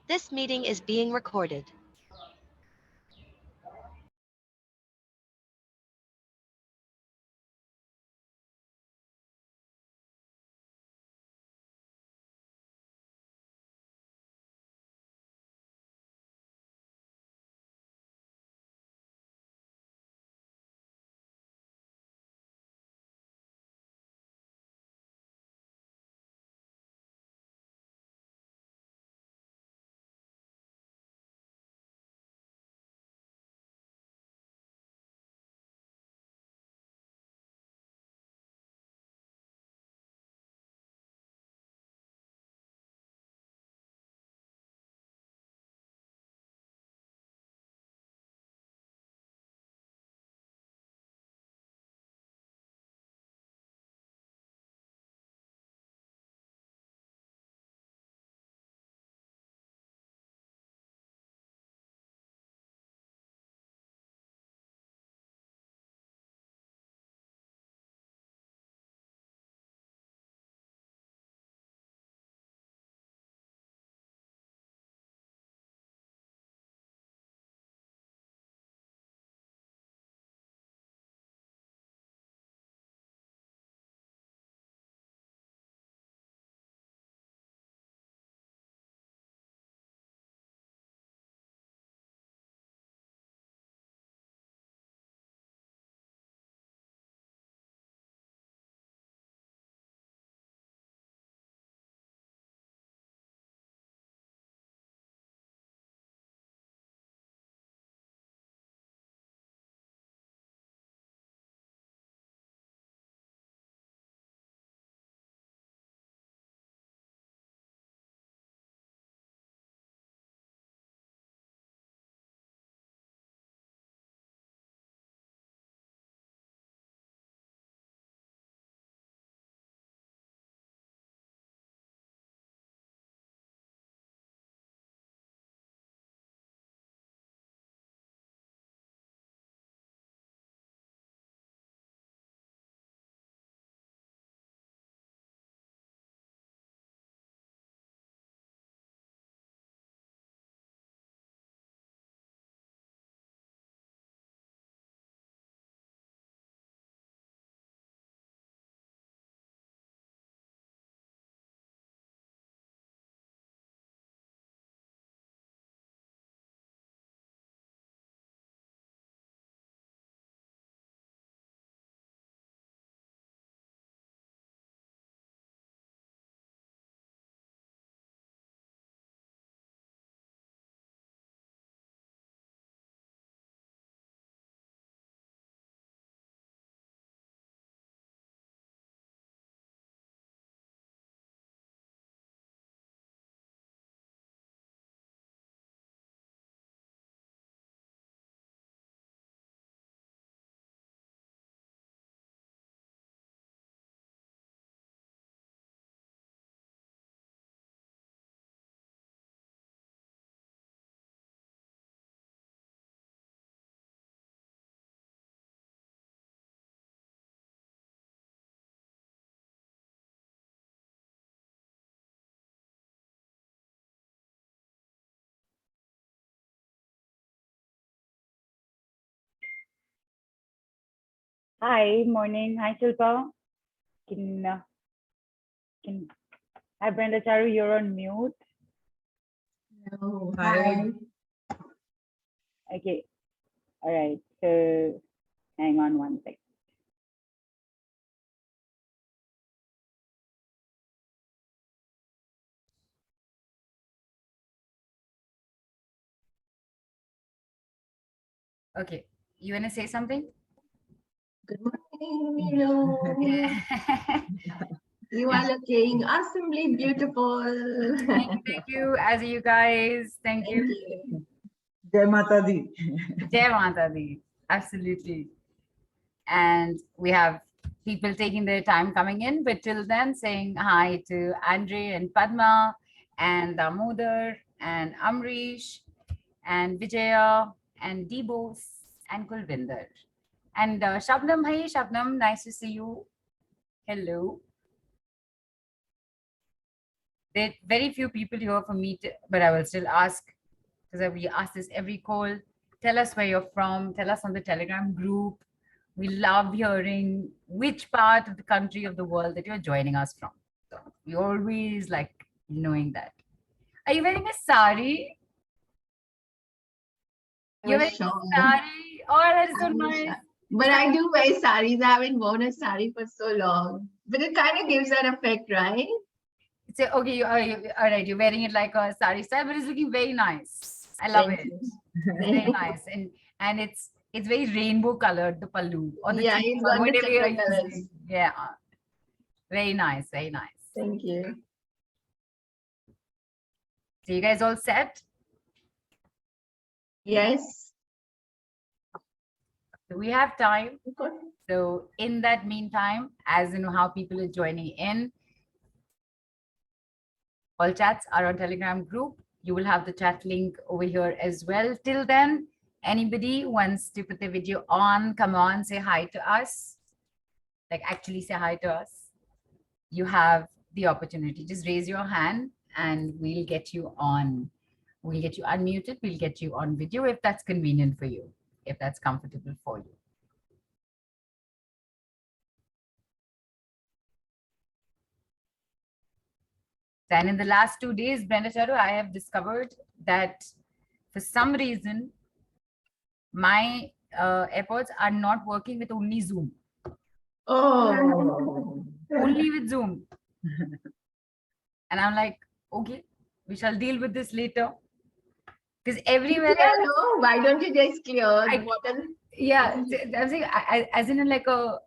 This meeting is being recorded. Hi, morning. Hi, Shilpa. Can, uh, can, hi, Brenda, Charu, you're on mute. Hello, hi. Okay, all right. So hang on one sec. Okay, you want to say something? Good morning, Milo. You are looking awesomely beautiful. Thank you, as you guys. Thank you. Jai Mata Di. Jai Mata Di. Absolutely. And we have people taking their time coming in, but till then saying hi to Andre and Padma and Damodar and Amrish and Vijaya and Debos and Kulvinder. And Shabnam, hi Shabnam, nice to see you. Hello. There are very few people here for me, but I will still ask, because we ask this every call. Tell us where you're from. Tell us on the Telegram group. We love hearing which part of the country of the world that you're joining us from. So we always like knowing that. Are you wearing a sari? You're wearing Sure. a sari? Oh, that is so I'm nice. sure. But I do wear saris. I haven't worn a sari for so long. But it kind of gives that effect, right? So, okay, all right, you're wearing it like a sari style, but it's looking very nice. I love Thank it. you. It's very nice. And it's very rainbow colored, the pallu or the Yeah, chunni, it's or got the whatever you're chakra colors. using. Yeah. Very nice, very nice. Thank you. So you guys all set? Yes. So we have time. Of course. So in that meantime, as you know how people are joining in, all chats are on Telegram group. You will have the chat link over here as well. Till then, anybody wants to put the video on, come on, say hi to us. Like actually say hi to us. You have the opportunity. Just raise your hand and we'll get you on. We'll get you unmuted. We'll get you on video if that's convenient for you, if that's comfortable for you. Then in the last 2 days, Brenda, Charu, I have discovered that for some reason, my AirPods are not working with only Zoom, Oh. only with Zoom. And I'm like, okay, we shall deal with this later. Because everywhere Yeah, else, no, why don't you just clear the button? yeah, I'm saying, as in like a,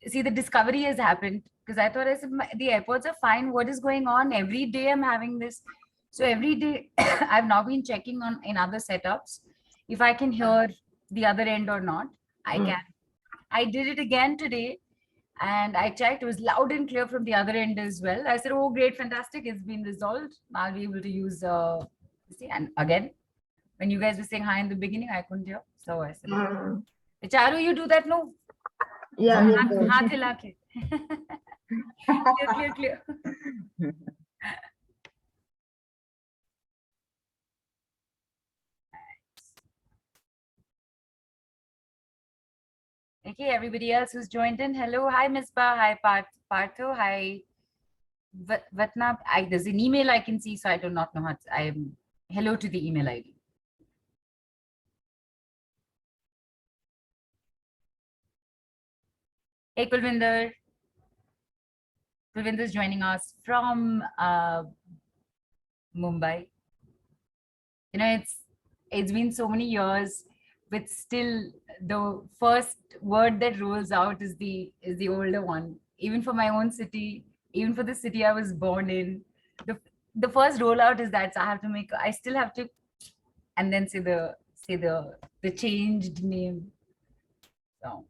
see, the discovery has happened. Because I thought, I said, the AirPods are fine. What is going on? Every day I'm having this. So every day I've now been checking on in other setups if I can hear the other end or not. I can. I did it again today and I checked. It was loud and clear from the other end as well. I said, oh, great, fantastic. It's been resolved. I'll be able to use, see, and again, when you guys were saying hi in the beginning, I couldn't hear. So I said, Charu, you do that? No. Yeah, me too. Haath hila ke. Clear. Okay, everybody else who's joined in, hello, hi Misbah, hi Partho, hi Vatnab. There's an email I can see, so I do not know how to, I'm hello to the email ID. Hey Kulvinder. Kulvinder's joining us from Mumbai. You know, it's been so many years, but still the first word that rolls out is the older one. Even for my own city, even for the city I was born in, the first rollout is that, so I still have to, and then say the changed name. So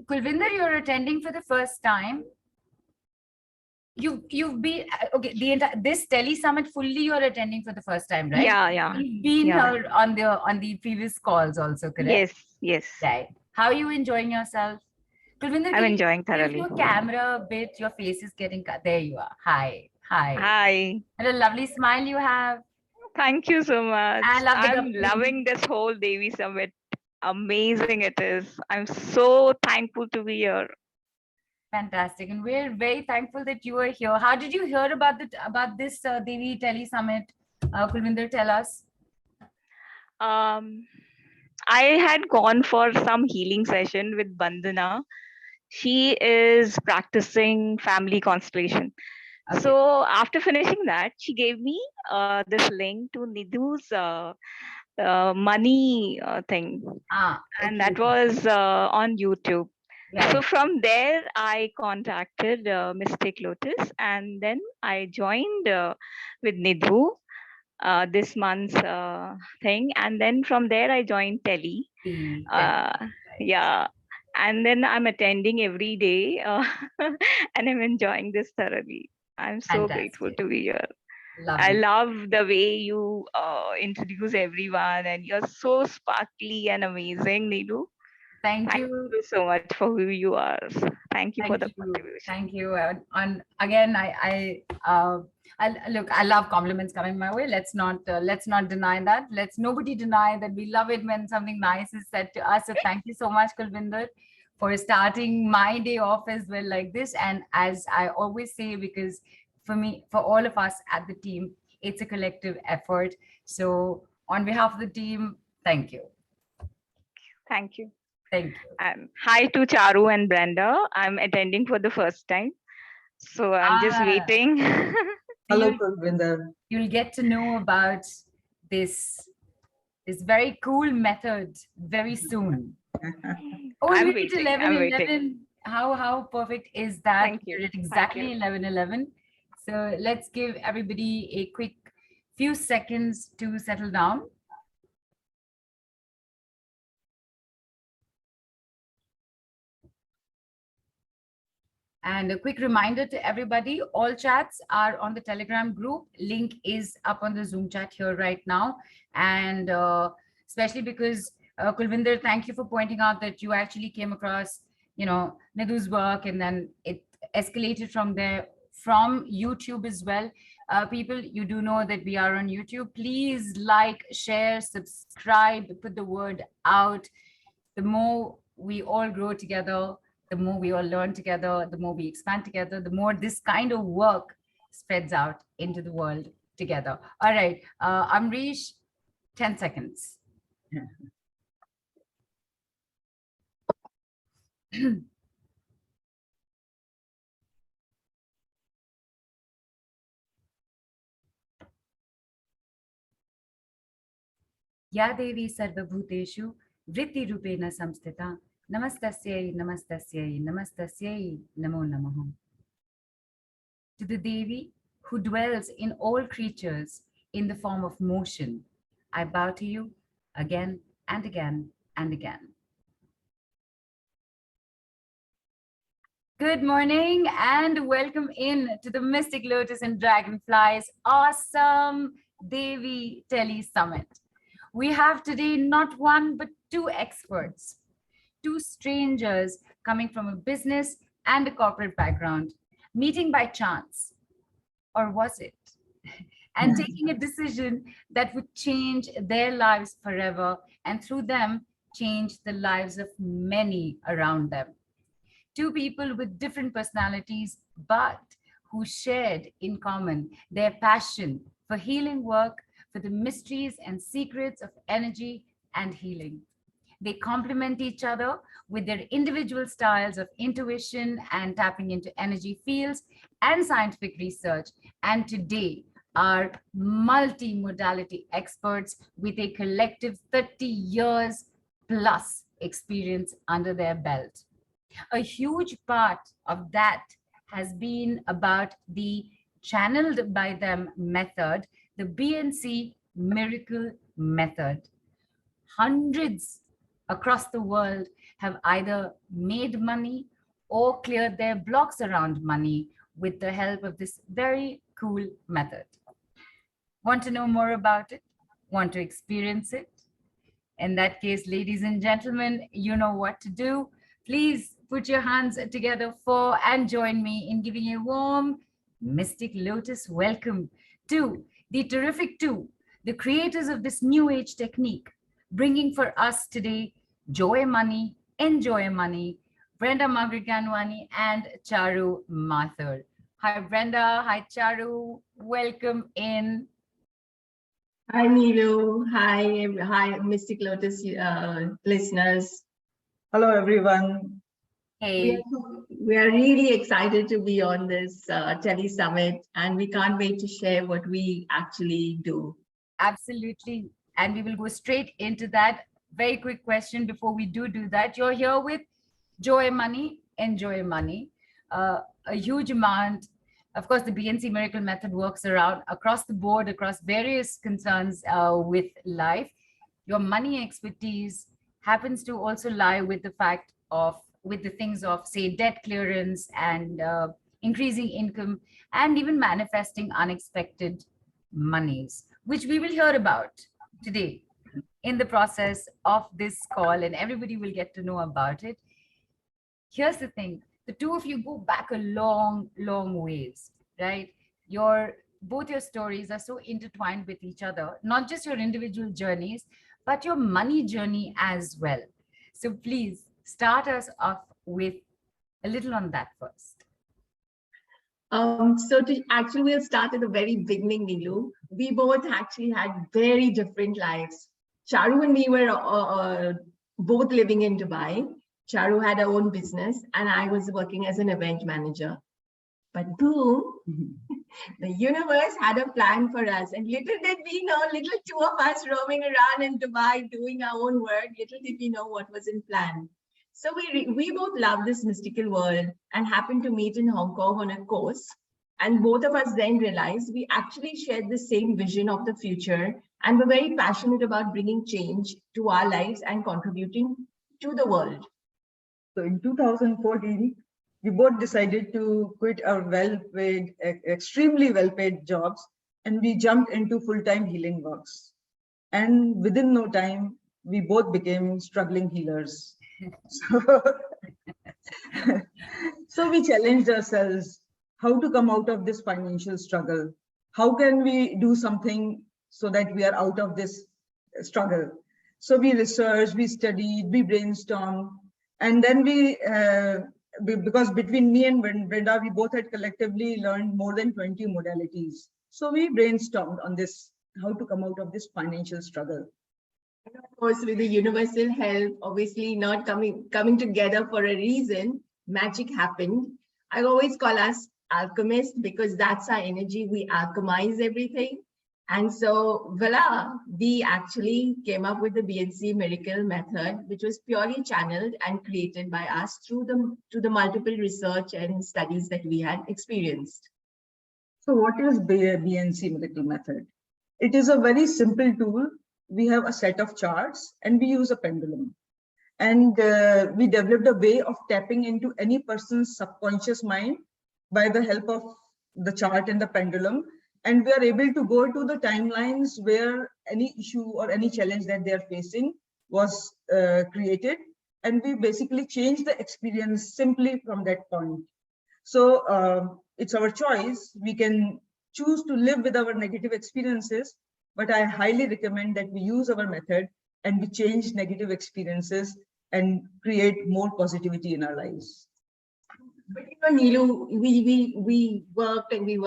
Kulvinder, you're attending for the first time. You've been okay. The entire this Tele Summit fully you're attending for the first time, right? Yeah. You've been here on the previous calls also, correct? Yes. Right. How are you enjoying yourself? Kulvinder, I'm can you enjoying tilt thoroughly. your camera a bit? Your face is getting cut. There you are. Hi. Hi. And a lovely smile you have. Thank you so much. I love the I'm company. loving this whole Devi Summit. Amazing it is. I'm so thankful to be here. Fantastic, and we're very thankful that you are here. How did you hear about this Devi Tele Summit? Kulvinder, tell us. I had gone for some healing session with Bandana. She is practicing family constellation. Okay. So after finishing that, she gave me this link to Nidhu's money thing. And that was on YouTube. Right. So from there, I contacted Mystic Lotus, and then I joined with Nidhu this month's thing. And then from there, I joined Tele. Yeah. and then I'm attending every day, and I'm enjoying this thoroughly. I'm so grateful Fantastic. to be here. I Lovely. love the way you introduce everyone, and you're so sparkly and amazing, Needu. Thank Thank you. you so much for who you are. Thank you for Thank the you. contribution. Thank you. On again, I look. I love compliments coming my way. Let's not deny that. Let's nobody deny that we love it when something nice is said to us. So thank you so much, Kulvinder, for starting my day off as well like this. And as I always say, because for me, for all of us at the team, it's a collective effort. So on behalf of the team, thank you. Thank you. Thank you. Hi to Charu and Brenda. I'm attending for the first time, so I'm just waiting. Hello, You'll, Kulvinder. you'll get to know about this very cool method very soon. Oh, I'm we're at waiting. I'm waiting. 11:11. How perfect is that? Thank you. We're at Thank exactly you. 11:11. So let's give everybody a quick few seconds to settle down. And a quick reminder to everybody, all chats are on the Telegram group. Link is up on the Zoom chat here right now. And especially because, Kulvinder, thank you for pointing out that you actually came across, Nidhu's work, and then it escalated from there, from YouTube as well. People, you do know that we are on YouTube. Please like, share, subscribe, put the word out. The more we all grow together, the more we all learn together, the more we expand together, the more this kind of work spreads out into the world together. All right, Amrish, 10 seconds. या देवी सर्वभूतेषु वृत्तिरूपेण संस्थिता नमस्तस्यै नमस्तस्यै नमस्तस्यै namo namaha. To the Devi who dwells in all creatures in the form of motion, I bow to you again and again and again. Good morning and welcome in to the Mystic Lotus and Dragonflies awesome Devi Tele Summit. We have today not one but two experts, two strangers coming from a business and a corporate background, meeting by chance, or was it? And taking a decision that would change their lives forever, and through them, change the lives of many around them. Two people with different personalities, but who shared in common their passion for healing work, for the mysteries and secrets of energy and healing. They complement each other with their individual styles of intuition and tapping into energy fields and scientific research. And today are multi-modality experts with a collective 30 years plus experience under their belt. A huge part of that has been about the channeled by them method, the BNC miracle method. Hundreds across the world have either made money or cleared their blocks around money with the help of this very cool method. Want to know more about it? Want to experience it? In that case, ladies and gentlemen, you know what to do. Please put your hands together for and join me in giving a warm Mystic Lotus welcome to the terrific two, the creators of this new age technique, bringing for us today joy money, enjoy money, Brenda Magriganwani and Charu Mathur. Hi, Brenda. Hi, Charu. Welcome in. Hi, Neelu. Hi, Mystic Lotus listeners. Hello, everyone. Hey. We are really excited to be on this Tele Summit, and we can't wait to share what we actually do. Absolutely. And we will go straight into that. Very quick question before we do that. You're here with Joy Money, Enjoy Money. A huge amount. Of course, the BNC Miracle Method works around across the board, across various concerns with life. Your money expertise happens to also lie with the fact with the things of, say, debt clearance and increasing income, and even manifesting unexpected monies, which we will hear about today in the process of this call, and everybody will get to know about it. Here's the thing, the two of you go back a long ways, right? Both your stories are so intertwined with each other, not just your individual journeys, but your money journey as well. So please start us off with a little on that first. Actually, we'll start at the very beginning, Neelu. We both actually had very different lives. Charu and me were both living in Dubai. Charu had her own business and I was working as an event manager. But boom, the universe had a plan for us. And little did we know, little two of us roaming around in Dubai doing our own work, little did we know what was in plan. So we both love this mystical world and happened to meet in Hong Kong on a course. And both of us then realized we actually shared the same vision of the future and were very passionate about bringing change to our lives and contributing to the world. So in 2014, we both decided to quit our well-paid, extremely well-paid jobs, and we jumped into full-time healing works. And within no time, we both became struggling healers. So we challenged ourselves how to come out of this financial struggle. How can we do something so that we are out of this struggle? So we researched, we studied, we brainstormed, and then because between me and Brenda, we both had collectively learned more than 20 modalities. So we brainstormed on this, how to come out of this financial struggle. And of course, with the universal help, obviously not coming together for a reason, magic happened. I always call us alchemists because that's our energy. We alchemize everything. And so, voila, we actually came up with the BNC miracle method, which was purely channeled and created by us through the multiple research and studies that we had experienced. So what is BNC miracle method? It is a very simple tool. We have a set of charts and we use a pendulum. And we developed a way of tapping into any person's subconscious mind by the help of the chart and the pendulum. And we are able to go to the timelines where any issue or any challenge that they are facing was created. And we basically change the experience simply from that point. So it's our choice. We can choose to live with our negative experiences, but I highly recommend that we use our method and we change negative experiences and create more positivity in our lives. But Neelu, we worked and we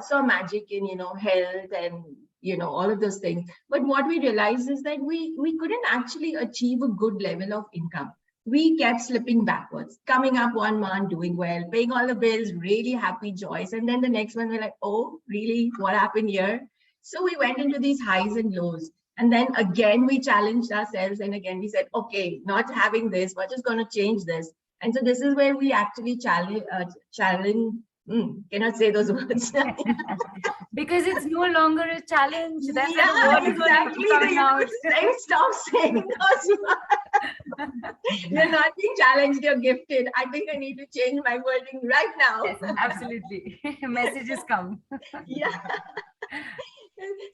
saw magic in health and all of those things. But what we realized is that we couldn't actually achieve a good level of income. We kept slipping backwards, coming up one month, doing well, paying all the bills, really happy, joyous, and then the next one we're like, oh, really? What happened here? So we went into these highs and lows. And then again, we challenged ourselves. And again, we said, okay, not having this, we're just going to change this. And so this is where we actually challenge, cannot say those words. Because it's no longer a challenge. That's yeah, exactly. Stop saying those words. You're not being challenged, you're gifted. I think I need to change my wording right now. Yes, absolutely. Messages come. Yeah.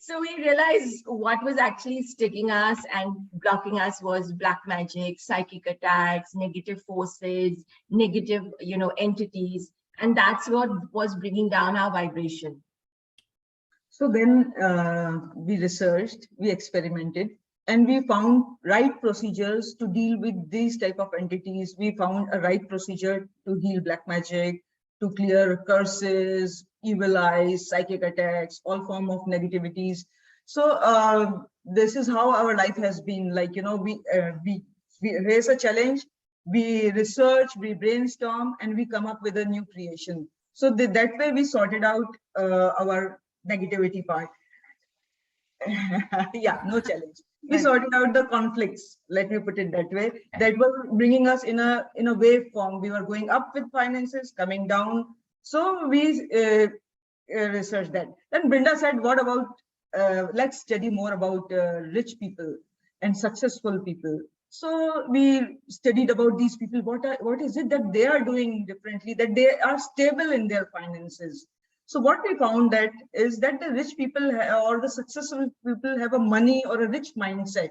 So we realized what was actually sticking us and blocking us was black magic, psychic attacks, negative forces, negative, entities. And that's what was bringing down our vibration. So then we researched, we experimented, and we found right procedures to deal with these type of entities. We found a right procedure to heal black magic, to clear curses, evil eyes, psychic attacks, all form of negativities. So this is how our life has been. Like, we raise a challenge, we research, we brainstorm, and we come up with a new creation. So that way we sorted out our negativity part. Yeah, no challenge. We sorted out the conflicts, let me put it that way, that were bringing us in a wave form. We were going up with finances, coming down. So we researched that. Then Brenda said, what about, let's study more about rich people and successful people. So we studied about these people. What is it that they are doing differently, that they are stable in their finances? So what we found that is that the rich people or the successful people have a money or a rich mindset.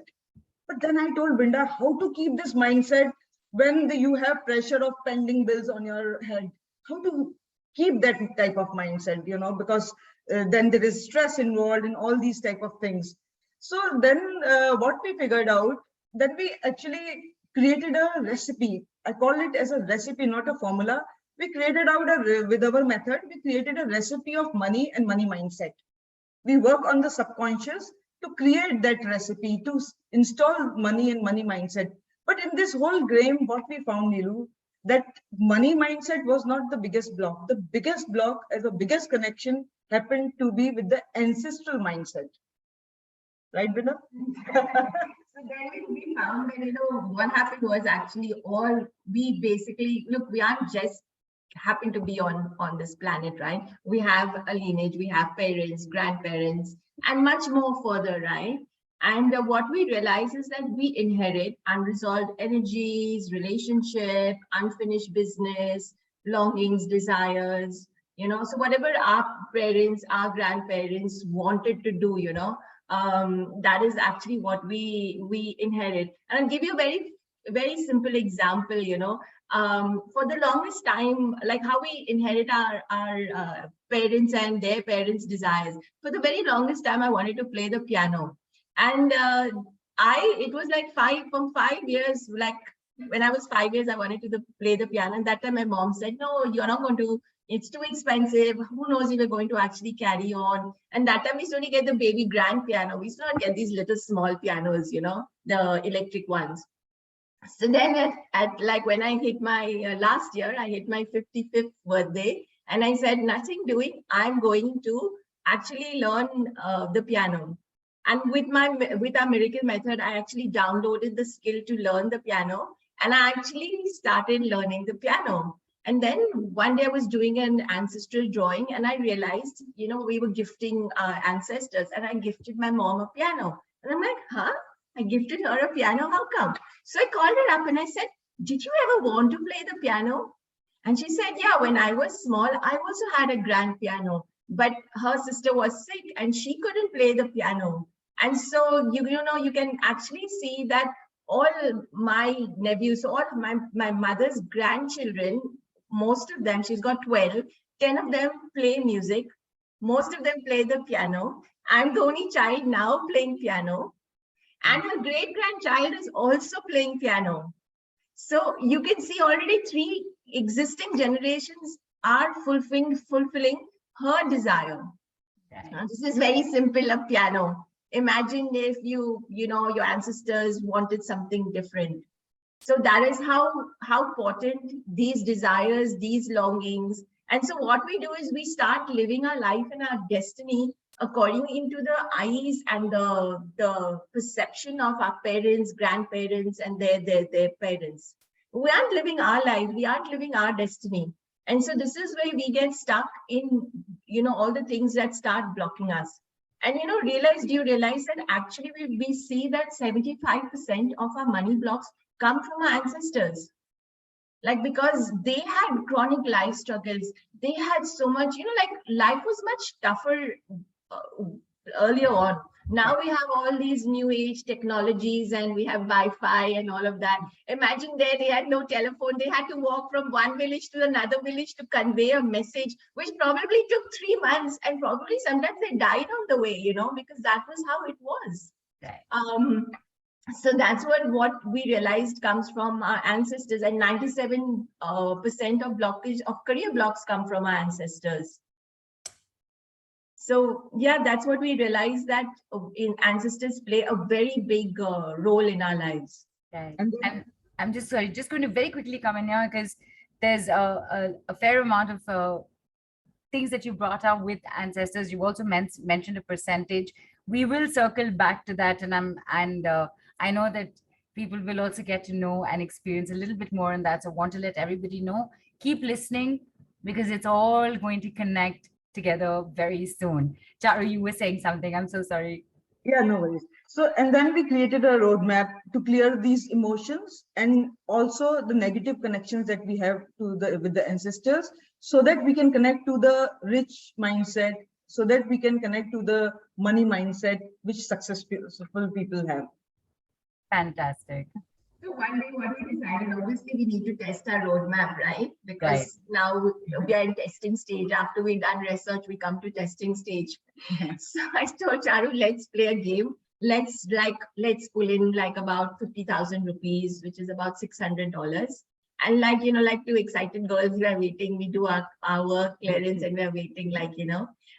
But then I told Brenda how to keep this mindset when you have pressure of pending bills on your head. How to keep that type of mindset, because then there is stress involved in all these type of things. So then what we figured out, that we actually created a recipe. I call it as a recipe, not a formula. We created out with our method, we created a recipe of money and money mindset. We work on the subconscious to create that recipe, to install money and money mindset. But in this whole game, what we found, Nilu, that money mindset was not the biggest block. The biggest block, as the biggest connection, happened to be with the ancestral mindset. Right, Brenda? So then we found that, what happened was actually we basically, look, we aren't just happen to be on this planet, right? We have a lineage, we have parents, grandparents, and much more further, right? And what we realize is that we inherit unresolved energies, relationship, unfinished business, longings, desires, so whatever our parents, our grandparents wanted to do, that is actually what we inherit. And I'll give you a very, very simple example, for the longest time, like how we inherit our parents and their parents' desires. For the very longest time, I wanted to play the piano. And it was like from 5 years, like when I was 5 years, I wanted to play the piano. And that time my mom said, no, you're not going to, it's too expensive. Who knows if you're going to actually carry on? And that time we used to only get the baby grand piano. We used to not get these little small pianos, the electric ones. So then like when I hit my last year, I hit my 55th birthday, and I said, nothing doing, I'm going to actually learn the piano. And with our miracle method, I actually downloaded the skill to learn the piano, and I actually started learning the piano. And then one day I was doing an ancestral drawing, and I realized, we were gifting our ancestors, and I gifted my mom a piano. And I'm like, huh? I gifted her a piano, how come? So I called her up and I said, did you ever want to play the piano? And she said, yeah, when I was small, I also had a grand piano, but her sister was sick and she couldn't play the piano. And so, you can actually see that all my nephews, all my mother's grandchildren, most of them, she's got 12, 10 of them play music. Most of them play the piano. I'm the only child now playing piano. And her great-grandchild is also playing piano. So you can see already 3 existing generations are fulfilling her desire. Now, this is very simple, a piano. Imagine if your ancestors wanted something different. So that is how important these desires, these longings. And so what we do is we start living our life and our destiny according into the eyes and the perception of our parents, grandparents, and their parents. We aren't living our life, we aren't living our destiny. And so this is where we get stuck in, all the things that start blocking us. And, do you realize that actually we see that 75% of our money blocks come from our ancestors? Like, because they had chronic life struggles, they had so much, like life was much tougher earlier on. Now we have all these new age technologies and we have Wi-Fi and all of that. Imagine they had no telephone. They had to walk from one village to another village to convey a message, which probably took 3 months, and probably sometimes they died on the way, because that was how it was. Right. So that's what we realized comes from our ancestors, and 97% of blockage of career blocks come from our ancestors. So yeah, that's what we realized, that ancestors play a very big role in our lives. Right. And I'm just sorry, just going to very quickly come in here because there's a fair amount of things that you brought up with ancestors. You also mentioned a percentage. We will circle back to that, and I know that people will also get to know and experience a little bit more on that. So I want to let everybody know, keep listening, because it's all going to connect together very soon. Charu, you were saying something. I'm so sorry. Yeah, no worries. So, and then we created a roadmap to clear these emotions and also the negative connections that we have to the with the ancestors, so that we can connect to the rich mindset, so that we can connect to the money mindset which successful people have. Fantastic. So one day what we decided, obviously we need to test our roadmap, right? Because Right. now we are in testing stage. After we've done research, we come to testing stage. So I told Charu, let's play a game. Let's pull in like about 50,000 rupees, which is about $600. And like two excited girls, we are waiting. We do our work clearance and we are waiting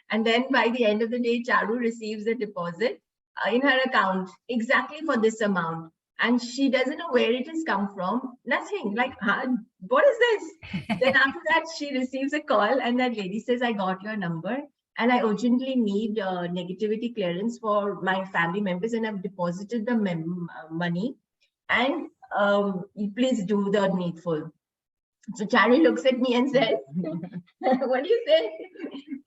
And then by the end of the day, Charu receives a deposit in her account exactly for this amount. And she doesn't know where it has come from. Nothing. Like, huh? What is this? Then after that, she receives a call and that lady says, I got your number and I urgently need negativity clearance for my family members and I've deposited the money and please do the needful. So Charu looks at me and says, what do you say?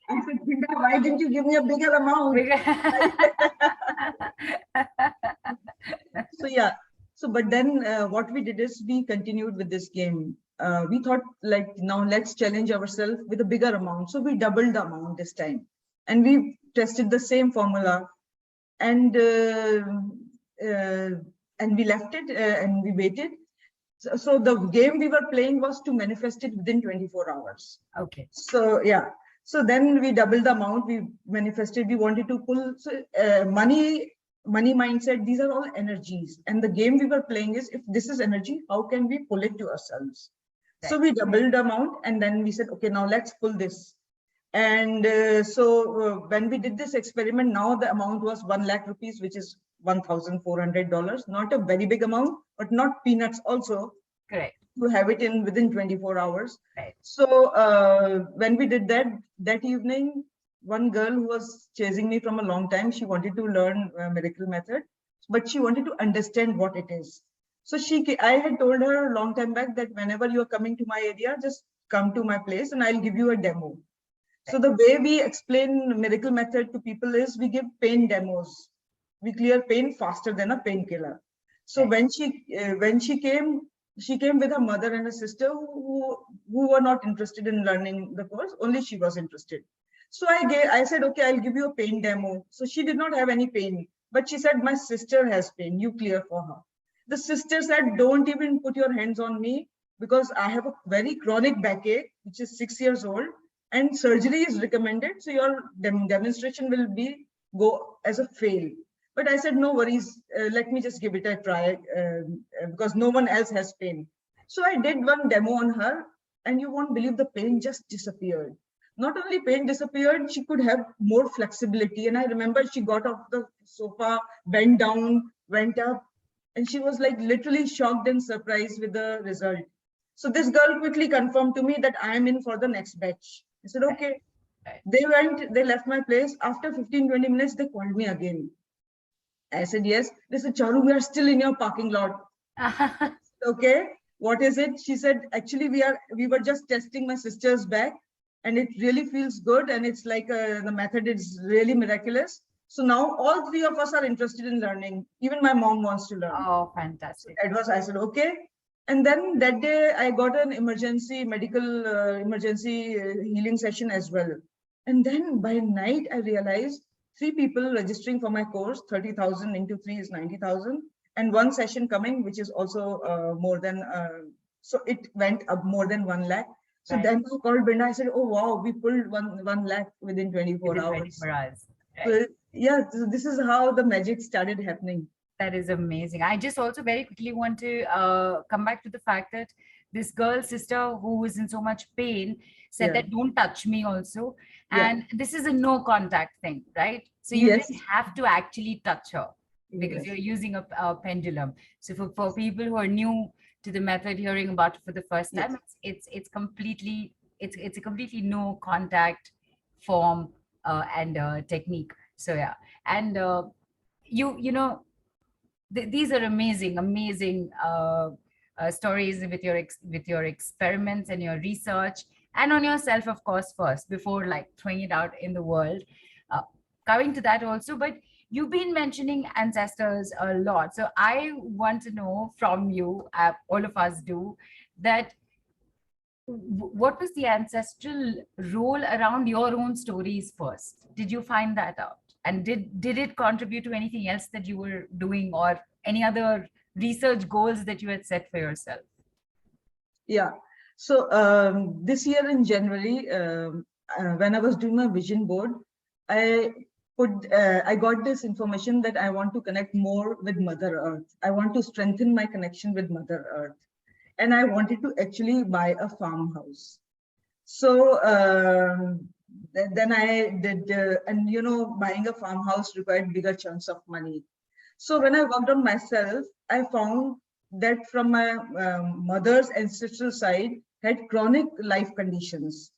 I said, Brenda, why didn't you give me a bigger amount? So yeah, so but then what we did is we continued with this game. We thought like, now let's challenge ourselves with a bigger amount. So we doubled the amount this time and we tested the same formula and we left it and we waited. So the game we were playing was to manifest it within 24 hours. Okay. So yeah, so then we doubled the amount we manifested. We wanted to pull money mindset. These are all energies, and the game we were playing is, if this is energy, how can we pull it to ourselves? Right. So we doubled the amount, and then we said, okay, now let's pull this. And when we did this experiment, now the amount was 1 lakh rupees, which is $1,400. Not a very big amount, but not peanuts also. Correct. To have it in within 24 hours. Right. So when we did that evening, one girl who was chasing me from a long time, she wanted to learn miracle method, but she wanted to understand what it is. So I had told her a long time back that whenever you are coming to my area, just come to my place and I'll give you a demo. Right. So the way we explain miracle method to people is we give pain demos. We clear pain faster than a painkiller. So right. when she came with her mother and a sister who were not interested in learning the course. Only she was interested. So I said, okay, I'll give you a pain demo. So she did not have any pain, but she said, my sister has pain, you clear for her. The sister said, don't even put your hands on me because I have a very chronic backache, which is 6 years old, and surgery is recommended. So your demonstration will go as a fail. But I said, no worries, let me just give it a try because no one else has pain. So I did one demo on her and you won't believe the pain just disappeared. Not only pain disappeared, she could have more flexibility. And I remember she got off the sofa, bent down, went up, and she was like literally shocked and surprised with the result. So this girl quickly confirmed to me that I am in for the next batch. I said, okay. They left my place. After 15-20 minutes, they called me again. I said, yes. They said, Charu, we are still in your parking lot. Okay, what is it? She said, actually, we were just testing my sister's back and it really feels good. And it's like the method is really miraculous. So now all three of us are interested in learning. Even my mom wants to learn. Oh, fantastic. So I said, okay. And then that day I got an emergency healing session as well. And then by night, I realized 3 people registering for my course, 30,000 into 3 is 90,000, and 1 session coming, which is also more than, so it went up more than 1 lakh. So right. Then I called Brenda, I said, oh, wow, we pulled 1 lakh within 24 hours. 24 hours. Right. So, yeah, this is how the magic started happening. That is amazing. I just also very quickly want to come back to the fact that this girl's sister who was in so much pain said that don't touch me also. And this is a no contact thing, right? So you didn't have to actually touch her because you're using a pendulum. So for people who are new to the method, hearing about it for the first time, it's a completely no contact form and technique. So yeah, and you know, these are amazing stories with your experiments and your research and on yourself, of course, first before like throwing it out in the world. Coming to that also, but you've been mentioning ancestors a lot. So I want to know from you, all of us do, that what was the ancestral role around your own stories first? Did you find that out? And did it contribute to anything else that you were doing, or any other research goals that you had set for yourself? Yeah. So this year in January, when I was doing my vision board, I got this information that I want to connect more with Mother Earth. I want to strengthen my connection with Mother Earth. And I wanted to actually buy a farmhouse. So then I did, and you know, buying a farmhouse required bigger chunks of money. So when I worked on myself, I found that from my mother's ancestral side had chronic life conditions,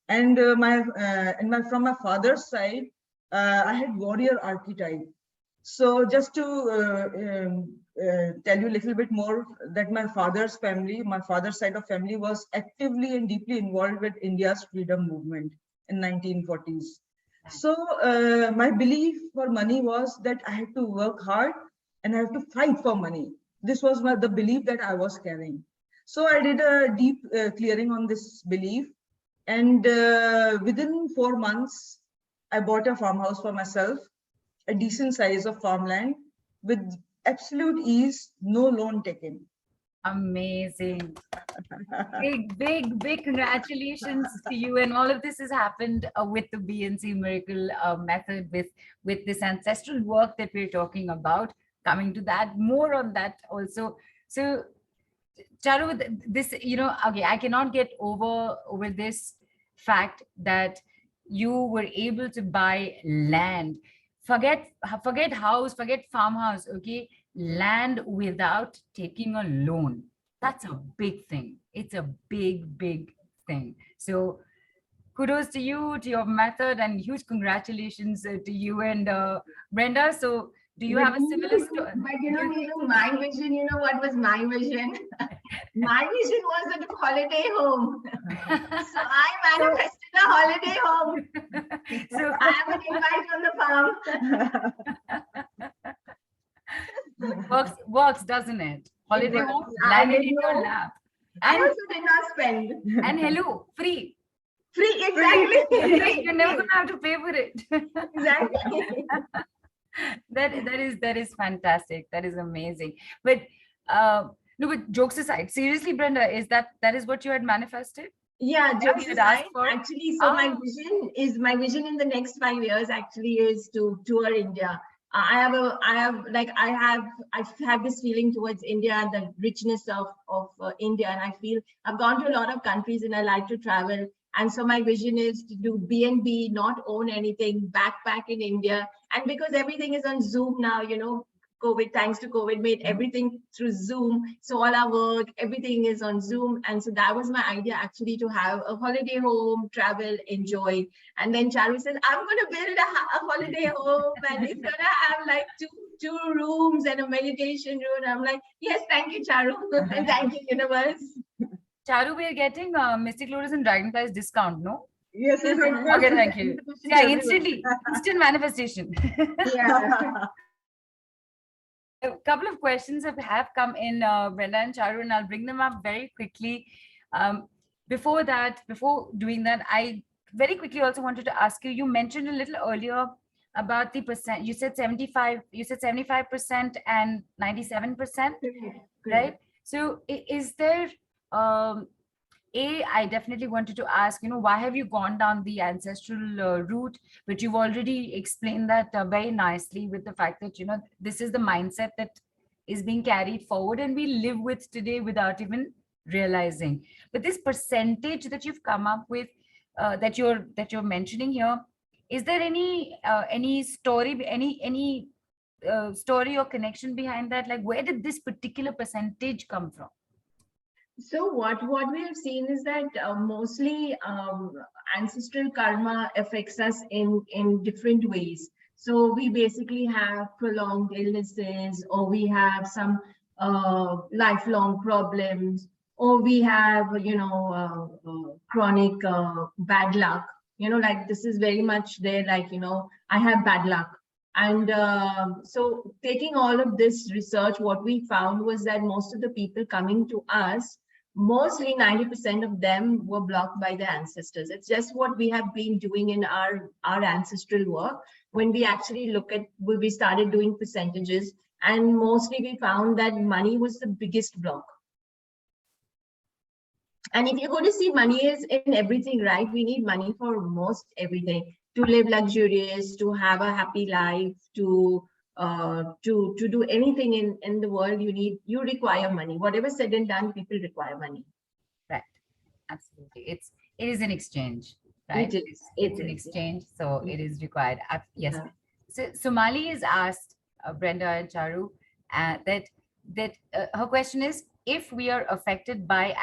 and from my father's side, I had warrior archetype. So just to tell you a little bit more, that my father's side of family was actively and deeply involved with India's freedom movement in 1940s. So my belief for money was that I had to work hard and I have to fight for money. This was the belief that I was carrying. So I did a deep clearing on this belief. And within 4 months, I bought a farmhouse for myself, a decent size of farmland with absolute ease, no loan taken. Amazing. Big congratulations to you. And all of this has happened with the BNC Miracle method, with this ancestral work that we're talking about. Coming to that, more on that also. So Charu, this, okay, I cannot get over this fact that you were able to buy land. Forget house, forget farmhouse, okay? Land without taking a loan. That's a big thing. It's a big thing. So kudos to you, to your method, and huge congratulations to you and Brenda. So do you have a similar story? But my vision, what was my vision? My vision was a holiday home. So I manifested a holiday home. So I have an invite on the farm. works, doesn't it? Holiday works. home, I landed did in your know. lap. I And, also did not spend. and hello, free. Free, exactly. You're never gonna have to pay for it. Exactly. that is fantastic. That is amazing. But no, but jokes aside, seriously, Brenda, that is what you had manifested? Yeah, jokes you had asked aside, for? actually, so Ah. my vision in the next 5 years actually is to tour India. I have this feeling towards India and the richness of India, and I feel I've gone to a lot of countries and I like to travel. And so my vision is to do B&B, not own anything, backpack in India. And because everything is on Zoom now, COVID, thanks to COVID, made everything through Zoom. So all our work, everything is on Zoom. And so that was my idea, actually, to have a holiday home, travel, enjoy. And then Charu says, I'm going to build a holiday home, and it's going to have like two rooms and a meditation room. I'm like, yes, thank you, Charu. Thank you, universe. Charu, we are getting Mystic Lotus and Dragonflies discount, no? Yes, yes, of course. Okay, thank you. Yeah, instant manifestation. Yeah. A couple of questions have come in, Brenda and Charu, and I'll bring them up very quickly. Before doing that, I very quickly also wanted to ask you, you mentioned a little earlier about the percent. You said 75% and 97%, right? So is there, I definitely wanted to ask, why have you gone down the ancestral route? But you've already explained that very nicely, with the fact that, this is the mindset that is being carried forward and we live with today without even realizing. But this percentage that you've come up with, that you're mentioning here, is there any story, any story or connection behind that? Like, where did this particular percentage come from? So what we have seen is that mostly ancestral karma affects us in different ways. So we basically have prolonged illnesses, or we have some lifelong problems, or we have chronic bad luck. Like this is very much there. Like I have bad luck. And so taking all of this research, what we found was that most of the people coming to us, mostly 90% of them were blocked by their ancestors. It's just what we have been doing in our ancestral work. When we actually look at, we started doing percentages, and mostly we found that money was the biggest block. And if you're going to see, money is in everything, right? We need money for most everything, to live luxurious, to have a happy life, to do anything in the world. You require money. Whatever said and done, people require money. Right. Absolutely. It is an exchange, right? It's an exchange, so it is required. Yes. Yeah. So Somali is asked, Brenda and Charu, that her question is, if we are affected by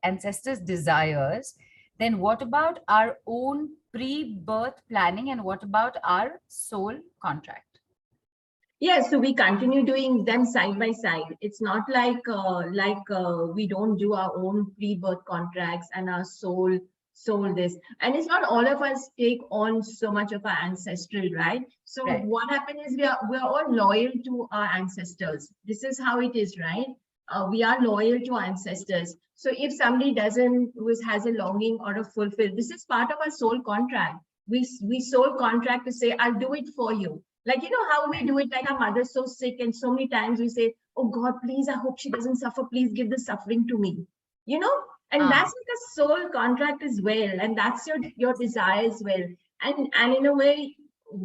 ancestors' desires, then what about our own pre-birth planning, and what about our soul contract? Yeah, so we continue doing them side by side. It's not like we don't do our own pre-birth contracts and our soul this. And it's not all of us take on so much of our ancestral, right? So Right. what happened is we're all loyal to our ancestors. This is how it is, right? We are loyal to our ancestors. So if somebody has a longing or a fulfill, this is part of our soul contract. We soul contract to say, I'll do it for you. Like, you know how we do it, like our mother's so sick and so many times we say, oh God, please, I hope she doesn't suffer. Please give the suffering to me, you know? And that's like a soul contract as well. And that's your desire as well. And in a way,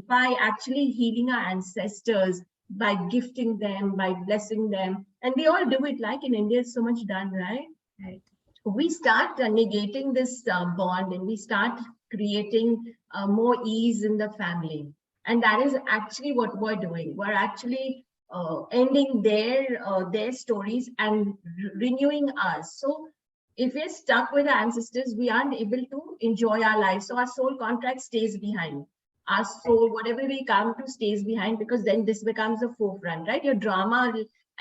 by actually healing our ancestors, by gifting them, by blessing them, and we all do it, like in India, it's so much done, right? Right. We start negating this bond, and we start creating more ease in the family. And that is actually what we're doing. We're actually ending their stories and renewing us. So if we're stuck with our ancestors, we aren't able to enjoy our lives. So our soul contract stays behind. Our soul, whatever we come to, stays behind, because then this becomes the forefront, right? Your drama,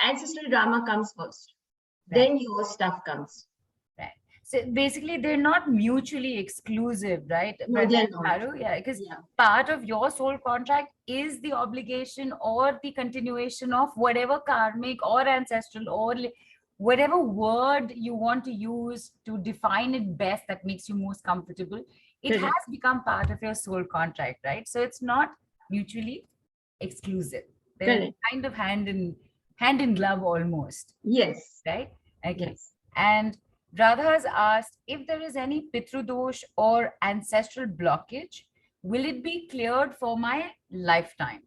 ancestral drama comes first. Right. Then your stuff comes. Right. So basically, they're not mutually exclusive, right? No, Brenda they're and not. Charu? Yeah, because Yeah. part of your soul contract is the obligation or the continuation of whatever karmic or ancestral or whatever word you want to use to define it best that makes you most comfortable. It Correct. has become part of your soul contract, right? So it's not mutually exclusive. They're Correct. kind of hand in glove almost, Yes. right? Okay. Yes. And Radha has asked if there is any pitrudosh or ancestral blockage, will it be cleared for my lifetime?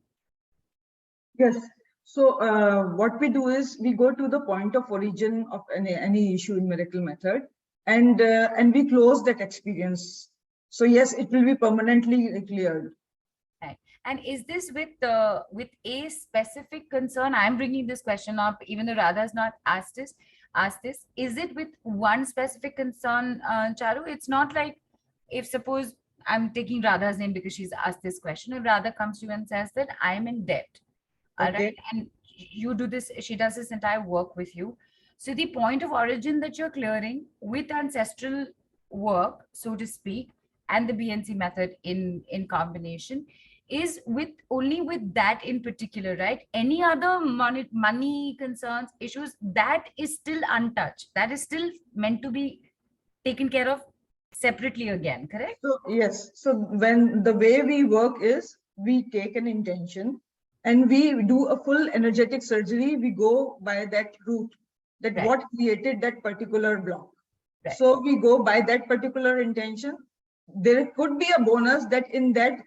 Yes. So what we do is we go to the point of origin of any issue in miracle method, and we close that experience. So yes, it will be permanently cleared. Right. And is this with a specific concern? I'm bringing this question up, even though Radha has not asked this. Is it with one specific concern, Charu? It's not like, if suppose I'm taking Radha's name because she's asked this question. If Radha comes to you and says that I'm in debt, all Okay. right, and you do this, she does this entire work with you. So the point of origin that you're clearing with ancestral work, so to speak, and the BNC method in combination, is with only with that in particular, right? Any other money concerns, issues, that is still untouched. That is still meant to be taken care of separately again, correct? So yes. So when the way we work is we take an intention and we do a full energetic surgery. We go by that route, that Right. what created that particular block. Right. So we go by that particular intention. There could be a bonus that in that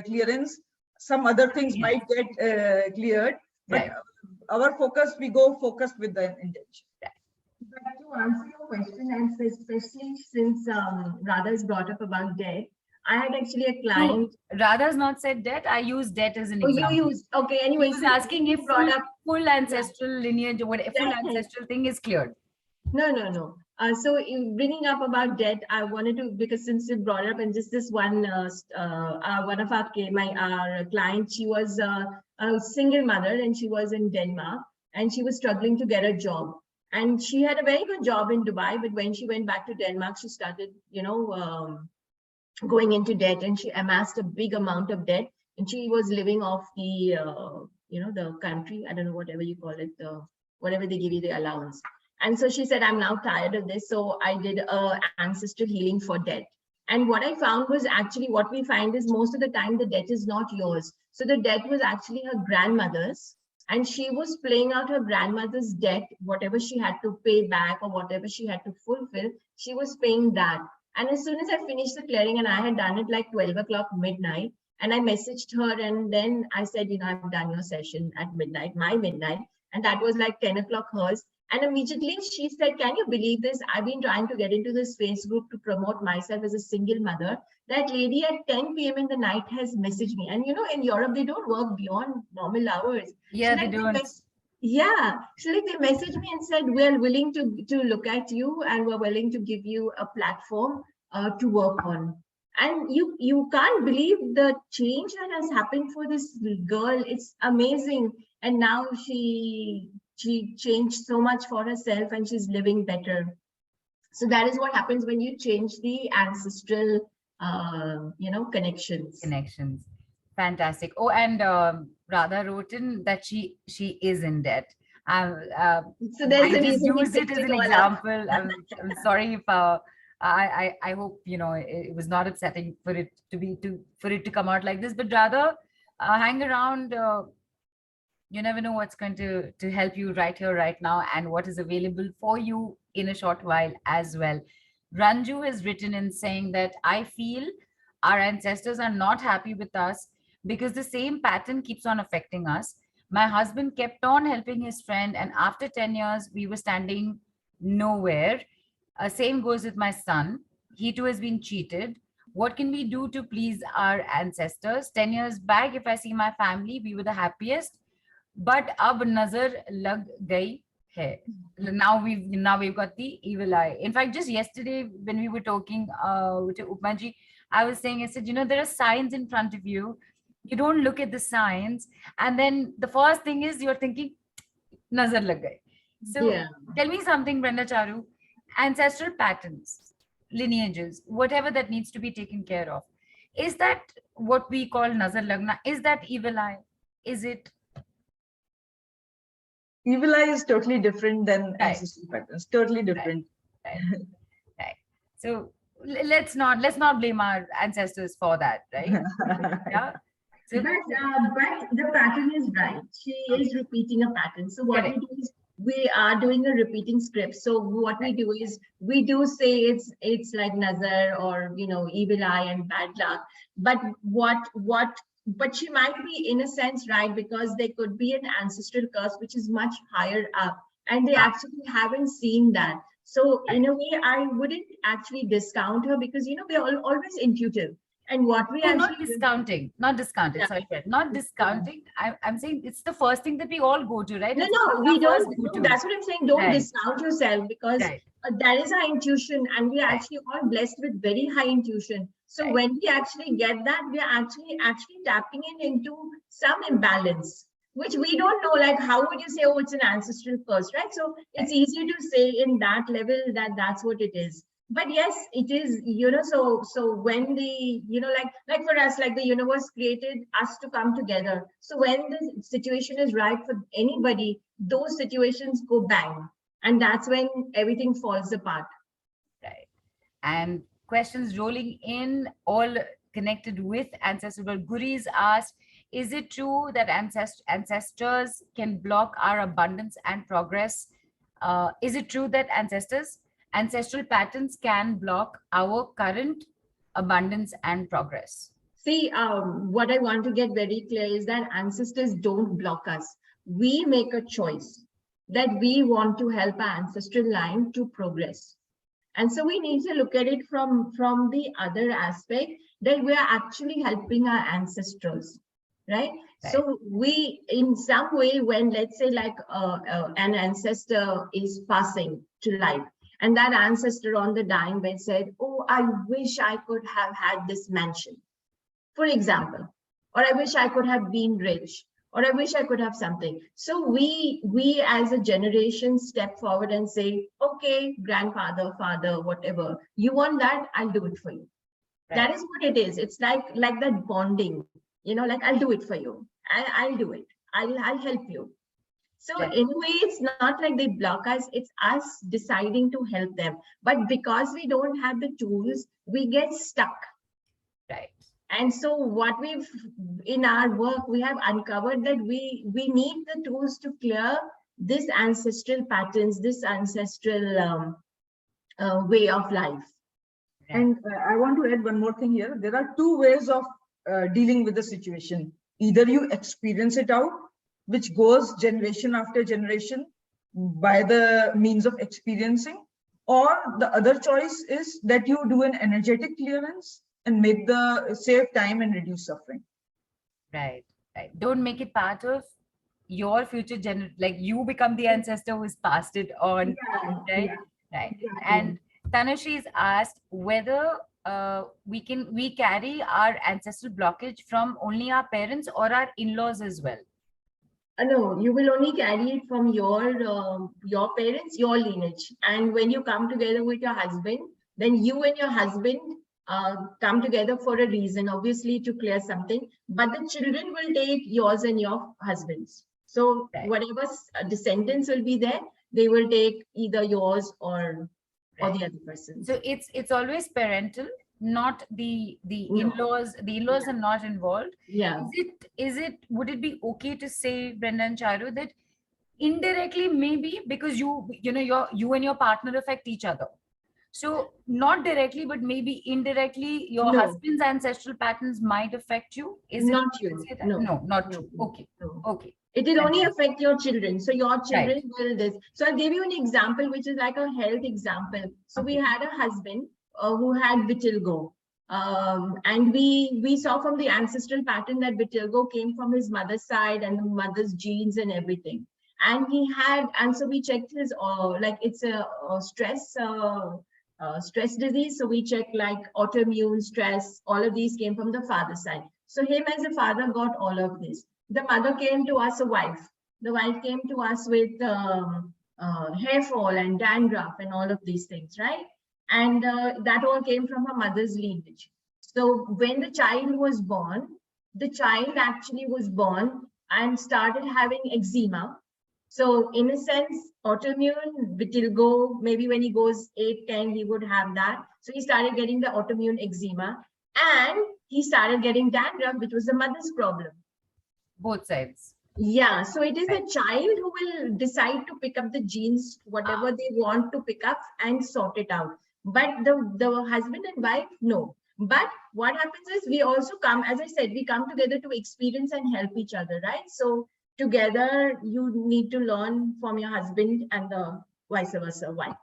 clearance, some other things Yeah. might get cleared, but Right. our focus, we go focused with the intention. But to answer your question, and especially since Radha's brought up about debt, I had actually a No, client. Radha's not said debt. I use debt as an Oh, example. you used, okay, anyway. He was so asking you if brought up. full ancestral lineage, what full Yeah. ancestral thing is cleared. No. So in bringing up about debt, I wanted to, because since you brought it up, and just this one of our client, she was a single mother and she was in Denmark and she was struggling to get a job. And she had a very good job in Dubai, but when she went back to Denmark, she started, going into debt, and she amassed a big amount of debt. and she was living off the, the country, I don't know, whatever you call it, whatever they give you, the allowance. And so she said, I'm now tired of this. So I did ancestral healing for debt. And what I found was actually what we find is most of the time the debt is not yours. So the debt was actually her grandmother's. And she was playing out her grandmother's debt, whatever she had to pay back or whatever she had to fulfill, she was paying that. And as soon as I finished the clearing, and I had done it like 12 o'clock midnight, and I messaged her, and then I said, I've done your session at midnight, my midnight, and that was like 10 o'clock hers. And immediately she said, can you believe this? I've been trying to get into this face group to promote myself as a single mother. That lady at 10 p.m. in the night has messaged me. And in Europe, they don't work beyond normal hours. Yeah, So they don't. So like they messaged me and said, we're willing to look at you, and we're willing to give you a platform to work on. And you can't believe the change that has happened for this girl. It's amazing. And now she changed so much for herself, and she's living better. So that is what happens when you change the ancestral connections. Fantastic. Oh, and Radha wrote in that she is in debt. So there's I a just reason we used it picked as it an all up. example. I'm sorry if I hope it was not upsetting for it to come out like this, but rather hang around. You never know what's going to help you right here, right now, and what is available for you in a short while as well. Ranju has written in saying that I feel our ancestors are not happy with us because the same pattern keeps on affecting us. My husband kept on helping his friend, and after 10 years, we were standing nowhere. Same goes with my son. He too has been cheated. What can we do to please our ancestors? 10 years back, if I see my family, we were the happiest. But ab nazar lag gayi hai. Now we've got the evil eye. In fact, just yesterday when we were talking to Upmaji, I was saying, I said, there are signs in front of you. You don't look at the signs, and then the first thing is you're thinking nazar lag gayi. So Yeah. tell me something, Brenda, Charu. Ancestral patterns, lineages, whatever that needs to be taken care of. Is that what we call nazar lagna? Is that evil eye? Is it? Evil eye is totally different than Right. ancestral patterns. Totally different. Right. So let's not blame our ancestors for that, right? Yeah. So, But the pattern is right. She is repeating a pattern. So what Correct. we do is we are doing a repeating script. So what we do is we do say it's like nazar or evil eye and bad luck. But she might be in a sense right, because there could be an ancestral curse which is much higher up, and they actually haven't seen that. So in a way, I wouldn't actually discount her, because we are always intuitive. And what we no, actually not discounting. Yeah. Sorry, Fred, not discounting. I'm saying it's the first thing that we all go to, right? No, It's no, our we first don't. go-to. No, that's what I'm saying. Don't Right. discount yourself, because Right. that is our intuition, and we are Right. actually all blessed with very high intuition. So Right. when we actually get that, we are actually tapping into some imbalance, which we don't know. Like, how would you say, oh, it's an ancestral curse, right? So it's easy to say in that level that that's what it is. But yes, it is, so when the, like for us, like the universe created us to come together. So when the situation is right for anybody, those situations go bang. And that's when everything falls apart. Right. And questions rolling in, all connected with ancestral. Guris asked, is it true that ancestors can block our abundance and progress? Is it true that ancestral patterns can block our current abundance and progress? See, what I want to get very clear is that ancestors don't block us. We make a choice that we want to help our ancestral line to progress. And so we need to look at it from the other aspect, that we are actually helping our ancestors, right? So we, in some way, when let's say like an ancestor is passing to life, and that ancestor on the dying bed said, oh, I wish I could have had this mansion, for example, or I wish I could have been rich, or I wish I could have something. So we as a generation step forward and say, okay, grandfather, father, whatever, you want that, I'll do it for you. Right. That is what it is. It's like that bonding. like I'll do it for you. I'll do it. I'll help you. So Right. in a way, it's not like they block us, it's us deciding to help them. But because we don't have the tools, we get stuck. Right. And so what we've, in our work, we have uncovered that we need the tools to clear this ancestral patterns, this ancestral way of life. Right. And I want to add one more thing here. There are two ways of dealing with the situation. Either you experience it out, which goes generation after generation by the means of experiencing, or the other choice is that you do an energetic clearance and make the save time and reduce suffering. Right. Right. Don't make it part of your future like you become the ancestor who's passed it on. Right. Yeah. Right. Exactly. And Tanushree is asked whether we carry our ancestral blockage from only our parents or our in-laws as well. No, you will only carry it from your parents, your lineage. And when you come together with your husband, then you and your husband come together for a reason, obviously to clear something. But the children will take yours and your husband's. So Right. whatever descendants will be there, they will take either yours or Right. the other person. So it's always parental, not the No. in-laws. The in-laws are not involved. Yeah. Would it be okay to say, Brenda and Charu, that indirectly maybe because you and your partner affect each other, so not directly but maybe indirectly your No. husband's ancestral patterns might affect you? Is Not it you. say that? No. No, not No. true. Okay. No. Okay. It will only Fantastic. affect your children. So your children will this. So I'll give you an example, which is like a health example. So we Okay. had a husband who had vitiligo. And we saw from the ancestral pattern that vitiligo came from his mother's side and the mother's genes and everything. And so we checked his, like it's a stress disease. So we checked like autoimmune stress, all of these came from the father's side. So him as a father got all of this. The mother came to us, a wife. The wife came to us with hair fall and dandruff and all of these things, right? And that all came from her mother's lineage. So when the child was born, the child actually was born and started having eczema. So in a sense, autoimmune, vitiligo, maybe when he goes 8, 10, he would have that. So he started getting the autoimmune eczema and he started getting dandruff, which was the mother's problem. Both sides. Yeah, so it is a child who will decide to pick up the genes, whatever they want to pick up and sort it out. But the husband and wife, no. But what happens is we also come, as I said, we come together to experience and help each other, right? So together you need to learn from your husband and the vice versa wife.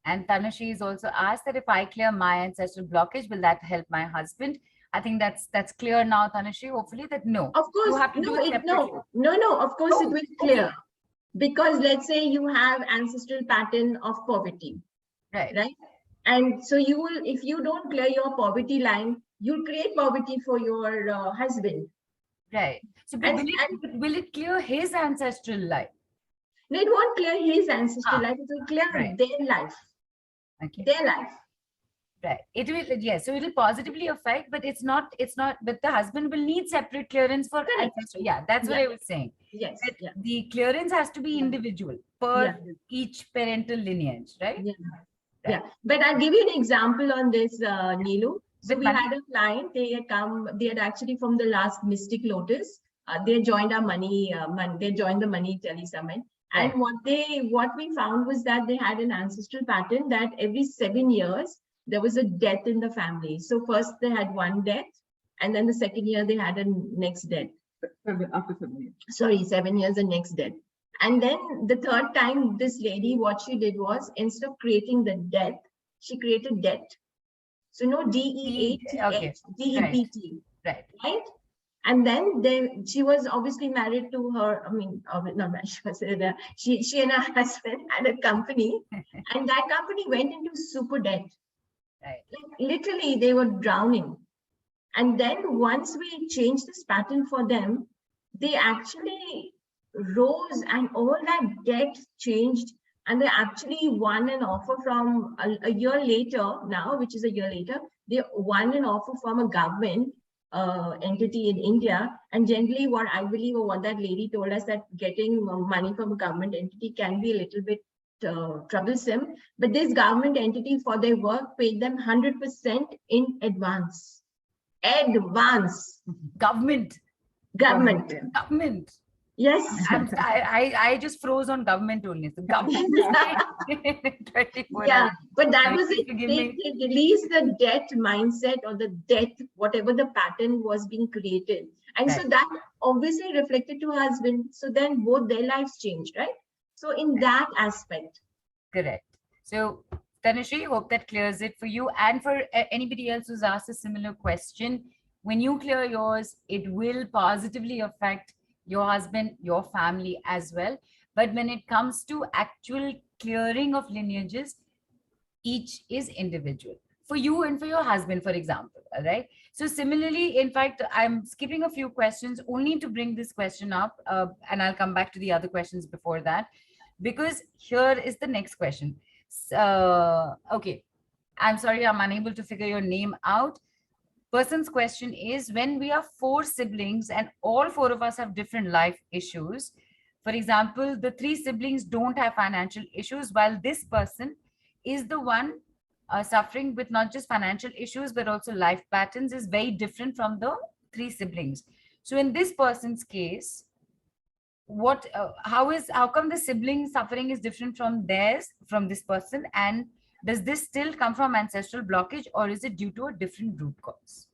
And Tanushree is also asked that if I clear my ancestral blockage, will that help my husband? I think that's clear now, Tanushree, hopefully, that no. Of course, you have to do it separately. no, of course it will clear. Okay. Because let's say you have ancestral pattern of poverty, Right. And so you will, if you don't clear your poverty line, you'll create poverty for your husband. Right. So but will it clear his ancestral life? No, it won't clear his ancestral life, it will clear Right. their life. Okay. Their life. Right. It will, yes. So it will positively affect, but it's not, but the husband will need separate clearance for ancestral. Yeah, that's what I was saying. Yes. That Yeah. the clearance has to be individual per Yeah. each parental lineage, right? Yeah. Right. Yeah. But I'll give you an example on this, Neelu. So With we money? had a client, they had actually from the last Mystic Lotus, they joined our they joined the Money Tele Summit. Right. And what we found was that they had an ancestral pattern that every 7 years, there was a death in the family. So first they had one death, and then the second year they had a next death. After 7 years. Sorry, 7 years, the next death. And then the third time, this lady, what she did was, instead of creating the death, she created debt. So no D-E-A-T-H, Okay. D-E-P-T, Right. right? And then she was obviously married to her, she and her husband had a company, and that company went into super debt. Right. Like, literally, they were drowning. And then once we changed this pattern for them, they actually rose and all that debt changed, and they actually won an offer from a year later now, which is a year later, they won an offer from a government entity in India. And generally what I believe, or what that lady told us, that getting money from a government entity can be a little bit troublesome. But this government entity, for their work, paid them 100% in advance. Advance. Government. Government. Yes. I just froze on government only. So government is paid 24 Yeah, hours. but that So was if it. you give They me- released the debt mindset, or the debt, whatever the pattern was being created. And so Right. that obviously reflected to her husband. So then both their lives changed, right? So in that aspect. Correct. So Tanushree, hope that clears it for you. And for anybody else who's asked a similar question, when you clear yours, it will positively affect your husband, your family as well. But when it comes to actual clearing of lineages, each is individual. For you and for your husband, for example, all right? So similarly, in fact, I'm skipping a few questions only to bring this question up, and I'll come back to the other questions before that, because here is the next question. Okay, I'm sorry, I'm unable to figure your name out. Person's question is, when we are 4 siblings and all 4 of us have different life issues, for example, the 3 siblings don't have financial issues, while this person is the one suffering with not just financial issues, but also life patterns is very different from the 3 siblings. So in this person's case, how come the sibling suffering is different from theirs, from this person, and does this still come from ancestral blockage, or is it due to a different root cause?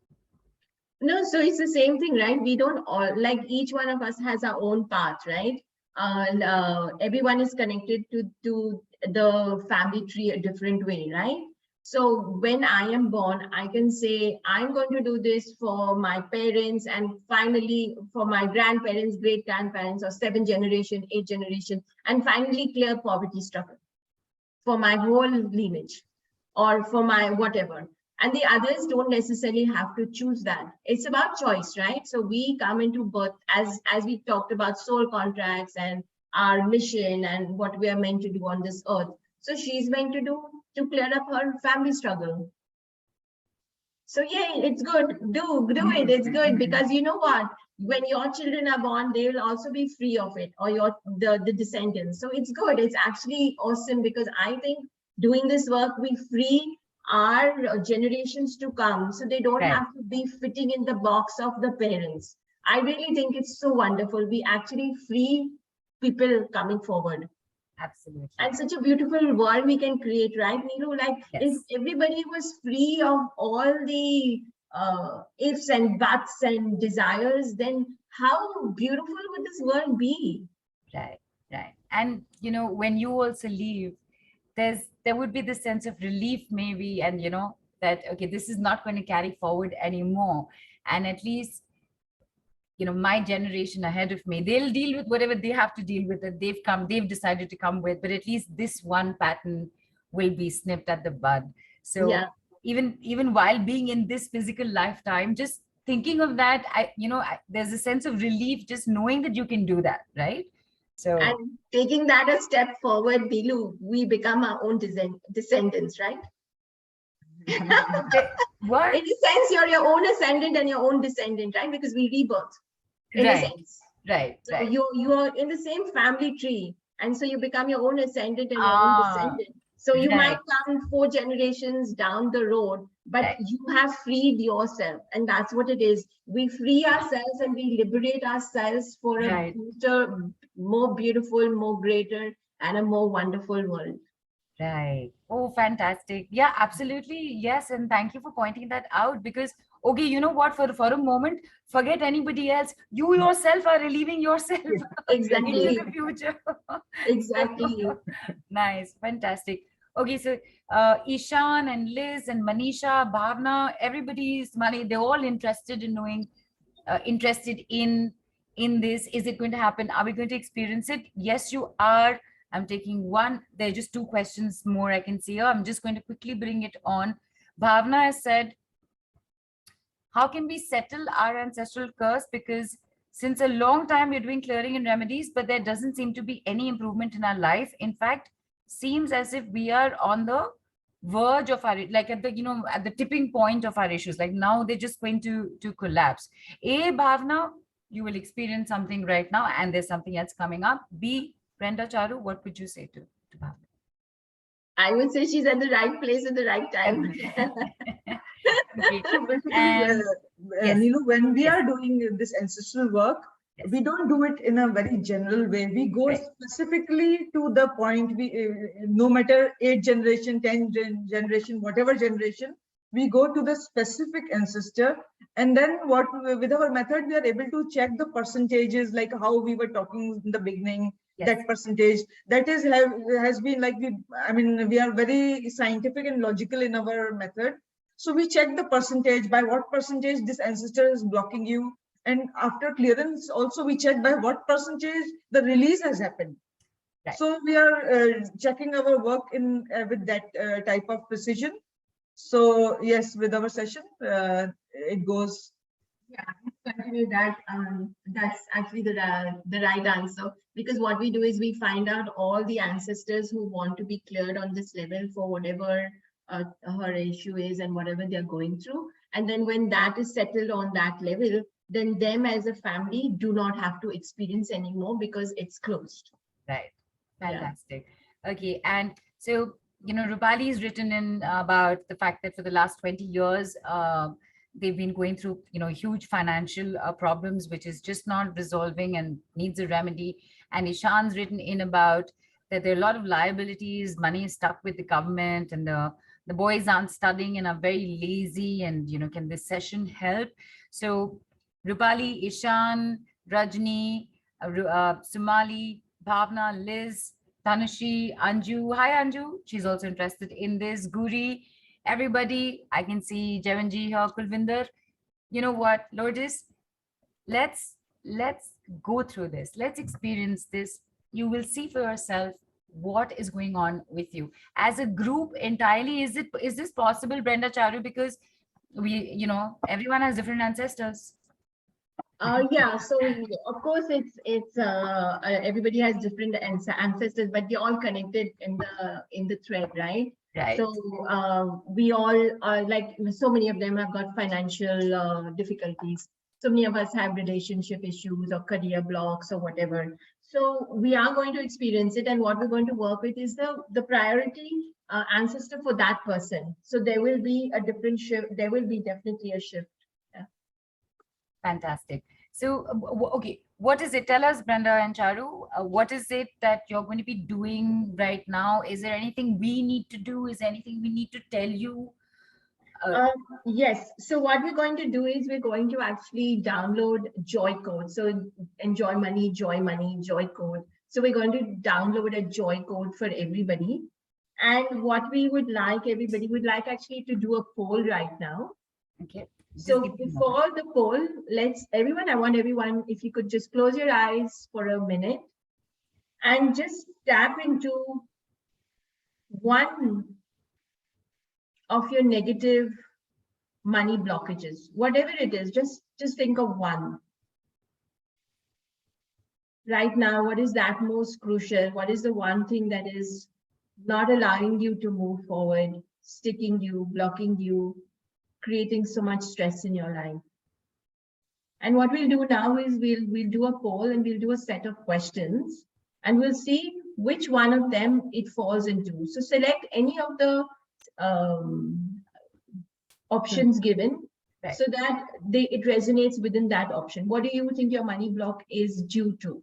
No, so it's the same thing, right? We don't all, like, each one of us has our own path, right? And everyone is connected to the family tree a different way, right? So when I am born, I can say, I'm going to do this for my parents, and finally for my grandparents, great grandparents, or 7th generation, 8th generation, and finally clear poverty struggle for my whole lineage, or for my whatever. And the others don't necessarily have to choose that. It's about choice, right? So we come into birth, as we talked about soul contracts and our mission and what we are meant to do on this earth. So she's meant to clear up her family struggle. So yeah, it's good. Do it. It's good, because you know what? When your children are born, they will also be free of it, or the descendants. So it's good. It's actually awesome, because I think doing this work, we free our generations to come, so they don't Right. have to be fitting in the box of the parents. I really think it's so wonderful. We actually free people coming forward. Absolutely. And such a beautiful world we can create, right, Neelu? Like, Yes. if everybody was free of all the ifs and buts and desires, then how beautiful would this world be? Right. And when you also leave, there would be this sense of relief, maybe, and that, okay, this is not going to carry forward anymore. And at least, my generation ahead of me, they'll deal with whatever they have to deal with, that they've decided to come with, but at least this one pattern will be snipped at the bud. So Yeah. even while being in this physical lifetime, just thinking of that, there's a sense of relief just knowing that you can do that, right? So, And taking that a step forward, Neelu, we become our own descendants, right? what? In a sense, you're your own ascendant and your own descendant, right? Because we rebirth, in a Right. sense. Right. So you are in the same family tree, and so you become your own ascendant and your own descendant. So you might come 4 generations down the road, but Right. you have freed yourself, and that's what it is. We free ourselves and we liberate ourselves for a Right. better, more beautiful, more greater, and a more wonderful world. Right. Oh, fantastic. Yeah, absolutely. Yes. And thank you for pointing that out, because, okay, you know what, for a moment, forget anybody else. You yourself are relieving yourself Exactly. into the future. Exactly. Nice. Fantastic. Okay. So Ishan and Liz and Manisha, Bhavna, everybody's money, they're all interested in knowing, interested in this. Is it going to happen? Are we going to experience it? Yes, you are. I'm taking one. There are just 2 questions more I can see here. I'm just going to quickly bring it on. Bhavna has said, how can we settle our ancestral curse? Because since a long time we're doing clearing and remedies, but there doesn't seem to be any improvement in our life. In fact, seems as if we are on the verge of our, like at the, at the tipping point of our issues. Like now they're just going to collapse. A, Bhavna, you will experience something right now and there's something else coming up. B, Brenda, Charu, what would you say to Bhavna? I would say she's at the right place at the right time. Okay. So basically, And yes. Neelu, when we Yes. are doing this ancestral work, Yes. we don't do it in a very general way. We go Right. specifically to the point. We, no matter 8 generation, 10 generation, whatever generation, we go to the specific ancestor. And then what with our method, we are able to check the percentages, like how we were talking in the beginning. Yes. That percentage that is has been like we are very scientific and logical in our method. So we check the percentage, by what percentage this ancestor is blocking you. And after clearance, also we check by what percentage the release has happened. Right. So we are checking our work in with that type of precision. So yes, with our session, it goes. Yeah, continue that. That's actually the right answer, because what we do is we find out all the ancestors who want to be cleared on this level for whatever her issue is and whatever they're going through. And then when that is settled on that level, then them as a family do not have to experience anymore because it's closed. Right. Fantastic. Yeah. Okay. And so, Rupali has written in about the fact that for the last 20 years, they've been going through, huge financial problems, which is just not resolving and needs a remedy. And Ishan's written in about that there are a lot of liabilities, money is stuck with the government, and the boys aren't studying and are very lazy, and, can this session help? So Rupali, Ishan, Rajni, Sumali, Bhavna, Liz, Tanushi, Anju. Hi, Anju. She's also interested in this. Guri, everybody. I can see Jevanji here, Kulvinder. You know what, Lourdes? Let's go through this. Let's experience this. You will see for yourself what is going on with you as a group entirely. Is this possible, Brenda, Charu? Because we, everyone has different ancestors. Yeah, so of course it's everybody has different ancestors, but they're all connected in the thread, right? Right. So we all are, like, so many of them have got financial difficulties. So many of us have relationship issues or career blocks or whatever. So we are going to experience it, and what we're going to work with is the priority ancestor for that person. So there will be a different shift. There will be definitely a shift. Fantastic. So, okay, what is it? Tell us, Brenda and Charu, what is it that you're going to be doing right now? Is there anything we need to do? Is there anything we need to tell you? Yes. So what we're going to do is we're going to actually download Joy Code. So enjoy money, Joy Code. So we're going to download a Joy Code for everybody. And what we would like, everybody would like actually to do a poll right now. Okay. So before the poll, I want everyone, if you could just close your eyes for a minute and just tap into one of your negative money blockages, whatever it is, just think of one. Right now, what is that most crucial? What is the one thing that is not allowing you to move forward, sticking you, blocking you, creating so much stress in your life? And what we'll do now is we'll do a poll, and we'll do a set of questions, and we'll see which one of them it falls into. So select any of the options given, right, so that it resonates within that option. What do you think your money block is due to?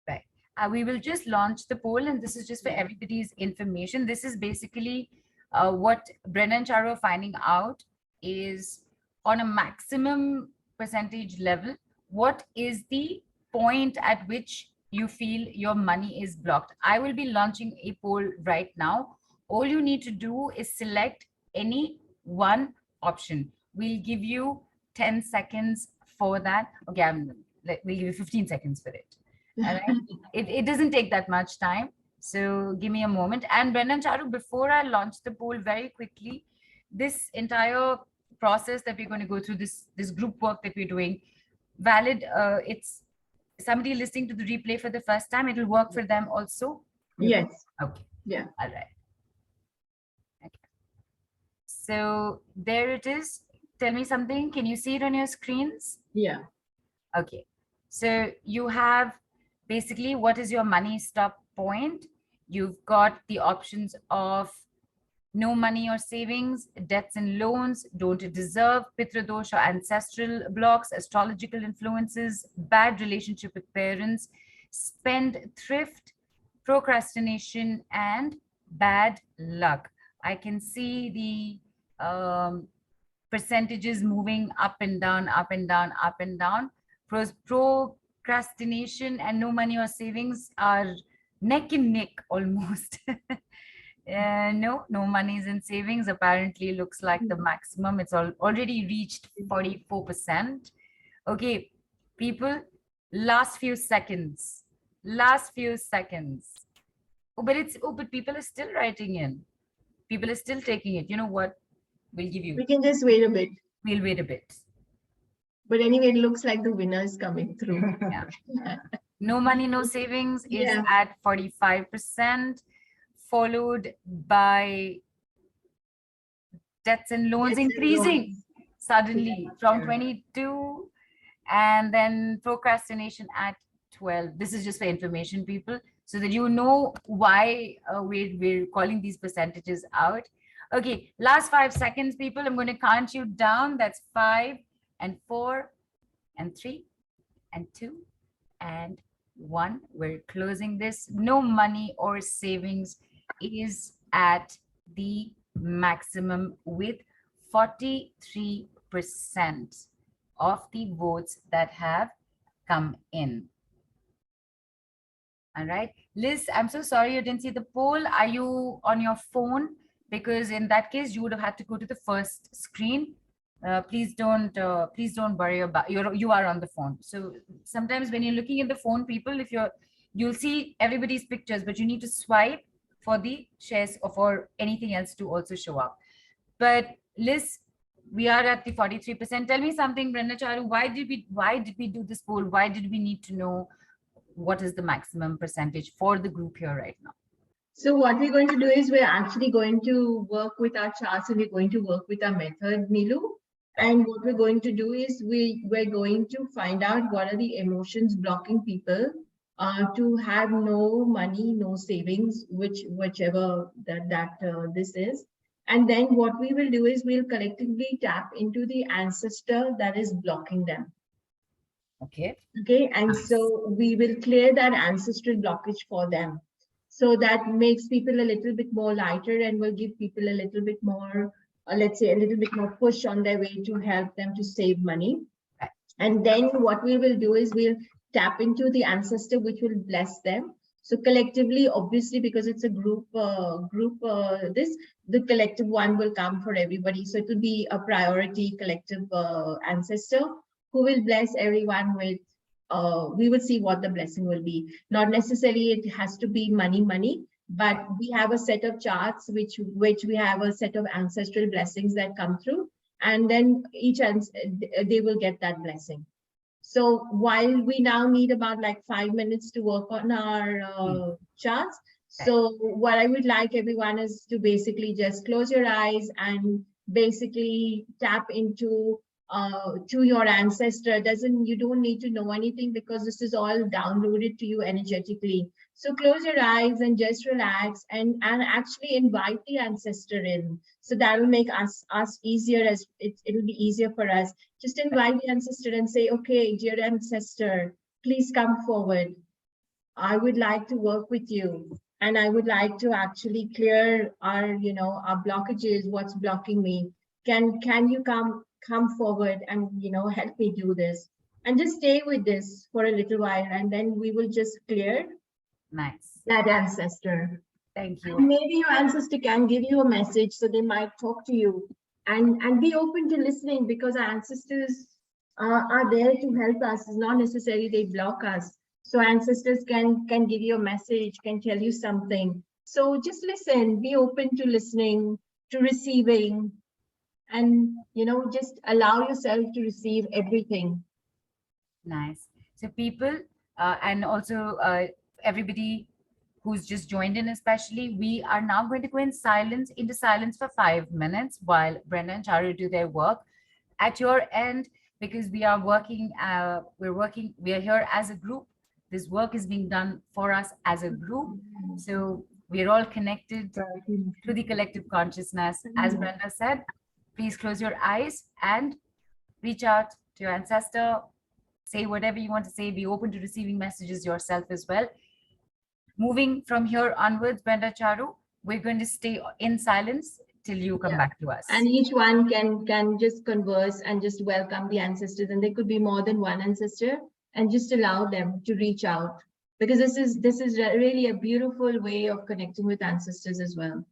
Right. We will just launch the poll, and this is just for everybody's information. This is basically what Brenda and Charu are finding out is, on a maximum percentage level, what is the point at which you feel your money is blocked. I will be launching a poll right now. All you need to do is select any one option. We'll give you 10 seconds for that. Okay, we'll give you 15 seconds for it. All right? It doesn't take that much time. So give me a moment. And Brenda and Charu, before I launch the poll, very quickly, this entire process that we're going to go through, this group work that we're doing, valid, it's somebody listening to the replay for the first time, it'll work for them also? Yes. Okay. Yeah. All right. Okay. So there it is. Tell me something. Can you see it on your screens? Yeah. Okay. So you have basically what is your money stop point. You've got the options of no money or savings, debts and loans, don't deserve, Pitradosh or ancestral blocks, astrological influences, bad relationship with parents, spend thrift, procrastination, and bad luck. I can see the percentages moving up and down, up and down, up and down. Procrastination and no money or savings are neck and neck almost. No monies in savings apparently looks like the maximum. It's already reached 44%. Okay, people, last few seconds. But people are still writing in. People are still taking it. You know what? We'll give you. We can just wait a bit. We'll wait a bit. But anyway, it looks like the winner is coming through. Yeah. No money, no savings is Yeah. at 45%, followed by debts and loans Debts and increasing loans. suddenly from Yeah. 22, and then procrastination at 12. This is just for information, people, so that you know why we're calling these percentages out. Okay, last 5 seconds, people. I'm going to count you down. That's 5 and 4 and 3 and 2 and 1. We're closing this. No money or savings is at the maximum with 43% of the votes that have come in. All right, Liz, I'm so sorry you didn't see the poll. Are you on your phone? Because in that case, you would have had to go to the first screen. Please don't worry about you are on the phone. So sometimes when you're looking at the phone, people, you'll see everybody's pictures, but you need to swipe for the shares or for anything else to also show up. But Liz, we are at the 43%. Tell me something, Brenda, Charu, why did we do this poll? Why did we need to know what is the maximum percentage for the group here right now? So what we're going to do is we're actually going to work with our charts and we're going to work with our method, Nilu. And what we're going to do is we're going to find out what are the emotions blocking people to have no money, no savings, whichever this is. And then what we will do is we'll collectively tap into the ancestor that is blocking them. Okay. Okay, and so we will clear that ancestral blockage for them. So that makes people a little bit more lighter and will give people a little bit more, let's say, a little bit more push on their way to help them to save money. And then what we will do is we'll tap into the ancestor, which will bless them. So collectively, obviously, because it's a group, the collective one will come for everybody. So it will be a priority collective ancestor who will bless everyone with, we will see what the blessing will be. Not necessarily it has to be money, but we have a set of charts which we have a set of ancestral blessings that come through, and then they will get that blessing. So while we now need about like 5 minutes to work on our charts, so what I would like everyone is to basically just close your eyes and basically tap into to your ancestor. You don't need to know anything because this is all downloaded to you energetically. So close your eyes and just relax and actually invite the ancestor in. So that will make us easier, as it'll be easier for us. Just invite the ancestor and say, okay, dear ancestor, please come forward. I would like to work with you. And I would like to actually clear our blockages, what's blocking me. Can you come forward and help me do this, and just stay with this for a little while, and then we will just clear that ancestor. Thank you. And maybe your ancestor can give you a message, so they might talk to you, and be open to listening, because our ancestors are there to help us. It's not necessarily they block us. So ancestors can give you a message, can tell you something. So just listen, be open to listening, to receiving, and just allow yourself to receive everything. Nice. So people and also everybody who's just joined in especially, we are now going to go into silence for 5 minutes while Brenda and Charu do their work. At your end, because we are working, we are here as a group. This work is being done for us as a group. So we're all connected to the collective consciousness. As Brenda said, please close your eyes and reach out to your ancestor. Say whatever you want to say. Be open to receiving messages yourself as well. Moving from here onwards, Brenda, Charu, we're going to stay in silence till you come back to us. And each one can just converse and just welcome the ancestors. And there could be more than one ancestor, and just allow them to reach out, because this is really a beautiful way of connecting with ancestors as well.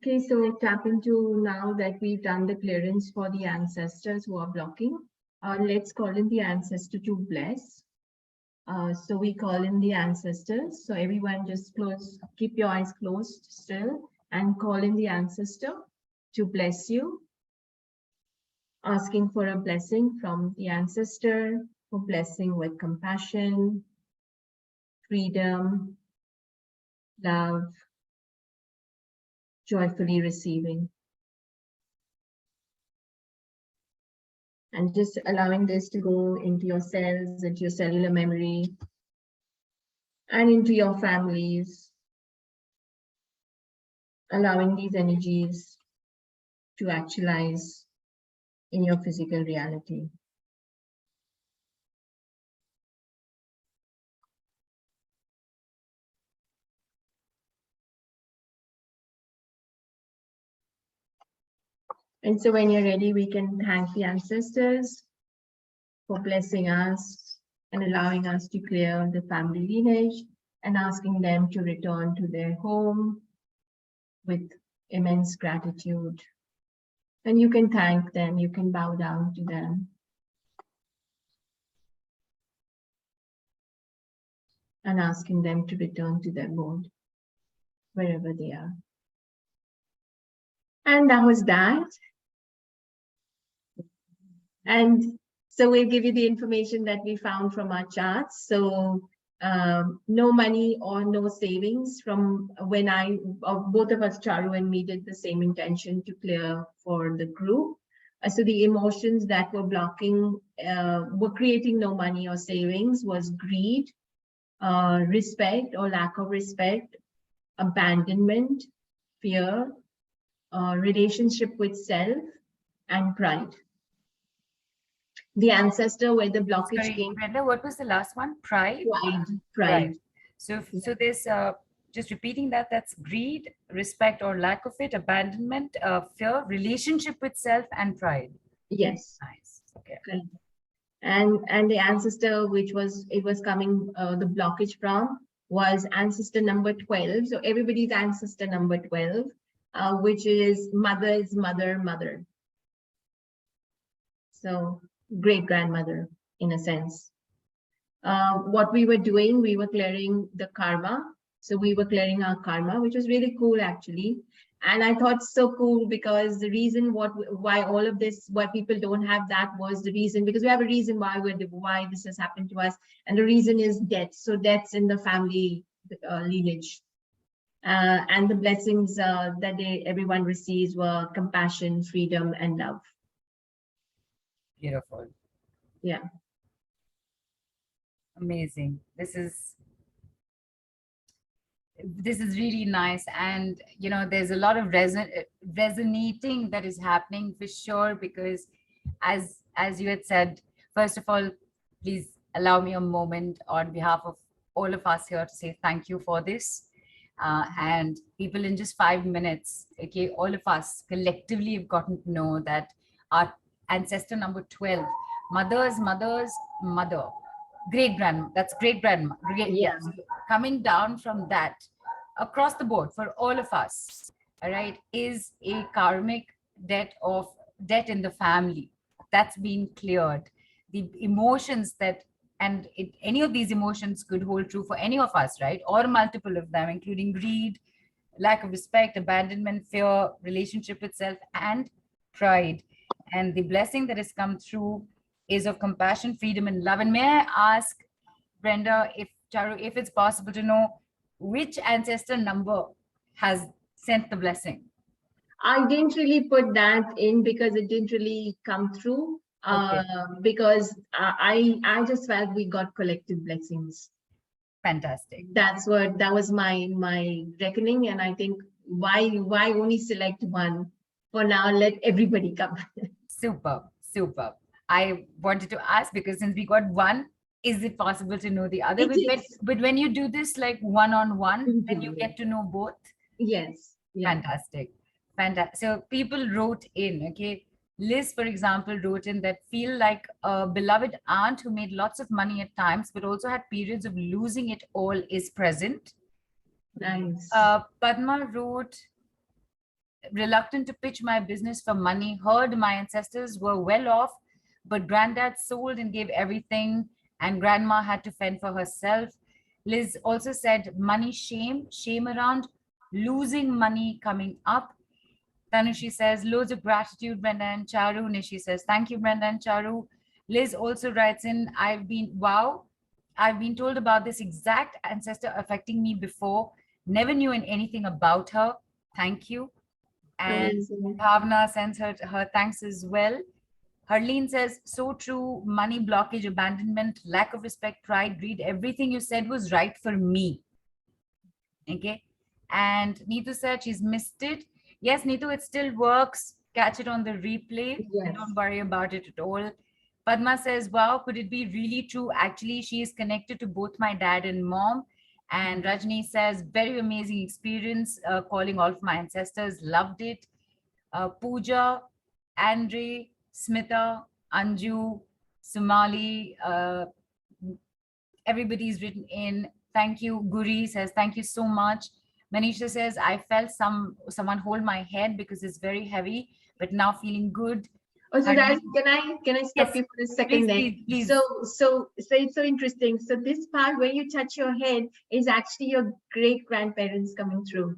Okay, so tap into now that we've done the clearance for the ancestors who are blocking. Let's call in the ancestor to bless. So we call in the ancestors. So everyone just keep your eyes closed still and call in the ancestor to bless you. Asking for a blessing from the ancestor, for blessing with compassion, freedom, love, joyfully receiving. And just allowing this to go into your cells, into your cellular memory, and into your families. Allowing these energies to actualize in your physical reality. And so when you're ready, we can thank the ancestors for blessing us and allowing us to clear the family lineage and asking them to return to their home with immense gratitude. And you can thank them, you can bow down to them. And asking them to return to their mode, wherever they are. And that was that. And so we'll give you the information that we found from our charts. So no money or no savings from when both of us, Charu and me, did the same intention to clear for the group. So the emotions that were blocking, were creating no money or savings was greed, respect or lack of respect, abandonment, fear, relationship with self, and pride. The ancestor where the blockage Sorry, came. Brenda, what was the last one? Pride? Pride. So this, just repeating that, that's greed, respect or lack of it, abandonment, fear, relationship with self, and pride. Yes. Nice. Okay. Okay. And the ancestor which was coming, the blockage from was ancestor number 12. So everybody's ancestor number 12, which is mother's mother. So great grandmother in a sense. What we were doing, we were clearing the karma. So we were clearing our karma, which was really cool actually. And I thought so cool because the reason why all of this, why people don't have that was the reason, because we have a reason why this has happened to us. And the reason is death. So deaths in the family lineage. And the blessings that everyone receives were compassion, freedom, and love. Beautiful. Yeah. Amazing. This is really nice, and you know there's a lot of resonating that is happening for sure, because as you had said, first of all, please allow me a moment on behalf of all of us here to say thank you for this. And people, in just 5 minutes, okay, all of us collectively have gotten to know that our ancestor number 12, mother's mother, great grandma, that's great grandma, Yeah. coming down from that across the board for all of us, all right, is a karmic debt in the family that's been cleared. The emotions that, and any of these emotions could hold true for any of us, right, or multiple of them, including greed, lack of respect, abandonment, fear, relationship with self, and pride. And the blessing that has come through is of compassion, freedom, and love. And may I ask, Brenda, Charu, if it's possible to know which ancestor number has sent the blessing? I didn't really put that in because it didn't really come through. Okay. Because I just felt we got collective blessings. Fantastic. That was my reckoning, and I think why only select one for now? Let everybody come. Superb. I wanted to ask, because since we got one, is it possible to know the other? But when you do this like one-on-one, then you get to know both. Yes. Yeah. Fantastic. So people wrote in, okay. Liz, for example, wrote in that feel like a beloved aunt who made lots of money at times, but also had periods of losing it all is present. Nice. Padma wrote, reluctant to pitch my business for money, heard my ancestors were well off, but granddad sold and gave everything, and grandma had to fend for herself. Liz also said, money shame, shame around losing money coming up. Tanushi says, loads of gratitude, Brenda and Charu. Nishi says, thank you, Brenda and Charu. Liz also writes in, I've been told about this exact ancestor affecting me before. Never knew anything about her. Thank you. And Amazing. Bhavna sends her thanks as well. Harleen says, so true, money blockage, abandonment, lack of respect, pride, greed, everything you said was right for me. Okay. And Neetu said she's missed it. Yes, Neetu, it still works. Catch it on the replay. Yes. Don't worry about it at all. Padma says, wow, could it be really true? Actually, she is connected to both my dad and mom. And Rajni says, very amazing experience calling all of my ancestors. Loved it. Pooja, Andre, Smita, Anju, Sumali, everybody's written in. Thank you. Guri says, thank you so much. Manisha says, I felt someone hold my head because it's very heavy, but now feeling good. Oh, so that can I stop Yes, you for a second there? please. So it's so interesting. So this part where you touch your head is actually your great grandparents coming through.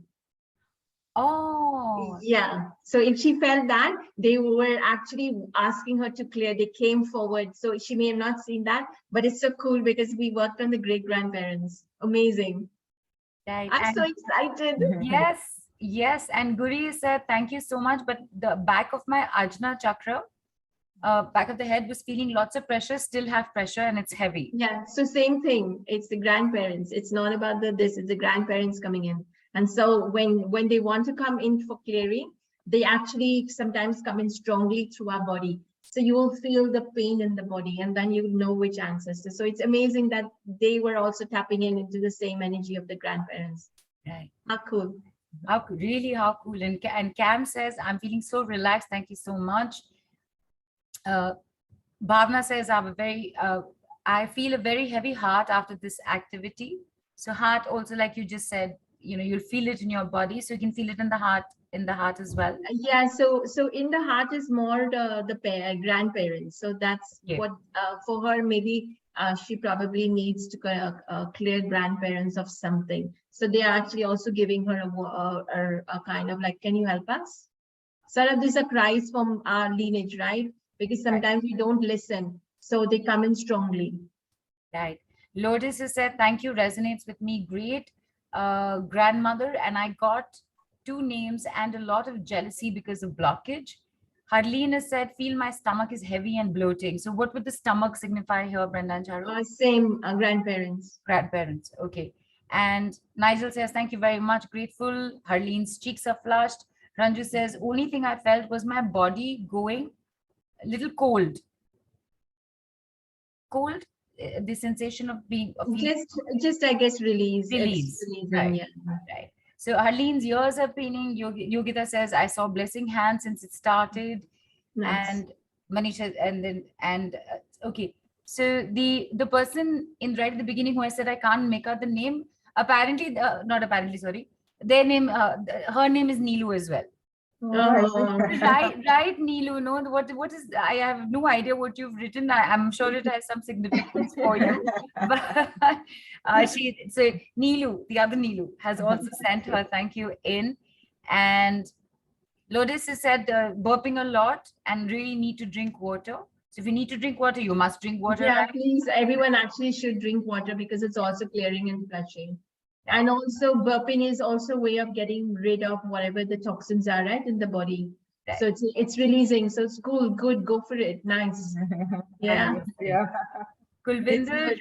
Oh, Yeah. So if she felt that, they were actually asking her to clear. They came forward. So she may have not seen that, but it's so cool because we worked on the great grandparents. Amazing. right. I'm so excited. Yes. And Guri said, thank you so much. But the back of my Ajna chakra, back of the head was feeling lots of pressure, still have pressure, and it's heavy. Yeah. So same thing. It's the grandparents. It's not about this. It's the grandparents coming in. And so when they want to come in for clearing, they actually sometimes come in strongly through our body. So you will feel the pain in the body, and then you know which ancestor. So it's amazing that they were also tapping into the same energy of the grandparents. Right. How cool. How cool. And Cam says, I'm feeling so relaxed. Thank you so much. Bhavna says, I feel a very heavy heart after this activity. So heart also, like you just said, you'll feel it in your body. So you can feel it in the heart as well. Yeah, so in the heart is more the grandparents. So that's what for her, maybe she probably needs to clear grandparents of something. So they are actually also giving her a kind of like, can you help us? Sort of these are cries from our lineage, right? Because sometimes we don't listen. So they come in strongly. Right. Lotus has said, thank you, resonates with me. Great. Grandmother, and I got 2 names and a lot of jealousy because of blockage. Harleen has said, feel my stomach is heavy and bloating. So what would the stomach signify here, Brenda and Charu? Same grandparents. Grandparents. Okay. And Nigel says, thank you very much. Grateful. Harleen's cheeks are flushed. Ranju says, only thing I felt was my body going a little cold. Cold? The sensation of being just I guess release. Right. Yeah. Right. So Harleen's ears are paining. Yogita says, I saw blessing hands since it started. Nice. And Manisha, okay. So the person in right at the beginning who I said I can't make out the name, apparently, not apparently, sorry, their name, her name is Neelu as well. Right, Neelu. No, what is? I have no idea what you've written. I'm sure it has some significance for you. But so Neelu, the other Neelu, has also sent her thank you in, and Lotus has said burping a lot and really need to drink water. So if you need to drink water, you must drink water. Yeah, right? Please, everyone actually should drink water because it's also clearing and flushing. And also burping is also a way of getting rid of whatever the toxins are in the body. Right. So it's releasing. So it's cool, good, go for it. Nice. Yeah. Kulvinder,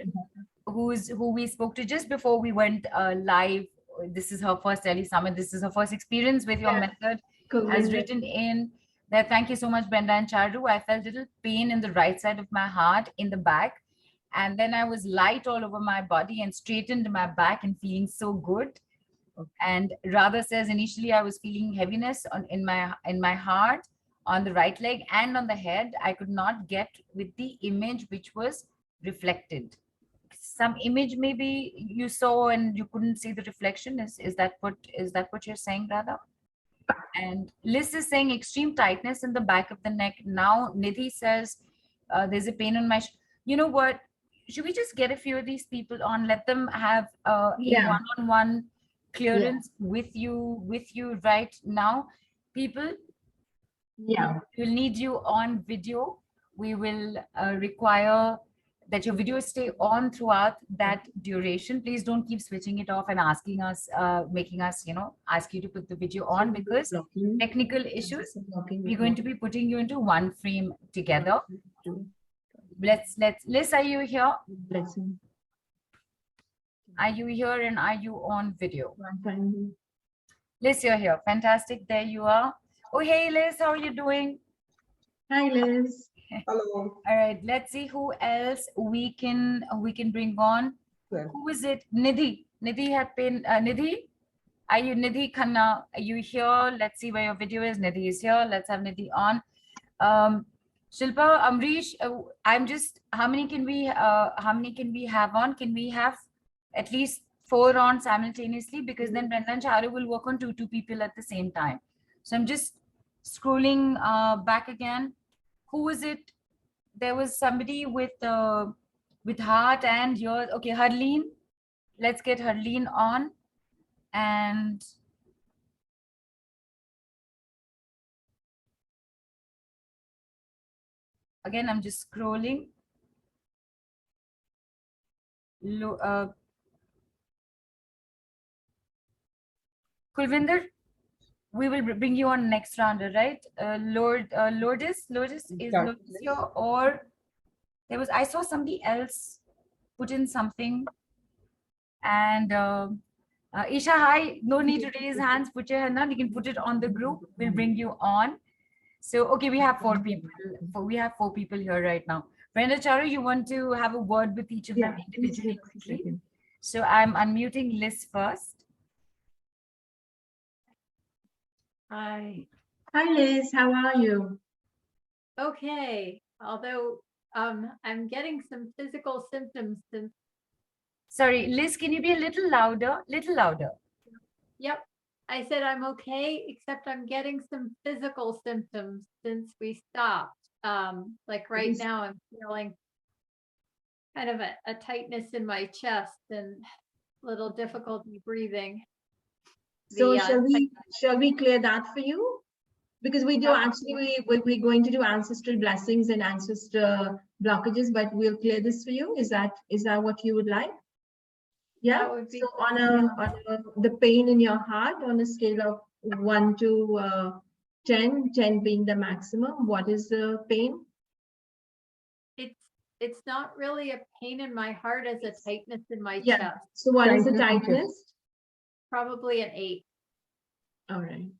who we spoke to just before we went live. This is her first Tele Summit. This is her first experience with your method. Has written in that, thank you so much, Brenda and Charu. I felt a little pain in the right side of my heart in the back. And then I was light all over my body and straightened my back and feeling so good. Okay. And Radha says, initially I was feeling heaviness in my heart, on the right leg and on the head. I could not get with the image which was reflected. Some image maybe you saw and you couldn't see the reflection. Is that what you're saying, Radha? And Liz is saying extreme tightness in the back of the neck. Now Nidhi says there's a pain in my. You know what? Should we just get a few of these people on? Let them have a Yeah. one-on-one clearance with you right now, people. Yeah. We'll need you on video. We will require that your video stay on throughout that duration. Please don't keep switching it off and asking us, making us, ask you to put the video on, because technical issues. We're going to be putting you into one frame together. Liz, are you here? Are you here and are you on video? Liz, you're here. Fantastic. There you are. Oh, hey, Liz, how are you doing? Hi, Liz. Hello. All right, let's see who else we can bring on. Well, Who is it? Nidhi. Nidhi had been Nidhi. Are you Nidhi Khanna? Are you here? Let's see where your video is. Nidhi is here. Let's have Nidhi on. Shilpa, Amrish, I'm just. How many can we have on? Can we have at least 4 on simultaneously? Because then Brenda and Charu will work on two people at the same time. So I'm just scrolling back again. Who was it? There was somebody with heart and yours. Okay, Harleen. Let's get Harleen on. And again, I'm just scrolling. Kulvinder, we will bring you on next rounder, right? Lourdes is Lourdes here, or there was, I saw somebody else put in something. And Isha, hi, no need to raise hands, put your hand on, you can put it on the group, we'll bring you on. So, okay, we have 4 people. We have 4 people here right now. Brenda, Charu, you want to have a word with each of them individually quickly? So I'm unmuting Liz first. Hi. Hi, Liz. How are you? Okay. Although I'm getting some physical symptoms since. Sorry, Liz, can you be a little louder? Little louder. Yep. I said I'm okay, except I'm getting some physical symptoms since we stopped. Like right now, I'm feeling kind of a tightness in my chest and little difficulty breathing. So The, shall we clear that for you? Because we do actually, we're going to do ancestral blessings and ancestral blockages, but we'll clear this for you. Is that what you would like? Yeah. That would be So on the pain in your heart on a scale of 1 to 10, 10 being the maximum, what is the pain? it's not really a pain in my heart as a tightness in my Yeah. chest. So what is the tightness? Probably an 8. All right.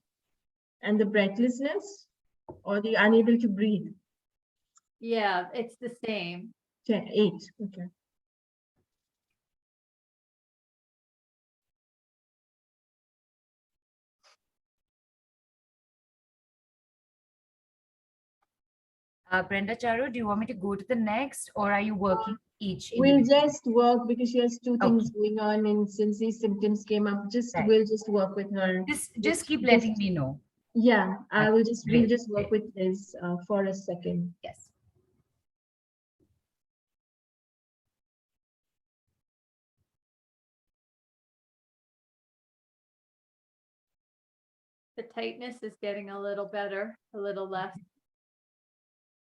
And the breathlessness or the unable to breathe? Yeah, it's the same. 8. Okay. Brenda, Charu, do you want me to go to the next, or are you working each? We'll just work because she has 2 things Okay. going on, and since these symptoms came up, Right. we'll just work with her. Just keep letting me know. Yeah, I will we'll Great, just work great. with Liz for a second. Yes. The tightness is getting a little better, a little less.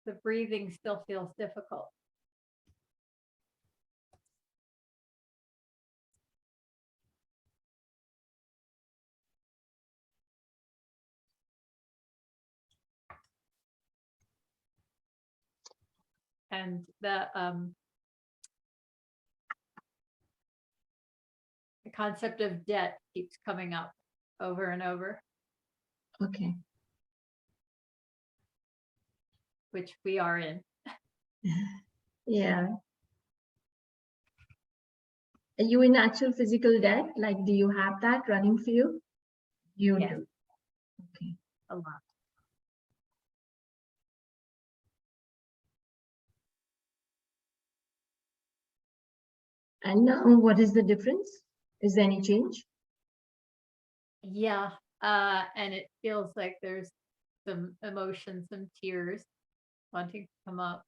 The breathing still feels difficult. And the concept of debt keeps coming up over and over, Okay. which we are in. Yeah. Are you in actual physical debt? Like, do you have that running for you? You Yes. do. Okay. A lot. And now what is the difference? Is there any change? Yeah, and it feels like there's some emotion, some tears wanting to come up.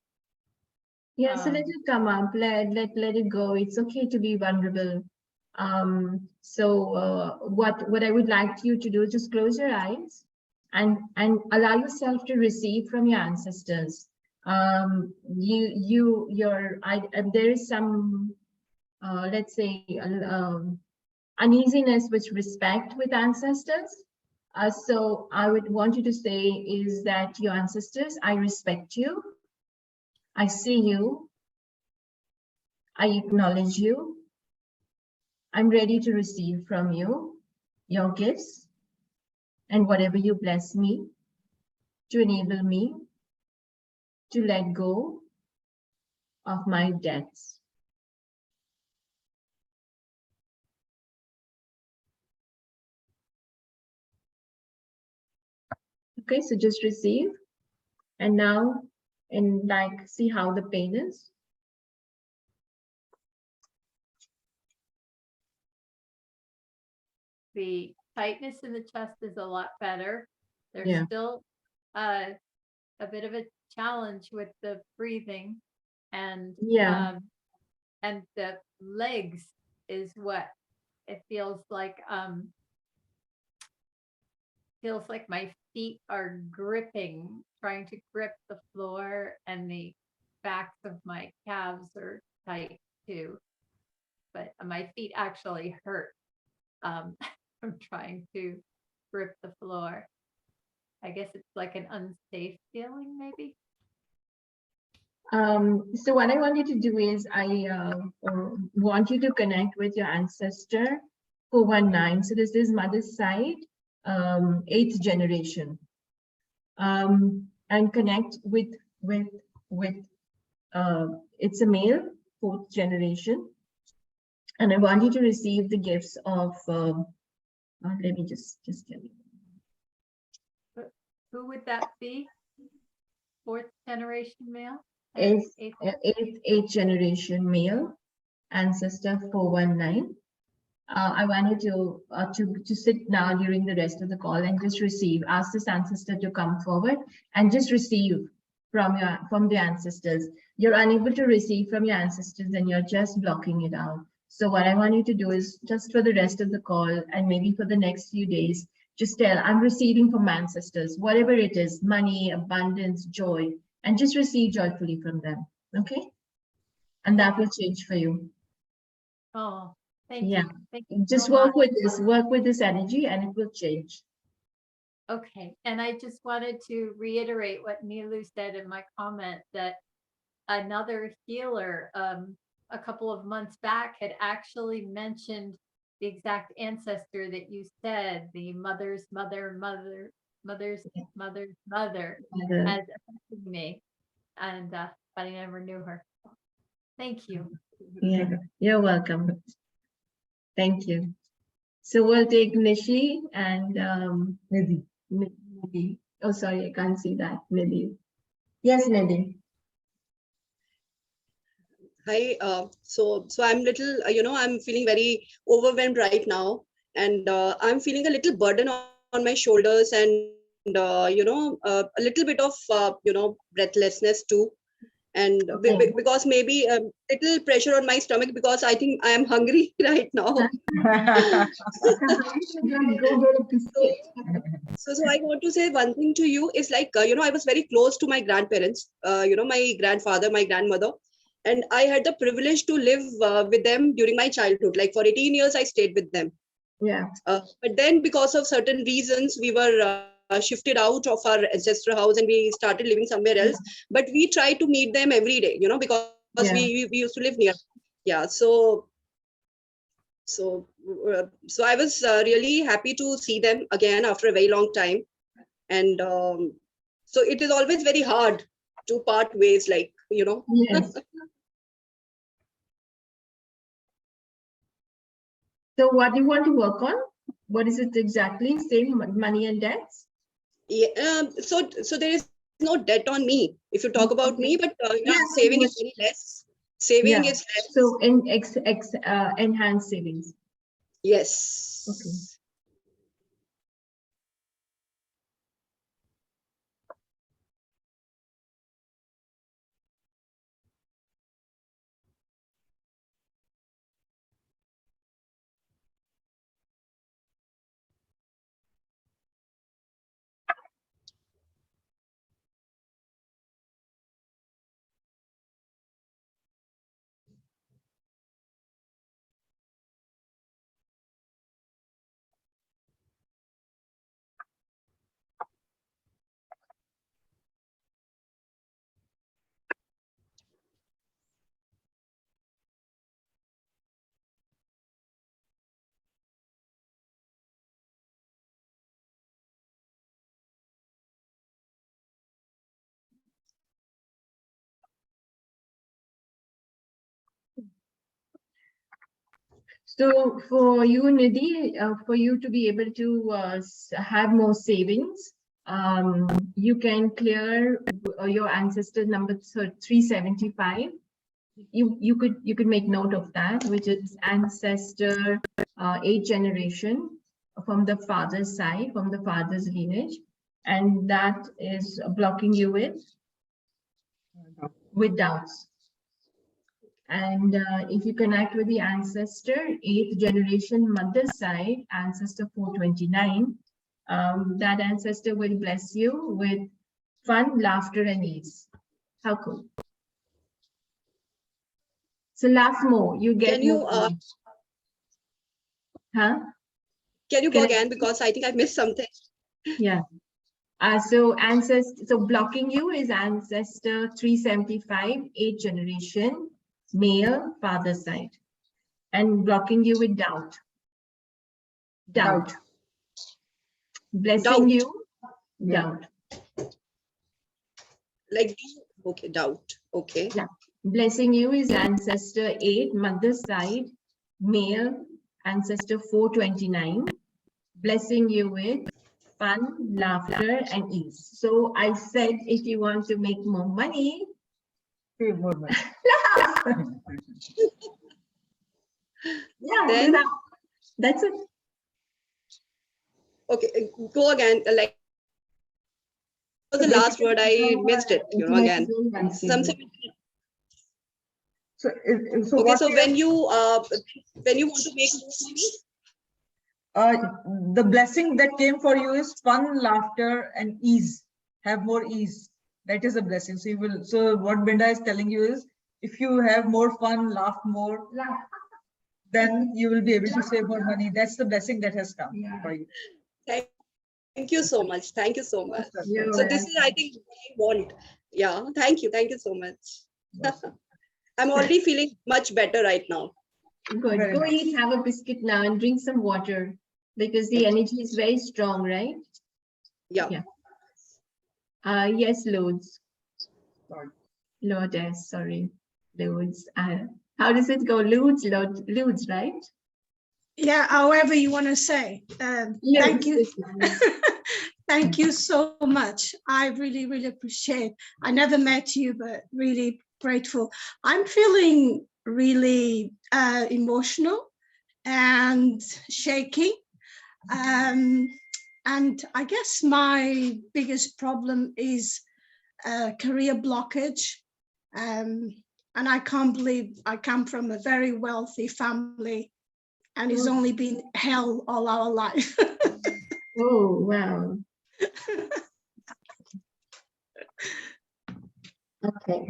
Yeah, so let it come up. Let it go. It's okay to be vulnerable. What I would like you to do is just close your eyes and allow yourself to receive from your ancestors. There is some let's say uneasiness with respect with ancestors. So I would want you to say is that your ancestors, I respect you, I see you, I acknowledge you, I'm ready to receive from you your gifts and whatever you bless me to enable me to let go of my debts. Okay, so just receive. And now, and like, see how the pain is. The tightness in the chest is a lot better. There's Yeah. still a bit of a challenge with the breathing, and Yeah. And the legs is what it feels like. Feels like my feet are gripping, trying to grip the floor, and the backs of my calves are tight too. But my feet actually hurt from trying to grip the floor. I guess it's like an unsafe feeling, maybe. So what I want you to do is I want you to connect with your ancestor 419. So this is mother's side, 8th generation, and connect with it's a male, 4th generation, and I want you to receive the gifts of. Let me just tell you. Who would that be? 4th generation male? Eighth generation male, ancestor 419. I want you to sit now during the rest of the call and just receive. Ask this ancestor to come forward and just receive from the ancestors. You're unable to receive from your ancestors and you're just blocking it out. So what I want you to do is just for the rest of the call and maybe for the next few days, just tell, I'm receiving from my ancestors, whatever it is, money, abundance, joy, and just receive joyfully from them. Okay? And that will change for you. Oh, thank Yeah. you. Thank you Just so work much. with this energy and it will change. Okay, and I just wanted to reiterate what Nilu said in my comment, that another healer a couple of months back had actually mentioned the exact ancestor that you said, the mother's mother's mother as affecting me, and but I never knew her. Thank you. Yeah, you're welcome. Thank you. So we'll take Nishi and Nidhi. Oh, sorry, I can't see that. Nidhi. Yes, Nidhi. Hi, so I'm little, I'm feeling very overwhelmed right now, and I'm feeling a little burden on my shoulders, and a little bit of breathlessness too, and because maybe a little pressure on my stomach because I think I am hungry right now. So I want to say one thing to you is like, I was very close to my grandparents, my grandfather, my grandmother. And I had the privilege to live with them during my childhood. Like for 18 years, I stayed with them. Yeah. But then because of certain reasons, we were shifted out of our ancestral house and we started living somewhere else. But we try to meet them every day, because we used to live near. Yeah. So I was really happy to see them again after a very long time. And so it is always very hard to part ways, like, Yes. So what do you want to work on? What is it exactly? Same money and debts? Yeah. So there is no debt on me, if you talk about me, but saving is very less. Saving is less. So enhanced savings. Yes. Okay. So for you, Nidhi, for you to be able to have more savings, you can clear your ancestor number 375. You could make note of that, which is ancestor 8th generation from the father's side, from the father's lineage, and that is blocking you with doubts. And if you connect with the ancestor 8th generation mother's side, ancestor 429, that ancestor will bless you with fun, laughter, and ease. How cool. So laugh more, you get Can you more money. Huh? can you go Can I- again, because I think I missed something. Yeah. So blocking you is ancestor 375, 8th generation, male, father side, and blocking you with doubt. Doubt. Blessing Doubt. you, Yeah. doubt. Like, okay, doubt. Okay. Yeah. Blessing you is ancestor 8, mother's side, male, ancestor 429. Blessing you with fun, laughter, and ease. So I said, if you want to make more money, Save more money. yeah, Then- that's it. Okay, go again. Like, what was the last word? I missed it, again. Something. So, so Okay, what so we when you want to make more money, the blessing that came for you is fun, laughter, and ease. Have more ease. That is a blessing. So you will. So what Brenda is telling you is, if you have more fun, laugh more, then you will be able to save more money. That's the blessing that has come for you. thank you so much. Thank you so much. You're So this is, I think, what I want. Yeah, thank you. Thank you so much. I'm already feeling much better right now. Good. Very Go nice. eat, have a biscuit now, and drink some water because the energy is very strong, right? Yeah. Yeah. Yes, Loads. Sorry. Lourdes, sorry. Loads. How does it go? Loads, right? Yeah, however you want to say. Thank you. Loads. Thank you so much. I really, really appreciate. I never met you, but really grateful. I'm feeling really emotional and shaky. And I guess my biggest problem is career blockage. And I can't believe I come from a very wealthy family and it's only been hell all our life. Oh, wow. Okay.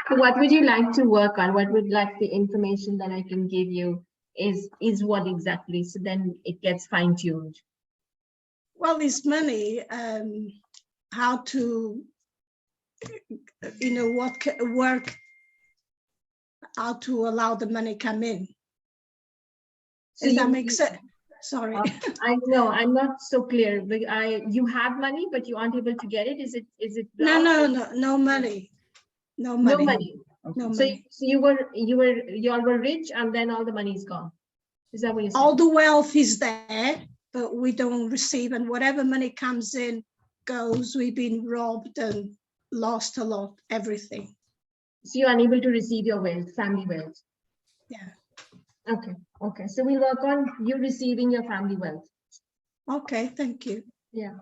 So what would you like to work on? What would like the information that I can give you is what exactly? So then it gets fine-tuned. Well, it's money, how to, work, how to allow the money come in. So Does that you- make sense? Sorry. I know I'm not so clear. But you have money, but you aren't able to get it. Is it No, blocked? no money. No No money. money. No So money. y'all were rich, and then all the money is gone. Is that what you're saying? All the wealth is there, but we don't receive, and whatever money comes in goes. We've been robbed and lost a lot, everything. So you're unable to receive your wealth, family wealth. Yeah. Okay. Okay. So we'll work on you receiving your family wealth. Okay, thank you. Yeah.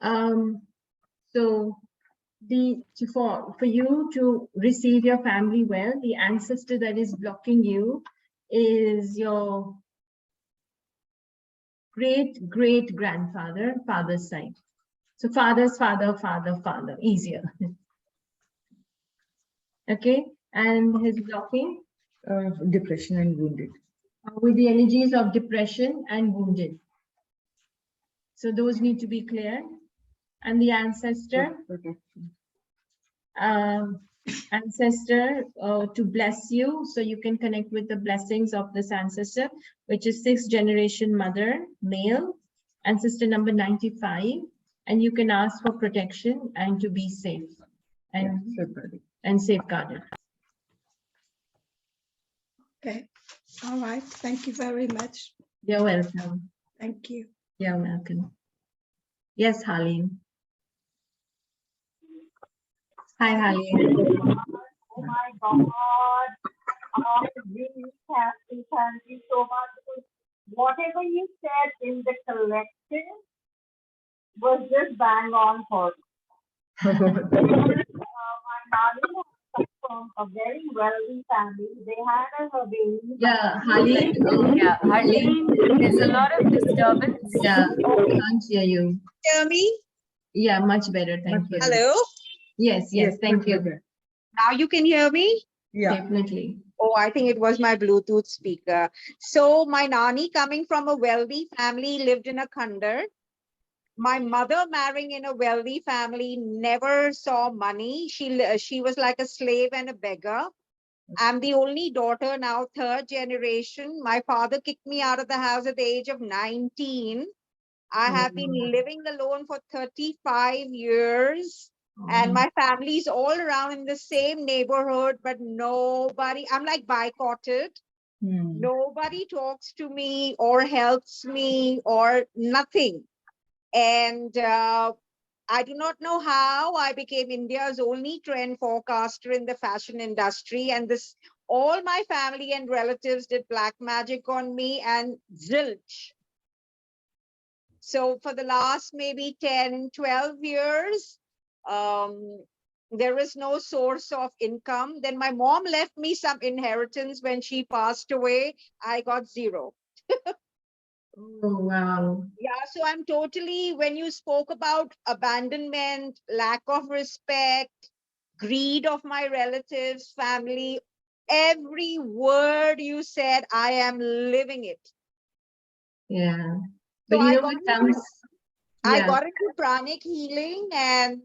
So for you to receive your family well, the ancestor that is blocking you is your great grandfather, father's side. So father's father, father, easier. Okay, and his blocking Depression and wounded. with the energies of depression and wounded. So those need to be cleared. And the ancestor, ancestor to bless you, so you can connect with the blessings of this ancestor, which is 6th generation mother, male, ancestor number 95, and you can ask for protection and to be safe and safeguarded. Okay. All right. Thank you very much. You're welcome. Thank you. You're welcome. Yes, Harleen. Hi, Harleen. Oh my God. Really thank you so much. Because whatever you said in the collective was just bang on for me. My mother comes from a very wealthy family. They had a baby. Yeah, Harleen. Yeah, Harleen, there's a lot of disturbance. Yeah, can't hear you. Hear me? Yeah, much better. Thank you. Hello? Yes, thank you. Now you can hear me? Yeah. Definitely. Oh, I think it was my Bluetooth speaker. So my nani, coming from a wealthy family, lived in a khandar. My mother marrying in a wealthy family, never saw money. She was like a slave and a beggar. I'm the only daughter now, 3rd generation. My father kicked me out of the house at the age of 19. I have been living alone for 35 years. And my family's all around in the same neighborhood, but nobody, I'm like boycotted. Nobody talks to me or helps me or nothing. And I do not know how I became India's only trend forecaster in the fashion industry. And all my family and relatives did black magic on me and zilch. So for the last maybe 10, 12 years, there is no source of income. Then my mom left me some inheritance when she passed away. I got 0. Oh, wow. Yeah, so I'm totally, when you spoke about abandonment, lack of respect, greed of my relatives, family, every word you said, I am living it. Yeah. So But you know what comes? I got into pranic healing, and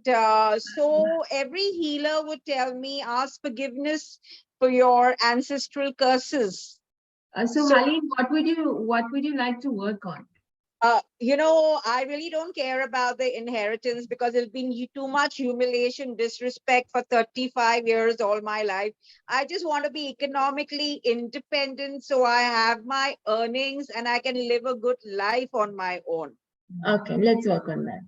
so every healer would tell me, ask forgiveness for your ancestral curses. So Harleen, what would you like to work on? I really don't care about the inheritance because it's been too much humiliation, disrespect for 35 years, all my life. I just want to be economically independent so I have my earnings and I can live a good life on my own. Okay, let's work on that.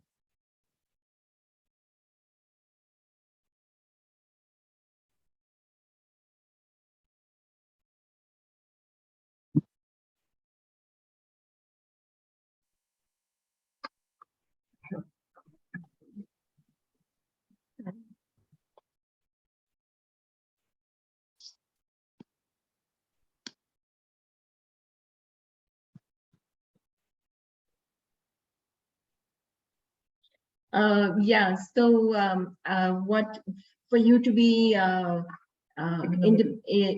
So what for you to be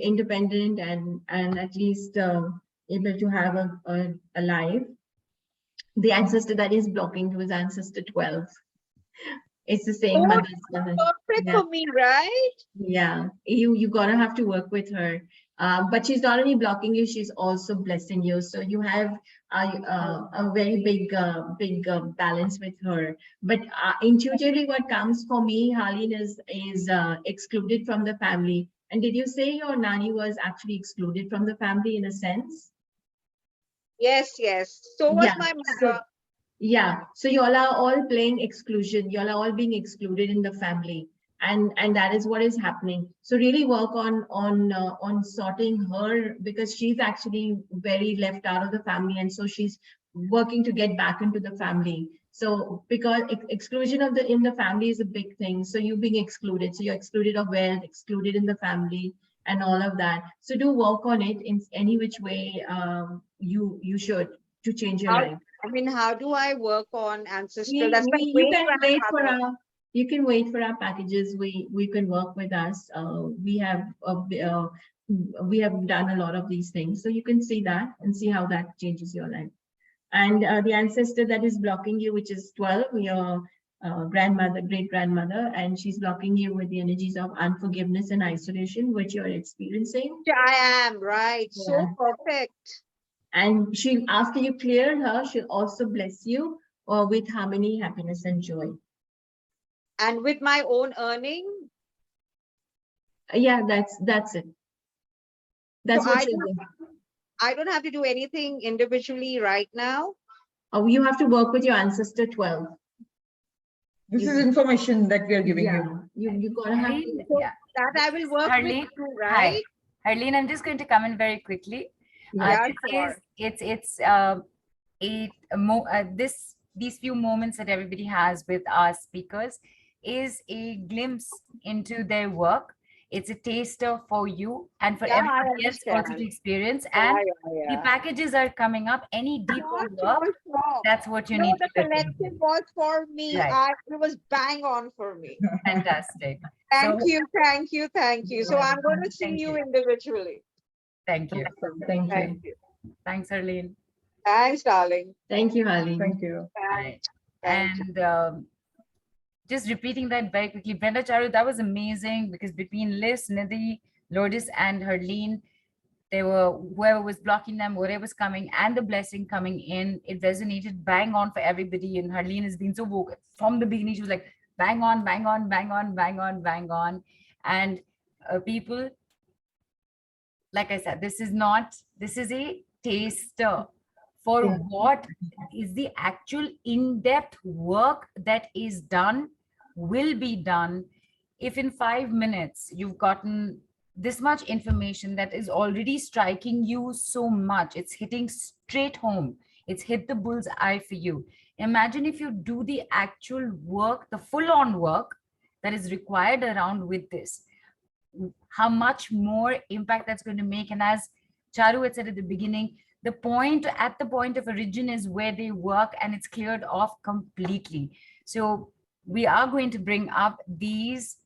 independent and at least able to have a life, the ancestor that is blocking you is ancestor 12. It's the same mother's mother. Perfect for me, right? Yeah, you gotta have to work with her. But she's not only blocking you, she's also blessing you. So you have a very big balance with her. But intuitively, what comes for me, Harleen, is excluded from the family. And did you say your nanny was actually excluded from the family in a sense? Yes. So was my mother. So you all are all playing exclusion. You all are all being excluded in the family. And that is what is happening. So really work on sorting her, because she's actually very left out of the family, and so she's working to get back into the family. So because exclusion of in the family is a big thing. So you being excluded. So you're excluded of wealth, excluded in the family and all of that. So do work on it in any which way you should to change your life. I mean, how do I work on Ancestral? You That's my can wait for great-grandmother. you can wait for our packages. We can work with us. We have done a lot of these things, so you can see that and see how that changes your life. And the ancestor that is blocking you, which is 12, your grandmother, great grandmother, and she's blocking you with the energies of unforgiveness and isolation, which you're experiencing. I am, right. So Yeah. perfect. And she, after you clear her, she'll also bless you with harmony, happiness, and joy. And with my own earning. Yeah, that's it. That's So what she'll do. I don't have to do anything individually right now. Oh, you have to work with your ancestor 12. This is information that we are giving you. You gotta have Harleen, to. yeah. That I will work Harleen, with you, hi. right? Harleen, I'm just going to come in very quickly. Yeah, These few moments that everybody has with our speakers is a glimpse into their work. It's a taster for you and for everybody else also to experience. And the packages are coming up. Any deeper work, that's what you need the to look collective into. was for me. Right. It was bang on for me. Fantastic. Thank So- you, thank you, thank you. So I'm going to see Thank you you. individually. Thank you. Thank you. Thank you. Thanks, Harleen. Thanks, darling. Thank you, Harleen. Thank you. Right. And just repeating that very quickly, Brenda, Charu, that was amazing because between Liz, Nidhi, Lourdes, and Harleen, they were whoever was blocking them, whatever was coming, and the blessing coming in, it resonated bang on for everybody. And Harleen has been so vocal from the beginning. She was like, bang on, bang on, bang on, bang on, bang on. And people, like I said, this is a taster for what is the actual in-depth work that is done, will be done. If in 5 minutes you've gotten this much information that is already striking you so much, it's hitting straight home, it's hit the bull's eye for you. Imagine if you do the actual work, the full-on work that is required around with this, how much more impact that's going to make. And as Charu had said at the beginning, at the point of origin is where they work, and it's cleared off completely. So we are going to bring up these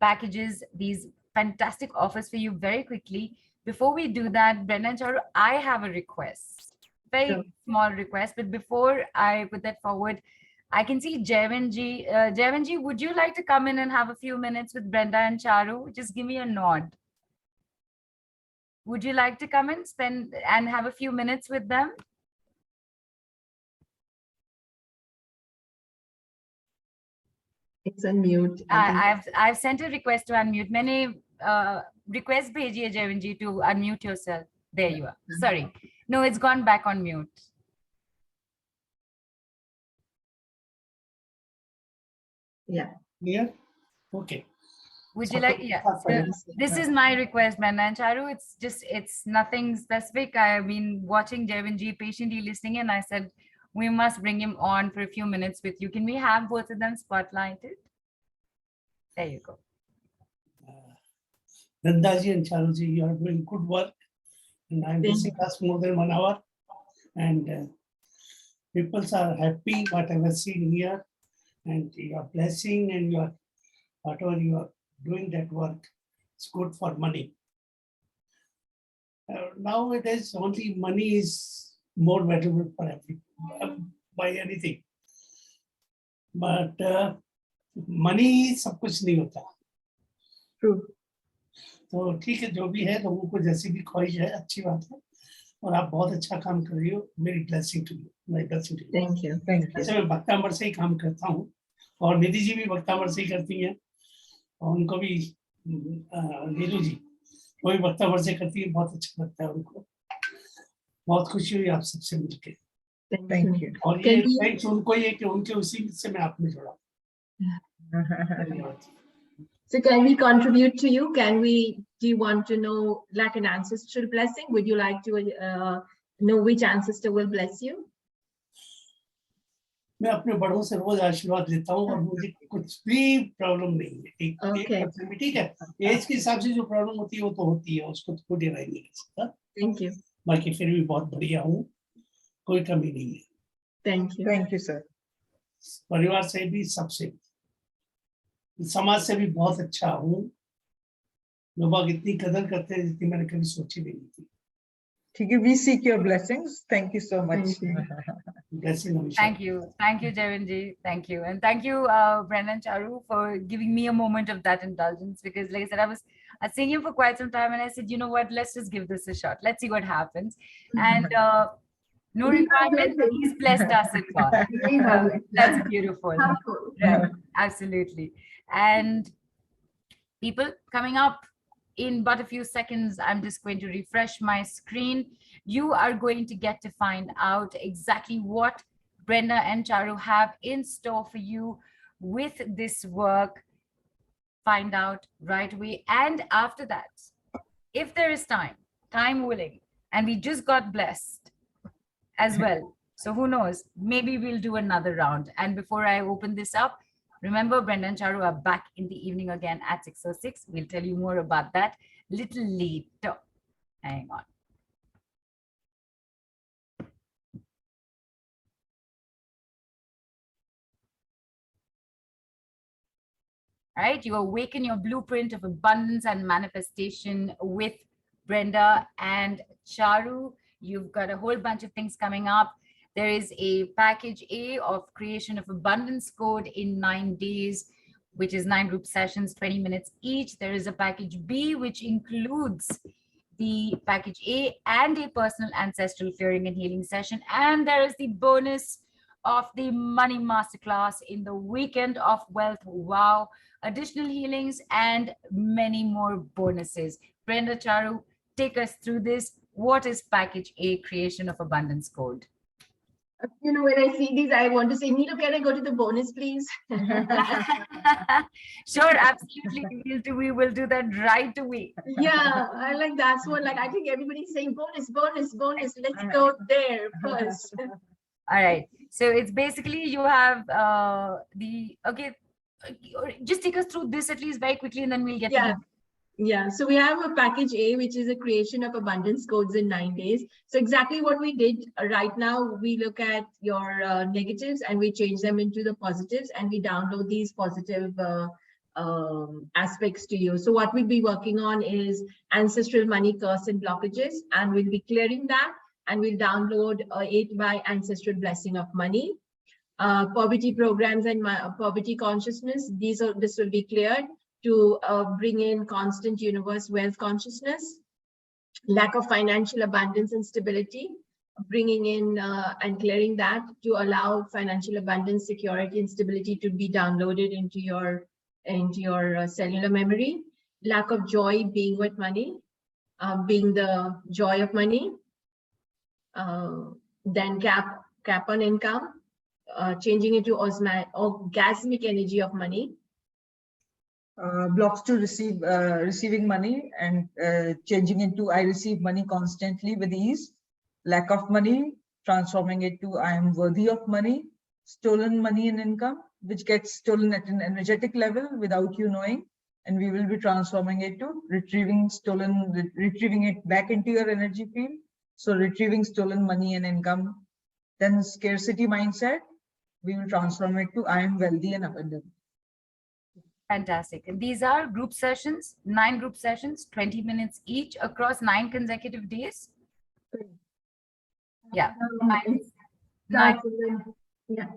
packages, these fantastic offers for you very quickly. Before we do that, Brenda and Charu, I have a request, very small request, but before I put that forward, I can see Jaivanji. Jaivanji, would you like to come in and have a few minutes with Brenda and Charu? Just give me a nod. Would you like to come and spend and have a few minutes with them? It's unmute. I've sent a request to unmute. Many request bheji hai Jaivanji to unmute yourself. There you are. Sorry. No, it's gone back on mute. Yeah. Yeah. Okay. Would you like? Yeah. So this is my request, Brenda and Charu. It's nothing specific. I've been watching Jaivanji, patiently listening, and I said, we must bring him on for a few minutes with you. Can we have both of them spotlighted? There you go. Nandaji and Charuji, you are doing good work. And I'm listening us more than 1 hour. And people are happy what I was seeing here. And your blessing and your whatever you are doing that work, it's good for money. Nowadays, only money is more valuable for by anything. But money सब कुछ नहीं होता. True. तो ठीक है, जो भी है लोगों को जैसी भी ख्वाहिश है, अच्छी बात है. और आप बहुत अच्छा काम कर रही हो. मेरी blessing to you. My blessing to you. Thank you. Thank you. ऐसे मैं भक्तामर से ही काम करता हूँ. और निधि जी भी भक्तामर से ही करती हैं. और उनको भी नीलू जी वो भी भक्तामर से करती है. बहुत अच्छा लगता है उनको. बहुत खुशी हुई आप सबसे मिलके. Thank you. और ये थैंक्स उनको ही है कि उनके उसी से मैं आपने जोड़ा. धन्यवाद. So can we contribute to you? Do you want to know like an ancestral blessing? Would you like to know which ancestor will bless you? मैं अपने बड़ों से रोज आशीर्वाद लेता हूँ और मुझे कुछ भी प्रॉब्लम नहीं है। एक Okay. परसेंट भी ठीक है। एज के हिसाब से जो प्रॉब्लम होती है वो तो होती है, उसको तो कोई डिनाई नहीं कर सकता। Thank you. बाकी फिर भी बहुत बढ़िया हूँ, कोई कमी नहीं है। Thank you. Thank you, sir. परिवार से भी, सबसे भी, समाज से भी बहुत अच्छा हूँ। लोग इतनी कदर करते हैं जितनी मैंने कभी सोची भी नहीं थी। ठीक है, we seek your blessings. Thank you so much. Thank you. Blessing हमेशा। Thank you. Thank you, Javinji. Thank you. And thank you, Brenda and Charu, for giving me a moment of that indulgence. Because like I said, I was seeing him for quite some time and I said, you know what, let's just give this a shot. Let's see what happens. And no requirement, he's blessed us with God. That's beautiful. Right. Absolutely. And people coming up in but a few seconds, I'm just going to refresh my screen. You are going to get to find out exactly what Brenda and Charu have in store for you with this work. Find out right away. And after that, if there is time willing, and we just got blessed as well. So who knows, maybe we'll do another round. And before I open this up, remember, Brenda and Charu are back in the evening again at 6:06. We'll tell you more about that little later. Hang on. All right, you awaken your blueprint of abundance and manifestation with Brenda and Charu. You've got a whole bunch of things coming up. There is a package A of creation of abundance code in 9 days, which is 9 group sessions, 20 minutes each. There is a package B, which includes the package A and a personal ancestral clearing and healing session. And there is the bonus of the money masterclass in the weekend of wealth. Wow. Additional healings and many more bonuses. Brenda, Charu, take us through this. What is package A, creation of abundance code? You know, when I see these, I want to say, Neelu, can I go to the bonus, please? Sure, absolutely. We will do that right away. Yeah, I like that's what, like, I think everybody's saying bonus, bonus, bonus. Let's go there first. All right. So it's basically you have just take us through this at least very quickly and then we'll get to the Yeah, so we have a package A, which is a creation of abundance codes in 9 days. So exactly what we did right now, we look at your negatives and we change them into the positives and we download these positive aspects to you. So what we'll be working on is ancestral money curse and blockages, and we'll be clearing that, and we'll download 8 by ancestral blessing of money. Poverty programs and poverty consciousness, this will be cleared to bring in constant universe wealth consciousness. Lack of financial abundance and stability, bringing in and clearing that to allow financial abundance, security and stability to be downloaded into your cellular memory. Lack of joy, being with money, being the joy of money. Then cap on income, changing it to orgasmic energy of money. Blocks to receiving money and changing into I receive money constantly with ease. Lack of money, transforming it to I am worthy of money. Stolen money and income, which gets stolen at an energetic level without you knowing, and we will be transforming it to retrieving it back into your energy field. So retrieving stolen money and income. Then scarcity mindset, we will transform it to I am wealthy and abundant. Fantastic. And these are group sessions, 9 group sessions, 20 minutes each across 9 consecutive days. Yeah. Nine. Yeah.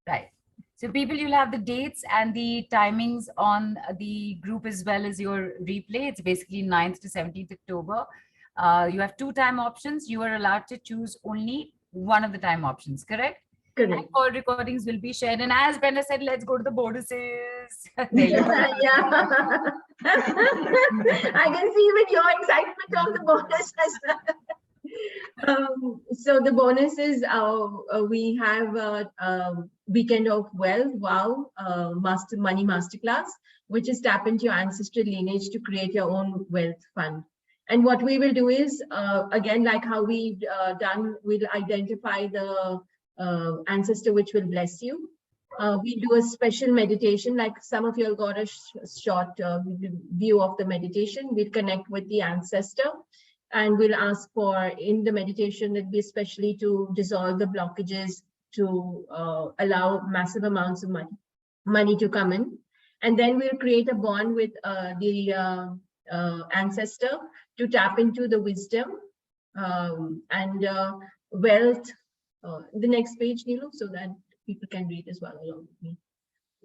Right. So people, you'll have the dates and the timings on the group as well as your replay. It's basically 9th to 17th October. You have 2 time options. You are allowed to choose only one of the time options, correct? Correct. And all recordings will be shared. And as Brenda said, let's go to the bonuses. Yeah. I can see with your excitement on the bonuses. So the bonuses, we have Weekend of Wealth, wow, Money Masterclass, which is tap into your ancestral lineage to create your own wealth fund. And what we will do is, again, like how we've done, we'll identify the ancestor which will bless you. We do a special meditation, like some of you all got a short view of the meditation. We'll connect with the ancestor and we'll ask for, in the meditation, it'll be especially to dissolve the blockages, to allow massive amounts of money to come in. And then we'll create a bond with the ancestor to tap into the wisdom and wealth. The next page, Neelu, so that people can read as well along with me.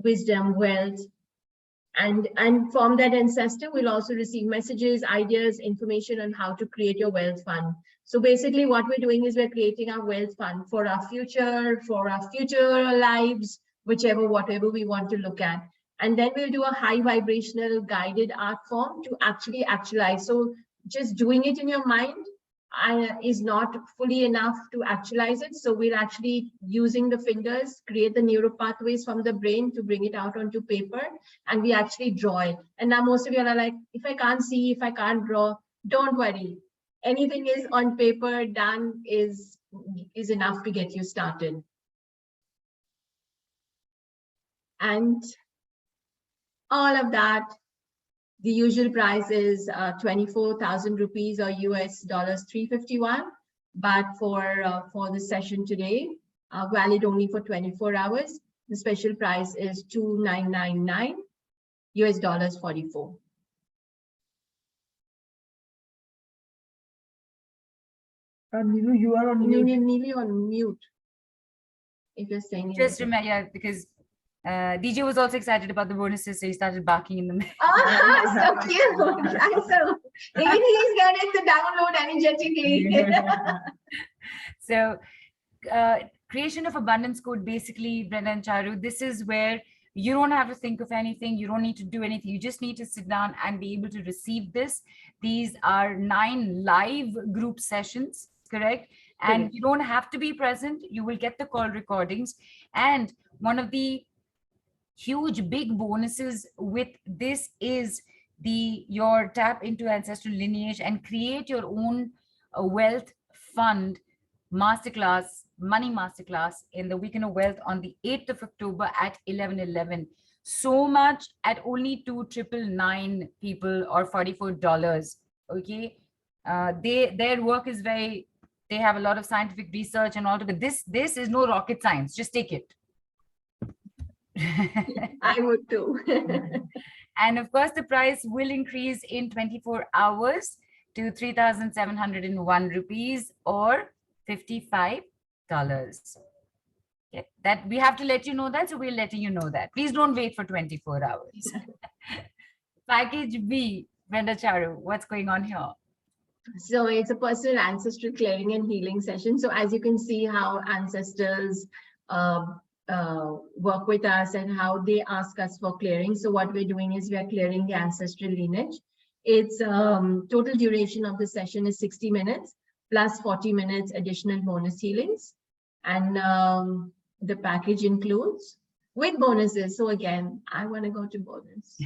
Wisdom, wealth, and from that ancestor, we'll also receive messages, ideas, information on how to create your wealth fund. So basically what we're doing is we're creating our wealth fund for our future lives, whatever we want to look at. And then we'll do a high vibrational guided art form to actually actualize. So just doing it in your mind is not fully enough to actualize it. So we're actually using the fingers, create the neural pathways from the brain to bring it out onto paper, and we actually draw it. And now most of you are like, if I can't see, if I can't draw, don't worry. Anything is on paper done is enough to get you started. And all of that, the usual price is 24,000 rupees or US dollars 351. But for the session today, valid only for 24 hours, the special price is 2,999 US dollars 44. Neelu, you are on mute. Neelu on mute. If you're saying Just anything. remember, yeah, because DJ was also excited about the bonuses, so he started barking in the middle. Oh, so cute. So even he's getting the download energetically. So creation of abundance code, basically, Brenda and Charu, this is where you don't have to think of anything. You don't need to do anything. You just need to sit down and be able to receive this. These are 9 live group sessions, correct? And you don't have to be present. You will get the call recordings. And one of the huge big bonuses with this is your tap into ancestral lineage and create your own wealth fund masterclass, money masterclass in the Weekend of Wealth on the 8th of October at 11:11. So much at only 2,999 people or $44. Okay, their work is they have a lot of scientific research and all. But this is no rocket science. Just take it. I would too. And of course, the price will increase in 24 hours to 3,701 rupees or $55. Okay. That we have to let you know that, so we're letting you know that. Please don't wait for 24 hours. Package B, Brenda, Charu, what's going on here? So it's a personal ancestral clearing and healing session. So as you can see how ancestors work with us and how they ask us for clearing. So what we're doing is we are clearing the ancestral lineage. Its total duration of the session is 60 minutes plus 40 minutes additional bonus healings. And the package includes with bonuses. So again, I want to go to bonus.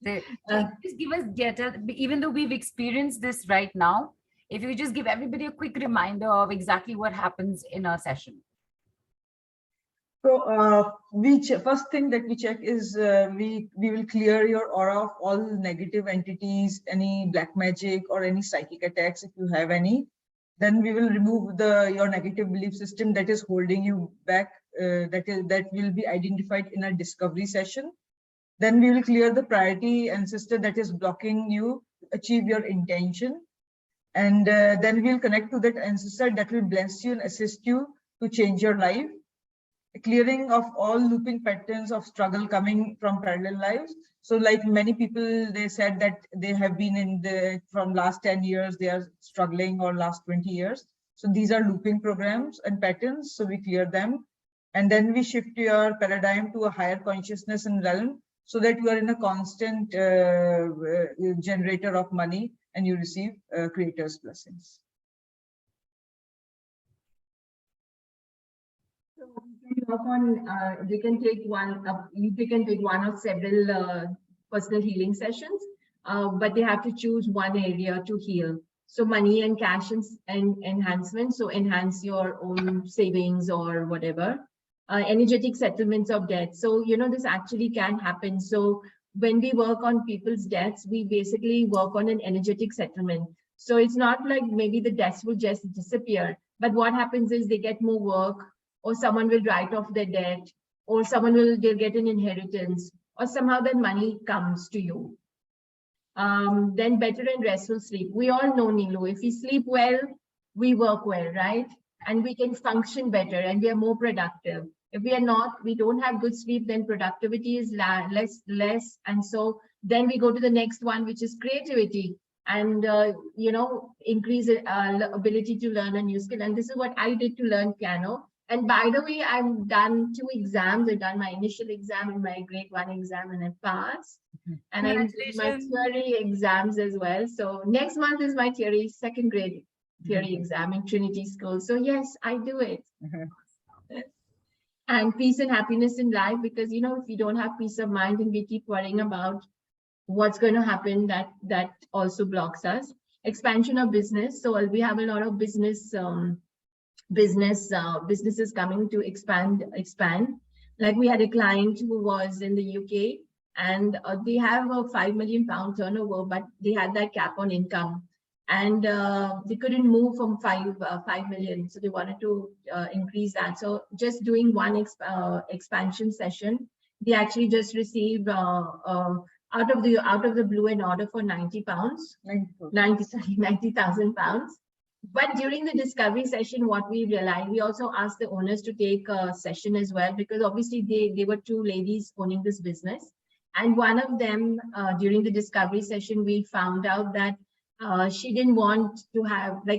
So just give us data, even though we've experienced this right now, if you just give everybody a quick reminder of exactly what happens in our session. So first thing that we check is we will clear your aura of all negative entities, any black magic or any psychic attacks if you have any. Then we will remove your negative belief system that is holding you back. That will be identified in a discovery session. Then we will clear the priority ancestor that is blocking you to achieve your intention. And then we'll connect to that ancestor that will bless you and assist you to change your life. A clearing of all looping patterns of struggle coming from parallel lives. So like many people, they said that they have been from last 10 years, they are struggling, or last 20 years. So these are looping programs and patterns. So we clear them. And then we shift your paradigm to a higher consciousness and realm, so that you are in a constant generator of money and you receive creator's blessings. You can take one of several personal healing sessions, but they have to choose one area to heal. So money and cash and enhancement. So enhance your own savings or whatever. Energetic settlements of debt. So, this actually can happen. So when we work on people's debts, we basically work on an energetic settlement. So it's not like maybe the debts will just disappear, but what happens is they get more work, or someone will write off their debt, or they'll get an inheritance, or somehow that money comes to you. Then better and restful sleep. We all know, Nilu, if we sleep well, we work well, right? And we can function better and we are more productive. If we are not, we don't have good sleep, then productivity is less. And so then we go to the next one, which is creativity and, increase ability to learn a new skill. And this is what I did to learn piano. And by the way, I've done 2 exams. I've done my initial exam and my grade 1 exam and I passed. And I'm doing my theory exams as well. So next month is my theory, 2nd grade theory exam in Trinity School. So yes, I do it. And peace and happiness in life, because, if we don't have peace of mind and we keep worrying about what's going to happen, that also blocks us. Expansion of business. So we have a lot of businesses coming to expand. Like we had a client who was in the UK, and they have a £5 million turnover, but they had that cap on income, and they couldn't move from 5 million, so they wanted to increase that. So just doing one expansion session, they actually just received out of the blue an order for £90,000. But during the discovery session, what we realized, we also asked the owners to take a session as well, because obviously they were 2 ladies owning this business. And one of them, during the discovery session, we found out that she didn't want to have, I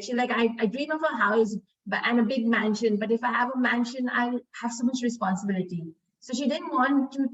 dream of a house and a big mansion, but if I have a mansion, I'll have so much responsibility. So she didn't want to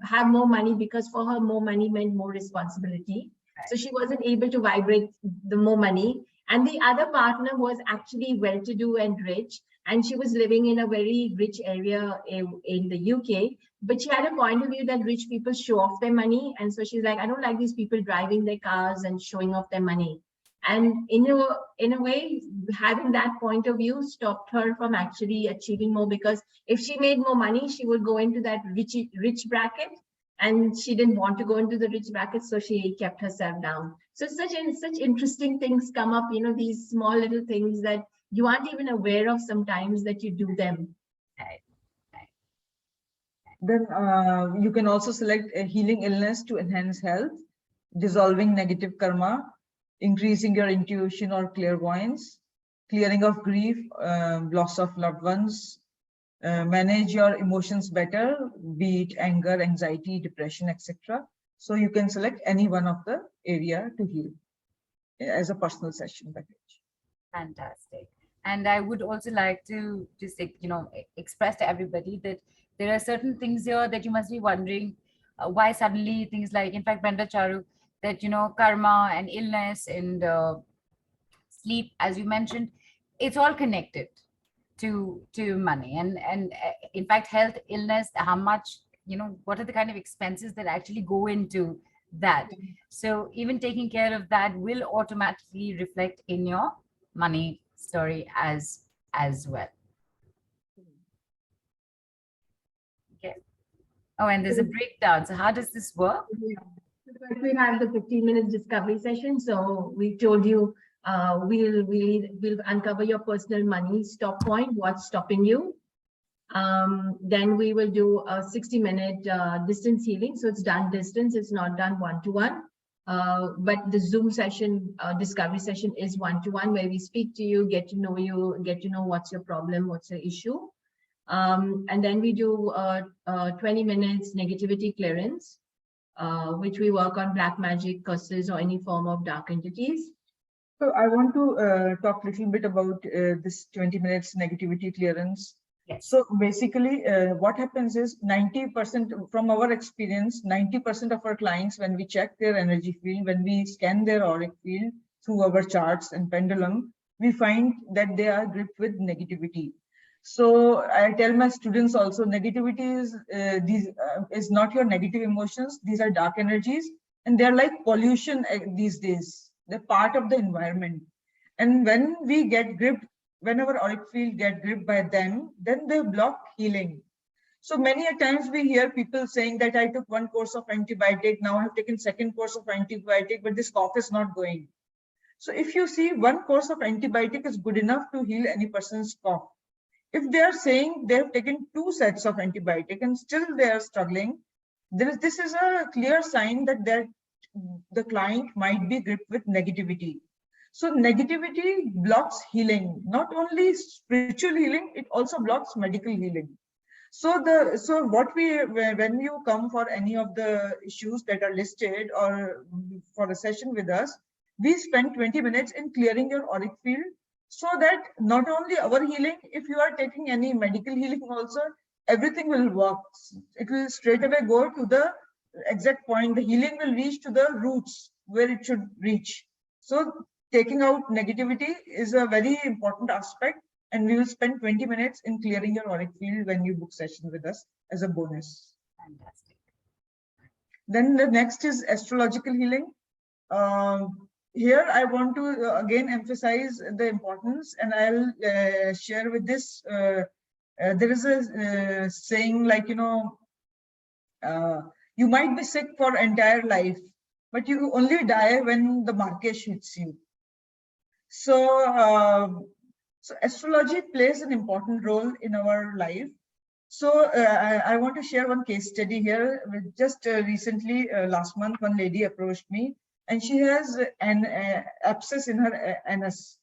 have more money, because for her, more money meant more responsibility. So she wasn't able to vibrate the more money. And the other partner was actually well-to-do and rich, and she was living in a very rich area in the UK. But she had a point of view that rich people show off their money. And so she's like, I don't like these people driving their cars and showing off their money. And in a way, having that point of view stopped her from actually achieving more, because if she made more money, she would go into that rich bracket. And she didn't want to go into the rich bracket, so she kept herself down. So such interesting things come up, these small little things that you aren't even aware of sometimes that you do them. Then you can also select a healing illness to enhance health, dissolving negative karma, increasing your intuition or clairvoyance, clearing of grief, loss of loved ones, manage your emotions better, be it anger, anxiety, depression, etc. So you can select any one of the area to heal as a personal session package. Fantastic. And I would also like to just, express to everybody that there are certain things here that you must be wondering why suddenly things like, in fact, Brenda, Charu, that, karma and illness and sleep, as you mentioned, it's all connected to money. And in fact, health, illness, how much, what are the kind of expenses that actually go into that? So even taking care of that will automatically reflect in your money story as well. Okay. Oh, and there's a breakdown. So how does this work? We have the 15-minute discovery session. So we told you we'll uncover your personal money stop point, what's stopping you. Then we will do a 60-minute distance healing. So it's done distance, it's not done one-to-one. But the Zoom session, discovery session is one-to-one, where we speak to you, get to know what's your problem, what's your issue. And then we do 20 minutes negativity clearance, which we work on black magic, curses, or any form of dark entities. So I want to talk a little bit about this 20 minutes negativity clearance. Yes. So basically what happens is 90% from our experience, 90% of our clients, when we check their energy field, when we scan their auric field through our charts and pendulum, we find that they are gripped with negativity. So I tell my students also, negativity is not your negative emotions. These are dark energies, and they're like pollution these days. They're part of the environment. And when we get gripped, when our auric field get gripped by them, then they block healing. So many a times we hear people saying that I took one course of antibiotic, now I've taken second course of antibiotic, but this cough is not going. So if you see, one course of antibiotic is good enough to heal any person's cough. If they are saying they have taken 2 sets of antibiotic and still they are struggling, this is a clear sign that the client might be gripped with negativity. So negativity blocks healing, not only spiritual healing, it also blocks medical healing. So when you come for any of the issues that are listed or for a session with us, we spend 20 minutes in clearing your auric field, so that not only our healing, if you are taking any medical healing also, everything will work. It will straight away go to the exact point. The healing will reach to the roots where it should reach. So taking out negativity is a very important aspect, and we will spend 20 minutes in clearing your auric field when you book session with us as a bonus. Fantastic. Then the next is astrological healing. Here I want to again emphasize the importance, and I'll share with this. There is a saying like, you might be sick for entire life, but you only die when the market hits you. So, so astrology plays an important role in our life. So I want to share one case study here. Just recently, last month, one lady approached me, and she has an abscess in her anus,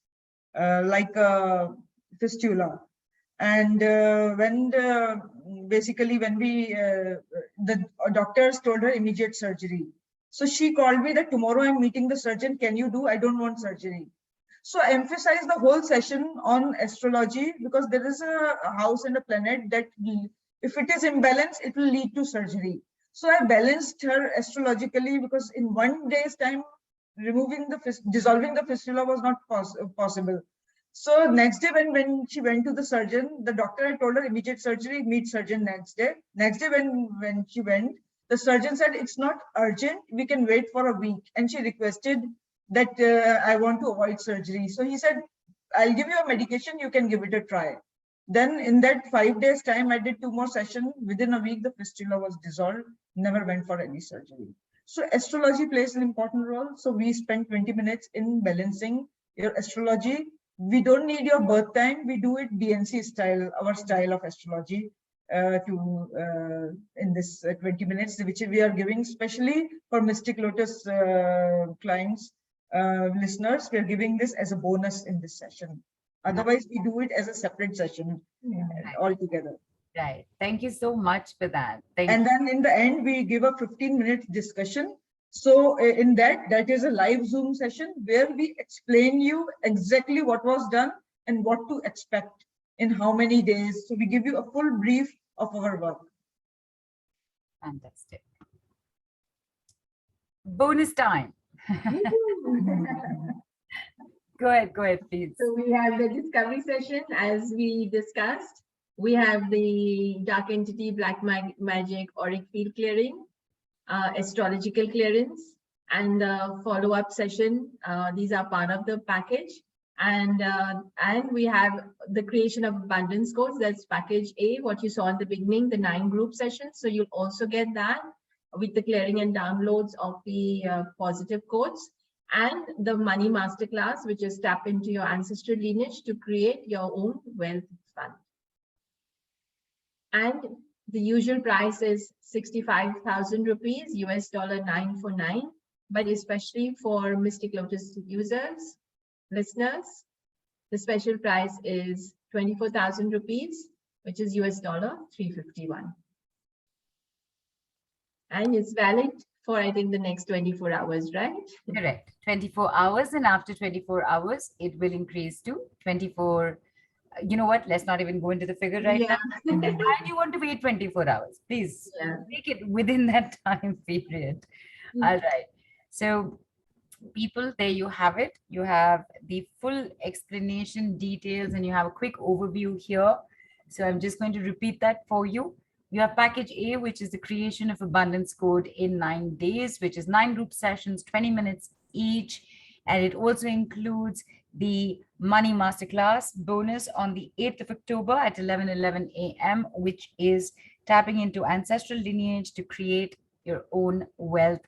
like a fistula. And basically when the doctors told her immediate surgery. So she called me that tomorrow I'm meeting the surgeon. Can you do? I don't want surgery. So I emphasize the whole session on astrology, because there is a house and a planet that if it is imbalanced, it will lead to surgery. So I balanced her astrologically, because in 1 day's time, dissolving the fistula was not possible. So next day when she went to the surgeon, the doctor had told her immediate surgery, meet surgeon next day. Next day when she went, the surgeon said it's not urgent, we can wait for a week. And she requested that I want to avoid surgery. So he said, I'll give you a medication, you can give it a try. Then in that 5 days time, I did 2 more sessions. Within a week, the fistula was dissolved, never went for any surgery. So astrology plays an important role. So we spent 20 minutes in balancing your astrology. We don't need your birth time. We do it BNC style, our style of astrology in this 20 minutes, which we are giving especially for Mystic Lotus clients, listeners. We are giving this as a bonus in this session. Otherwise, we do it as a separate session altogether. Right. Thank you so much for that. And then in the end, we give a 15-minute discussion. So in that is a live Zoom session where we explain you exactly what was done and what to expect in how many days. So we give you a full brief of our work. Fantastic. Bonus time. Go ahead, please. So we have the discovery session, as we discussed. We have the dark entity, black magic, auric field clearing, astrological clearance, and follow-up session. These are part of the package. And we have the creation of abundance codes. That's package A, what you saw in the beginning, the 9 group sessions. So you'll also get that with the clearing and downloads of the positive codes, and the money masterclass, which is tap into your ancestral lineage to create your own wealth fund. And the usual price is 65,000 rupees, US $949, but especially for Mystic Lotus users, listeners, the special price is 24,000 rupees, which is US $351. And it's valid for, I think, the next 24 hours, right? Correct. 24 hours, and after 24 hours, it will increase to 24. You know what? Let's not even go into the figure right now. And you want to wait 24 hours? Please make it within that time period. All right. So people, there you have it. You have the full explanation, details, and you have a quick overview here. So I'm just going to repeat that for you. You have package A, which is the creation of abundance code in 9 days, which is 9 group sessions, 20 minutes each. And it also includes the Money Masterclass bonus on the 8th of October at 11:11 a.m., which is tapping into ancestral lineage to create your own wealth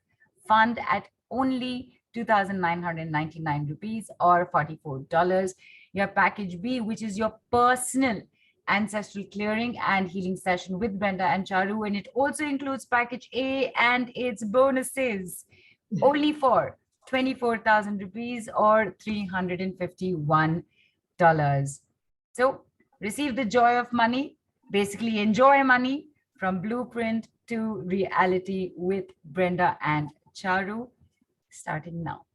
fund at only 2,999 rupees or $44. Your package B, which is your personal ancestral clearing and healing session with Brenda and Charu, and it also includes package A and its bonuses, only for 24,000 rupees or $351. So receive the joy of money, basically enjoy money from blueprint to reality with Brenda and Charu, starting now.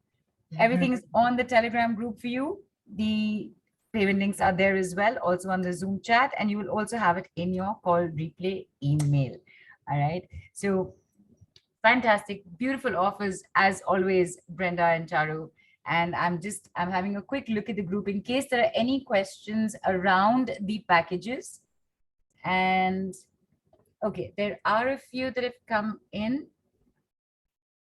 Everything is on the Telegram group for you. The payment links are there as well, also on the Zoom chat, and you will also have it in your call replay email. All right. So fantastic, beautiful offers as always, Brenda and Charu. And I'm having a quick look at the group in case there are any questions around the packages. And okay, there are a few that have come in.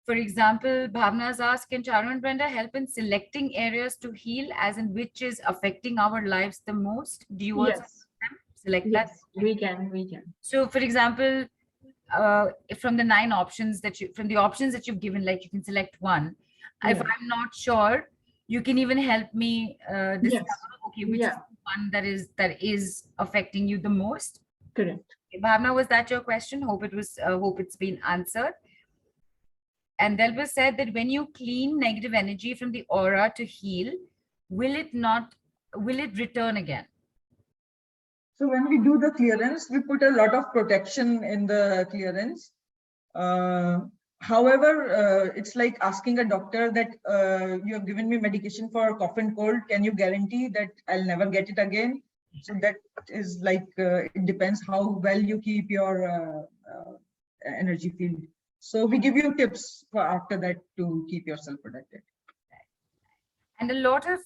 For example, Bhavna's asked, can Charu and Brenda help in selecting areas to heal, as in which is affecting our lives the most? Do you also select that? Yes, we can. So for example, from the 9 options from the options that you've given, like you can select one. If I'm not sure, you can even help me discover, okay, which is the one that is affecting you the most. Correct. Okay, Bhavna, was that your question? Hope it's been answered. And Delbert said that when you clean negative energy from the aura to heal, will it return again? So when we do the clearance, we put a lot of protection in the clearance. However, it's like asking a doctor that you have given me medication for cough and cold. Can you guarantee that I'll never get it again? So that is like, it depends how well you keep your energy field. So we give you tips for after that to keep yourself protected. And a lot of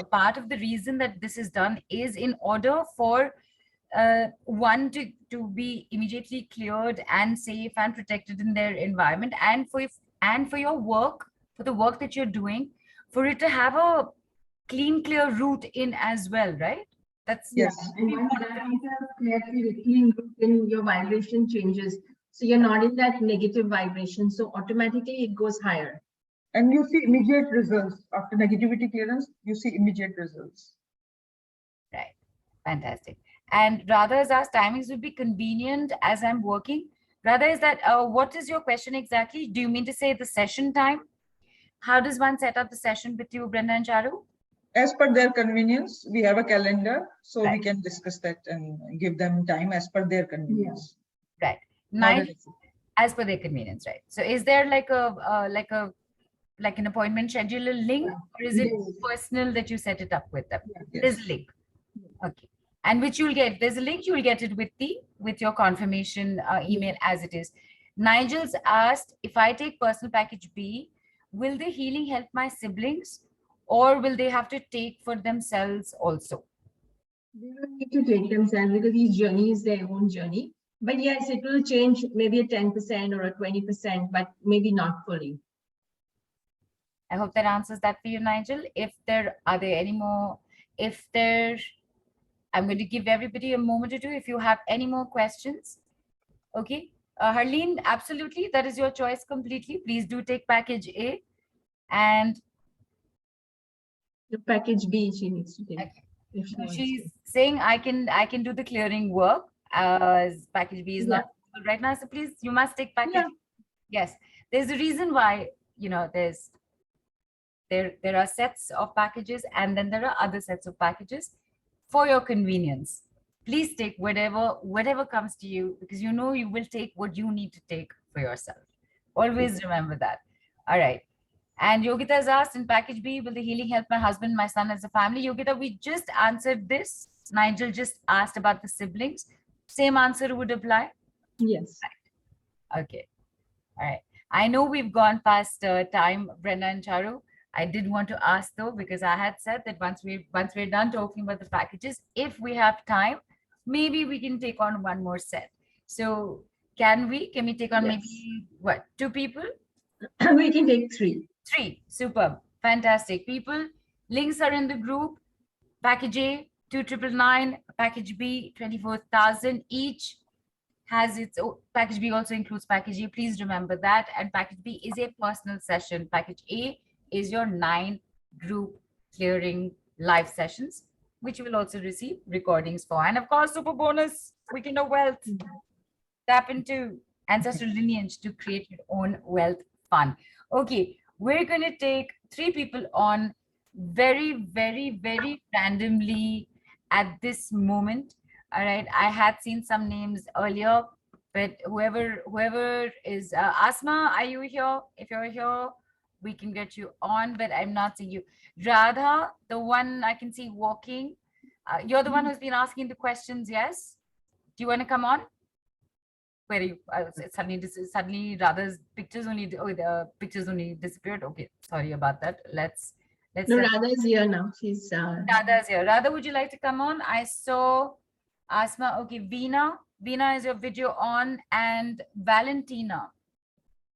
a part of the reason that this is done is in order for one to be immediately cleared and safe and protected in their environment, and for your work, for the work that you're doing, for it to have a clear route in as well, right? That's yes. And once that clearly clean route, then your vibration changes. So you're not in that negative vibration. So automatically it goes higher. And you see immediate results after negativity clearance. You see immediate results. Right. Fantastic. And Radha has asked, timings would be convenient as I'm working. Radha, is that what is your question exactly? Do you mean to say the session time? How does one set up the session with you, Brenda and Charu? As per their convenience, we have a calendar, so we can discuss that and give them time as per their convenience. Right. As per their convenience, right? So is there like an appointment scheduler link, or is it personal that you set it up with them? There's a link. Okay. And which you'll get, there's a link, you'll get it with your confirmation email as it is. Nigel's asked, if I take personal package B, will the healing help my siblings, or will they have to take for themselves also? They will need to take themselves, because each journey is their own journey. But yes, it will change maybe a 10% or a 20%, but maybe not fully. I hope that answers that for you, Nigel. Are there any more? I'm going to give everybody a moment or two if you have any more questions. Okay. Harleen, absolutely. That is your choice completely. Please do take package A. And the package B she needs to take. Okay. She's saying I can do the clearing work as package B is not right now. So please, you must take package. Yes. There's a reason why, there are sets of packages, and then there are other sets of packages for your convenience. Please take whatever comes to you, because you will take what you need to take for yourself. Always remember that. All right. And Yogita has asked, in package B, will the healing help my husband, my son as a family? Yogita, we just answered this. Nigel just asked about the siblings. Same answer would apply? Yes. Right. Okay. All right. I know we've gone past time, Brenda and Charu. I did want to ask though, because I had said that once we're done talking about the packages, if we have time, maybe we can take on one more set. So can we take on maybe 2 people? We can take 3. 3. Superb. Fantastic. People, links are in the group. Package A, 2,999. Package B, 24,000 each. Has its own. Package B also includes package A. Please remember that. And package B is a personal session. Package A is your 9 group clearing live sessions, which you will also receive recordings for. And of course, super bonus, weekend of wealth. Tap into ancestral lineage to create your own wealth fund. Okay, we're going to take 3 people on very, very, very randomly at this moment. All right, I had seen some names earlier, but whoever is Asma, are you here? If you're here, we can get you on, but I'm not seeing you. Radha, the one I can see walking, you're the one who's been asking the questions. Yes, do you want to come on? Where are you? Suddenly Radha's pictures only, the pictures only disappeared. Okay, sorry about that. Let's No, Radha is here now. She's Radha's here. Radha, would you like to come on? I saw Asma. Okay, Veena, is your video on? And Valentina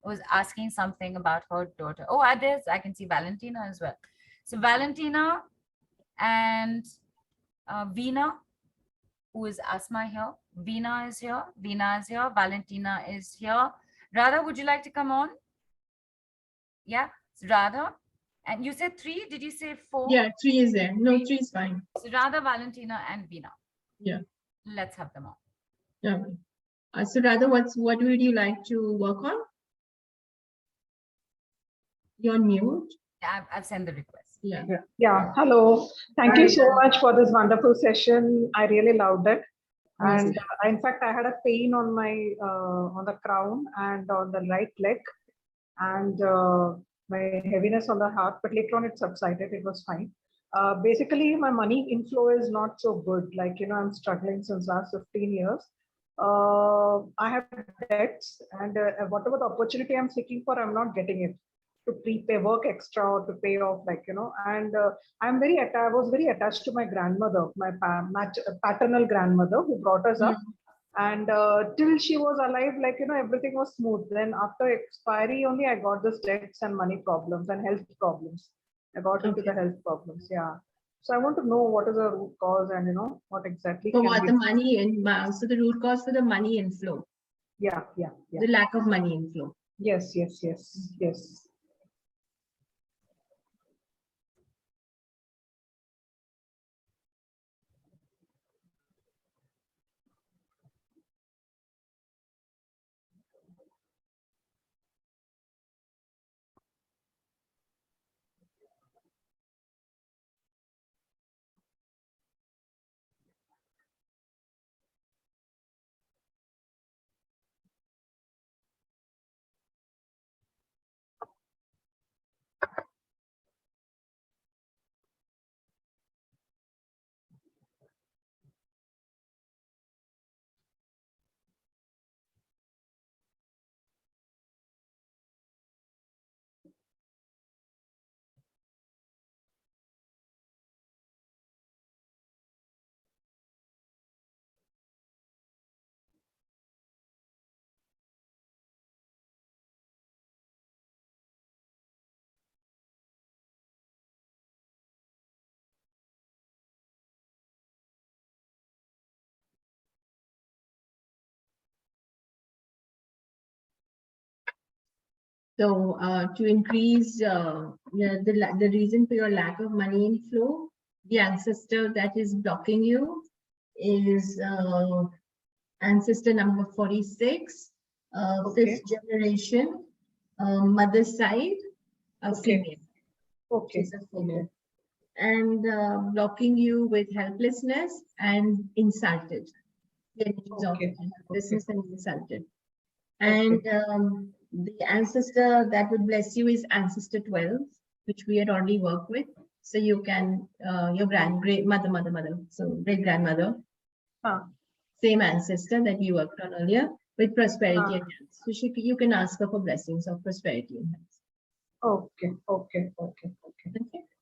was asking something about her daughter. Oh, I can see Valentina as well. So Valentina and Veena, who is Asma here? Veena is here. Veena is here. Valentina is here. Radha, would you like to come on? Yeah, so Radha. And you said 3. Did you say 4? Yeah, 3 is there. No, 3 is fine. So Radha, Valentina, and Veena. Yeah. Let's have them on. Yeah. So Radha, what would you like to work on? You're mute. Yeah, I've sent the request. Yeah. Yeah. Hello. Thank you so much for this wonderful session. I really loved it. And in fact, I had a pain on my on the crown and on the right leg, and my heaviness on the heart. But later on, it subsided. It was fine. Basically, my money inflow is not so good. Like, I'm struggling since last 15 years. I have debts, and whatever the opportunity I'm seeking for, I'm not getting it. To prepay, work extra, or to pay off, and I was very attached to my grandmother, my paternal grandmother, who brought us up, and till she was alive, everything was smooth. Then after expiry only, I got the debts and money problems and health problems. I got into the health problems. Yeah. So I want to know what is the root cause, and what exactly. So what the money so the root cause for the money inflow. Yeah. The lack of money inflow. Yes. So to increase the reason for your lack of money inflow, the ancestor that is blocking you is ancestor number 46, fifth generation, mother's side, a female. Okay. She's a female. And blocking you with helplessness and insulted. Helplessness and insulted. And the ancestor that would bless you is ancestor 12, which we had already worked with. So you can, your great mother, so great grandmother, same ancestor that you worked on earlier with prosperity and health. So you can ask her for blessings of prosperity and health. Okay.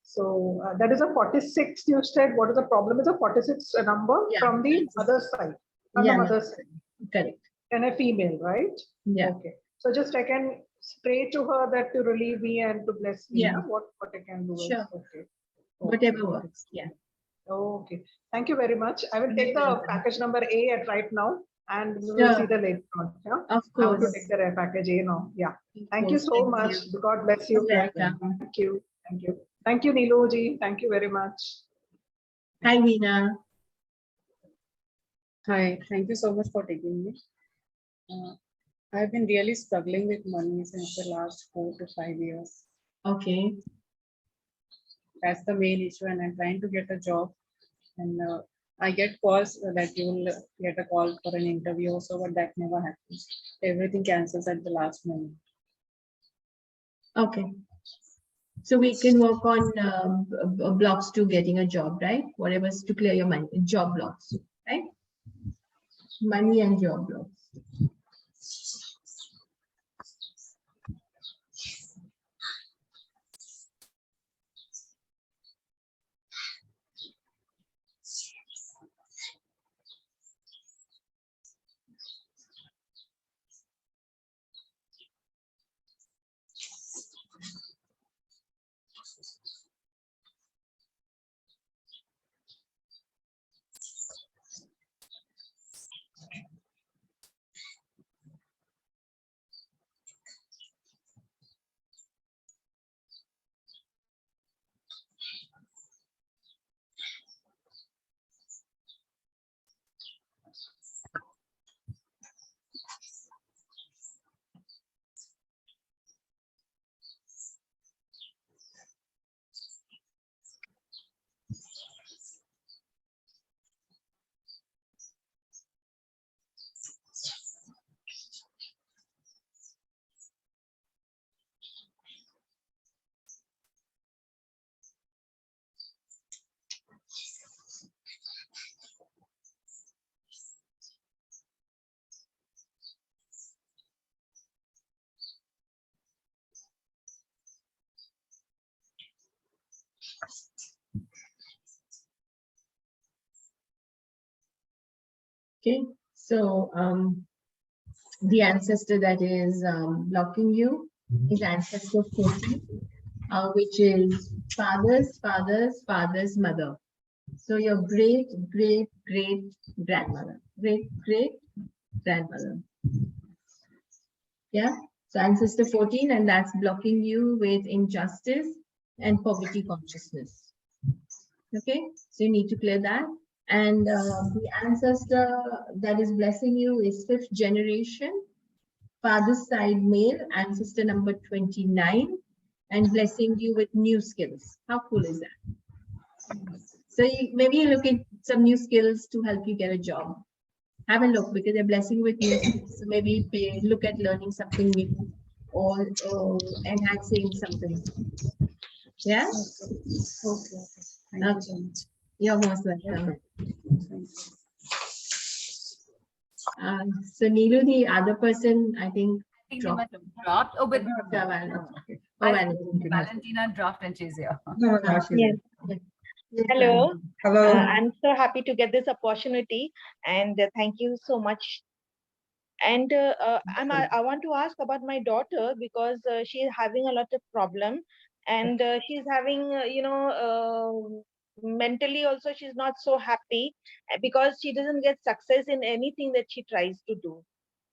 So that is a 46. You said what is the problem? Is a 46 number from the mother's side. From the mother's side. Correct. And a female, right? Yeah. Okay. So just I can pray to her that to relieve me and to bless me. Yeah. What I can do is Sure. okay. Whatever Okay. works. Yeah. Okay. Thank you very much. I will take the package number A at right now, and we will Sure. see the later on. Yeah. Of I want to course. take the package A now. Yeah. Of Thank you course. so much. God bless you. You're welcome. Thank you. Thank you. Thank you, Niloji. Thank you very much. Hi, Veena. Hi, thank you so much for taking me. I've been really struggling with money since the last 4 to 5 years. Okay. That's the main issue, and I'm trying to get a job. And I get calls that you will get a call for an interview, so but that never happens. Everything cancels at the last moment. Okay. So we can work on blocks to getting a job, right? Whatever's to clear your money, job blocks, right? Money and job blocks. Okay, so the ancestor that is blocking you is ancestor 40, which is father's mother. So your great grandmother, great grandmother. Yeah, so ancestor 14, and that's blocking you with injustice and poverty consciousness. Okay, so you need to clear that. And the ancestor that is blessing you is 5th generation, father's side male, ancestor number 29, and blessing you with new skills. How cool is that? So maybe you look at some new skills to help you get a job. Have a look because they're blessing with new skills. So maybe look at learning something new or enhancing something. Yeah? Okay. Thank you so much. You're most welcome. So Neelu, the other person, I think They must have dropped. Oh, but Valentina dropped and she's here. No, no, Yes. Yes, Hello. Hello. I'm so happy to get this opportunity, and thank you so much. And I want to ask about my daughter because she is having a lot of problem, and she's having mentally also she's not so happy because she doesn't get success in anything that she tries to do.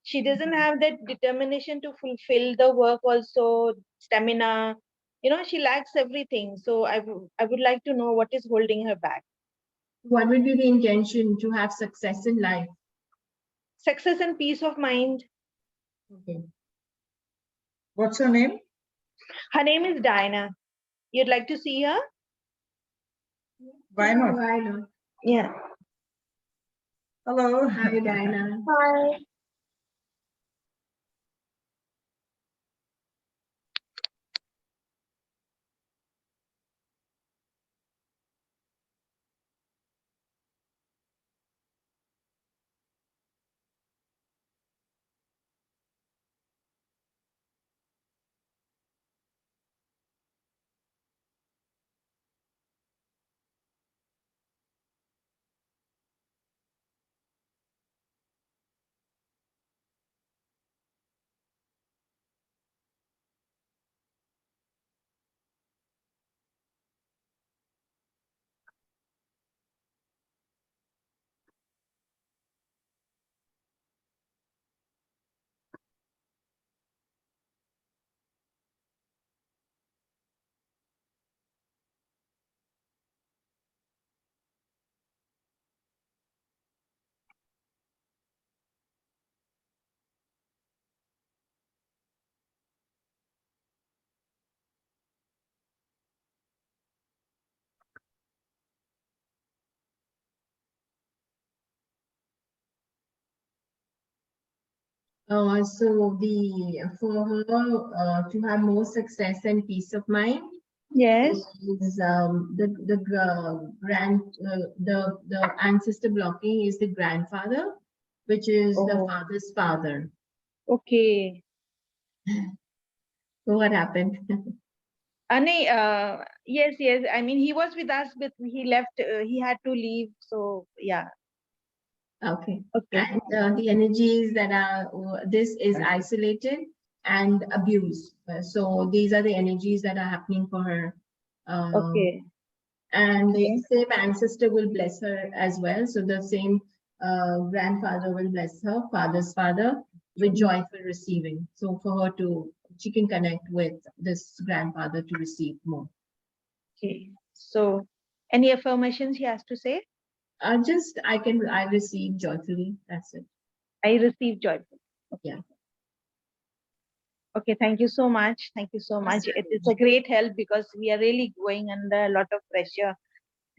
She doesn't have that determination to fulfill the work, also stamina. She lacks everything. So I would like to know what is holding her back. What would be the intention to have success in life? Success and peace of mind. Okay. What's her name? Her name is Diana. You'd like to see her? Why not? Why not? Yeah. Hello. Hi, Diana. Hi. So for her to have more success and peace of mind, Yes. is the ancestor blocking is the grandfather, which is the Oh, father's father. okay. So what happened? Yes, yes. I mean, he was with us, but he left. He had to leave. So yeah. Okay. Okay. And the energies that are this is isolated and abused. So these are the energies that are happening for her. Okay. And Okay. the same ancestor will bless her as well. So the same grandfather will bless her father's father with joyful receiving. So for her to, she can connect with this grandfather to receive more. Okay. So, any affirmations he has to say? I receive joyfully. That's it. I receive joyful. Yeah. Okay. Thank you so much. Thank you so much. It is a great help because we are really going under a lot of pressure.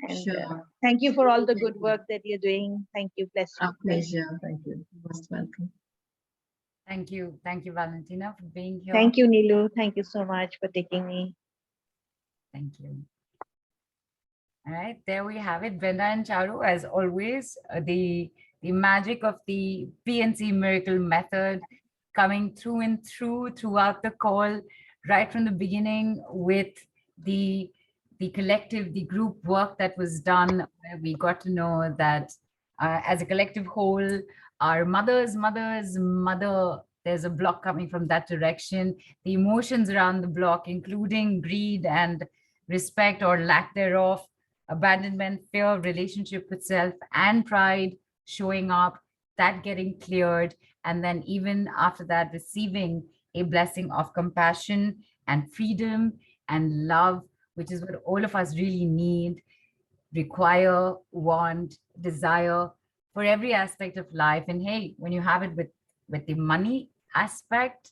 And Sure. thank you for all the good work that you're doing. Thank you. Bless you. Our pleasure. Thank you. Most welcome. Thank you. Thank you, Valentina, for being here. Thank you, Nilu. Thank you so much for taking me. Thank you. All right, there we have it. Brenda and Charu, as always, the magic of the PNC miracle method coming through and throughout the call, right from the beginning with the collective, the group work that was done, where we got to know that as a collective whole, our mother, there's a block coming from that direction. The emotions around the block, including greed and respect or lack thereof, abandonment, fear, relationship with self, and pride showing up, that getting cleared, and then even after that, receiving a blessing of compassion and freedom and love, which is what all of us really need, require, want, desire for every aspect of life. And hey, when you have it with the money aspect,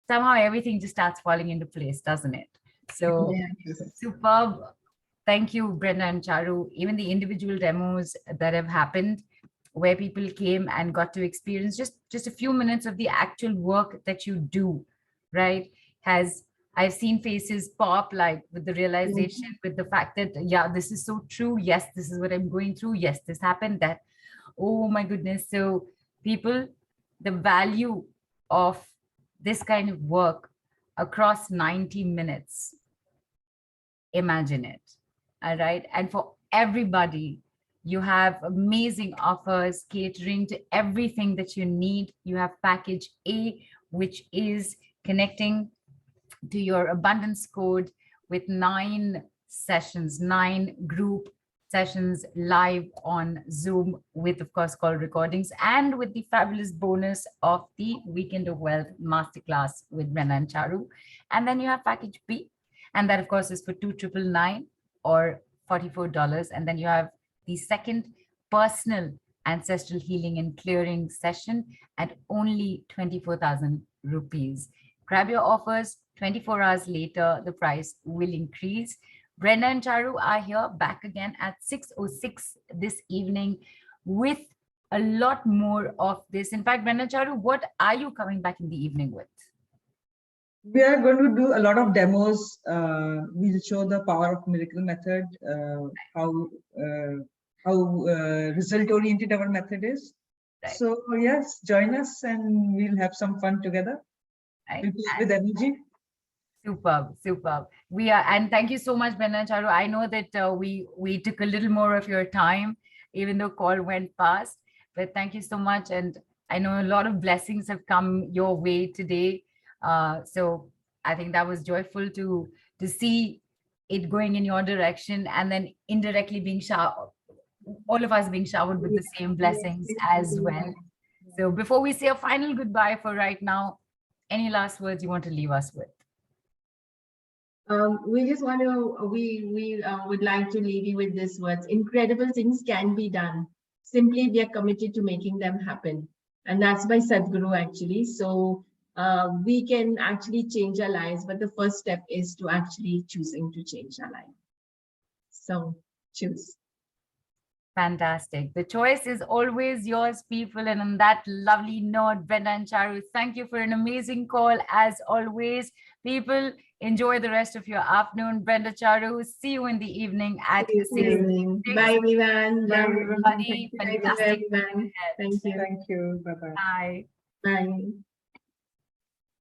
somehow everything just starts falling into place, doesn't it? So superb. Thank you, Brenda and Charu. Even the individual demos that have happened where people came and got to experience just a few minutes of the actual work that you do, right? I've seen faces pop, like with the realization, with the fact that, yeah, this is so true. Yes, this is what I'm going through. Yes, this happened, that, oh my goodness. So people, the value of this kind of work across 90 minutes, imagine it. All right. And for everybody, you have amazing offers catering to everything that you need. You have package A, which is connecting to your abundance code with 9 sessions, 9 group sessions live on Zoom with, of course, call recordings, and with the fabulous bonus of the Weekend of Wealth Masterclass with Brenda and Charu. And then you have package B, and that, of course, is for $2,999 or $44. And then you have the second personal ancestral healing and clearing session at only 24,000 rupees. Grab your offers. 24 hours later, the price will increase. Brenda and Charu are here back again at 6:06 this evening with a lot more of this. In fact, Brenda and Charu, what are you coming back in the evening with? We are going to do a lot of demos. We'll show the power of miracle method, how result-oriented our method is. Right. So yes, join us and we'll have some fun together. Right. We'll play with energy. Superb, superb. We are, and thank you so much, Brenda and Charu. I know that we took a little more of your time, even though call went past. But thank you so much, and I know a lot of blessings have come your way today. So I think that was joyful to see it going in your direction, and then indirectly being showered, all of us being showered with the same blessings as well. So before we say a final goodbye for right now, any last words you want to leave us with? We just want to, we would like to leave you with these words. Incredible things can be done. Simply we are committed to making them happen. And that's by Sadhguru actually. So we can actually change our lives, but the first step is to actually choosing to change our life. So choose. Fantastic. The choice is always yours, people. And on that lovely note, Brenda and Charu, thank you for an amazing call. As always, people, enjoy the rest of your afternoon. Brenda, Charu, see you in the evening at See you 6. evening. Bye, everyone. Bye, Bye, everybody. Thank you, Fantastic. everyone. Thank you. Thank you. Bye-bye. Bye. Bye.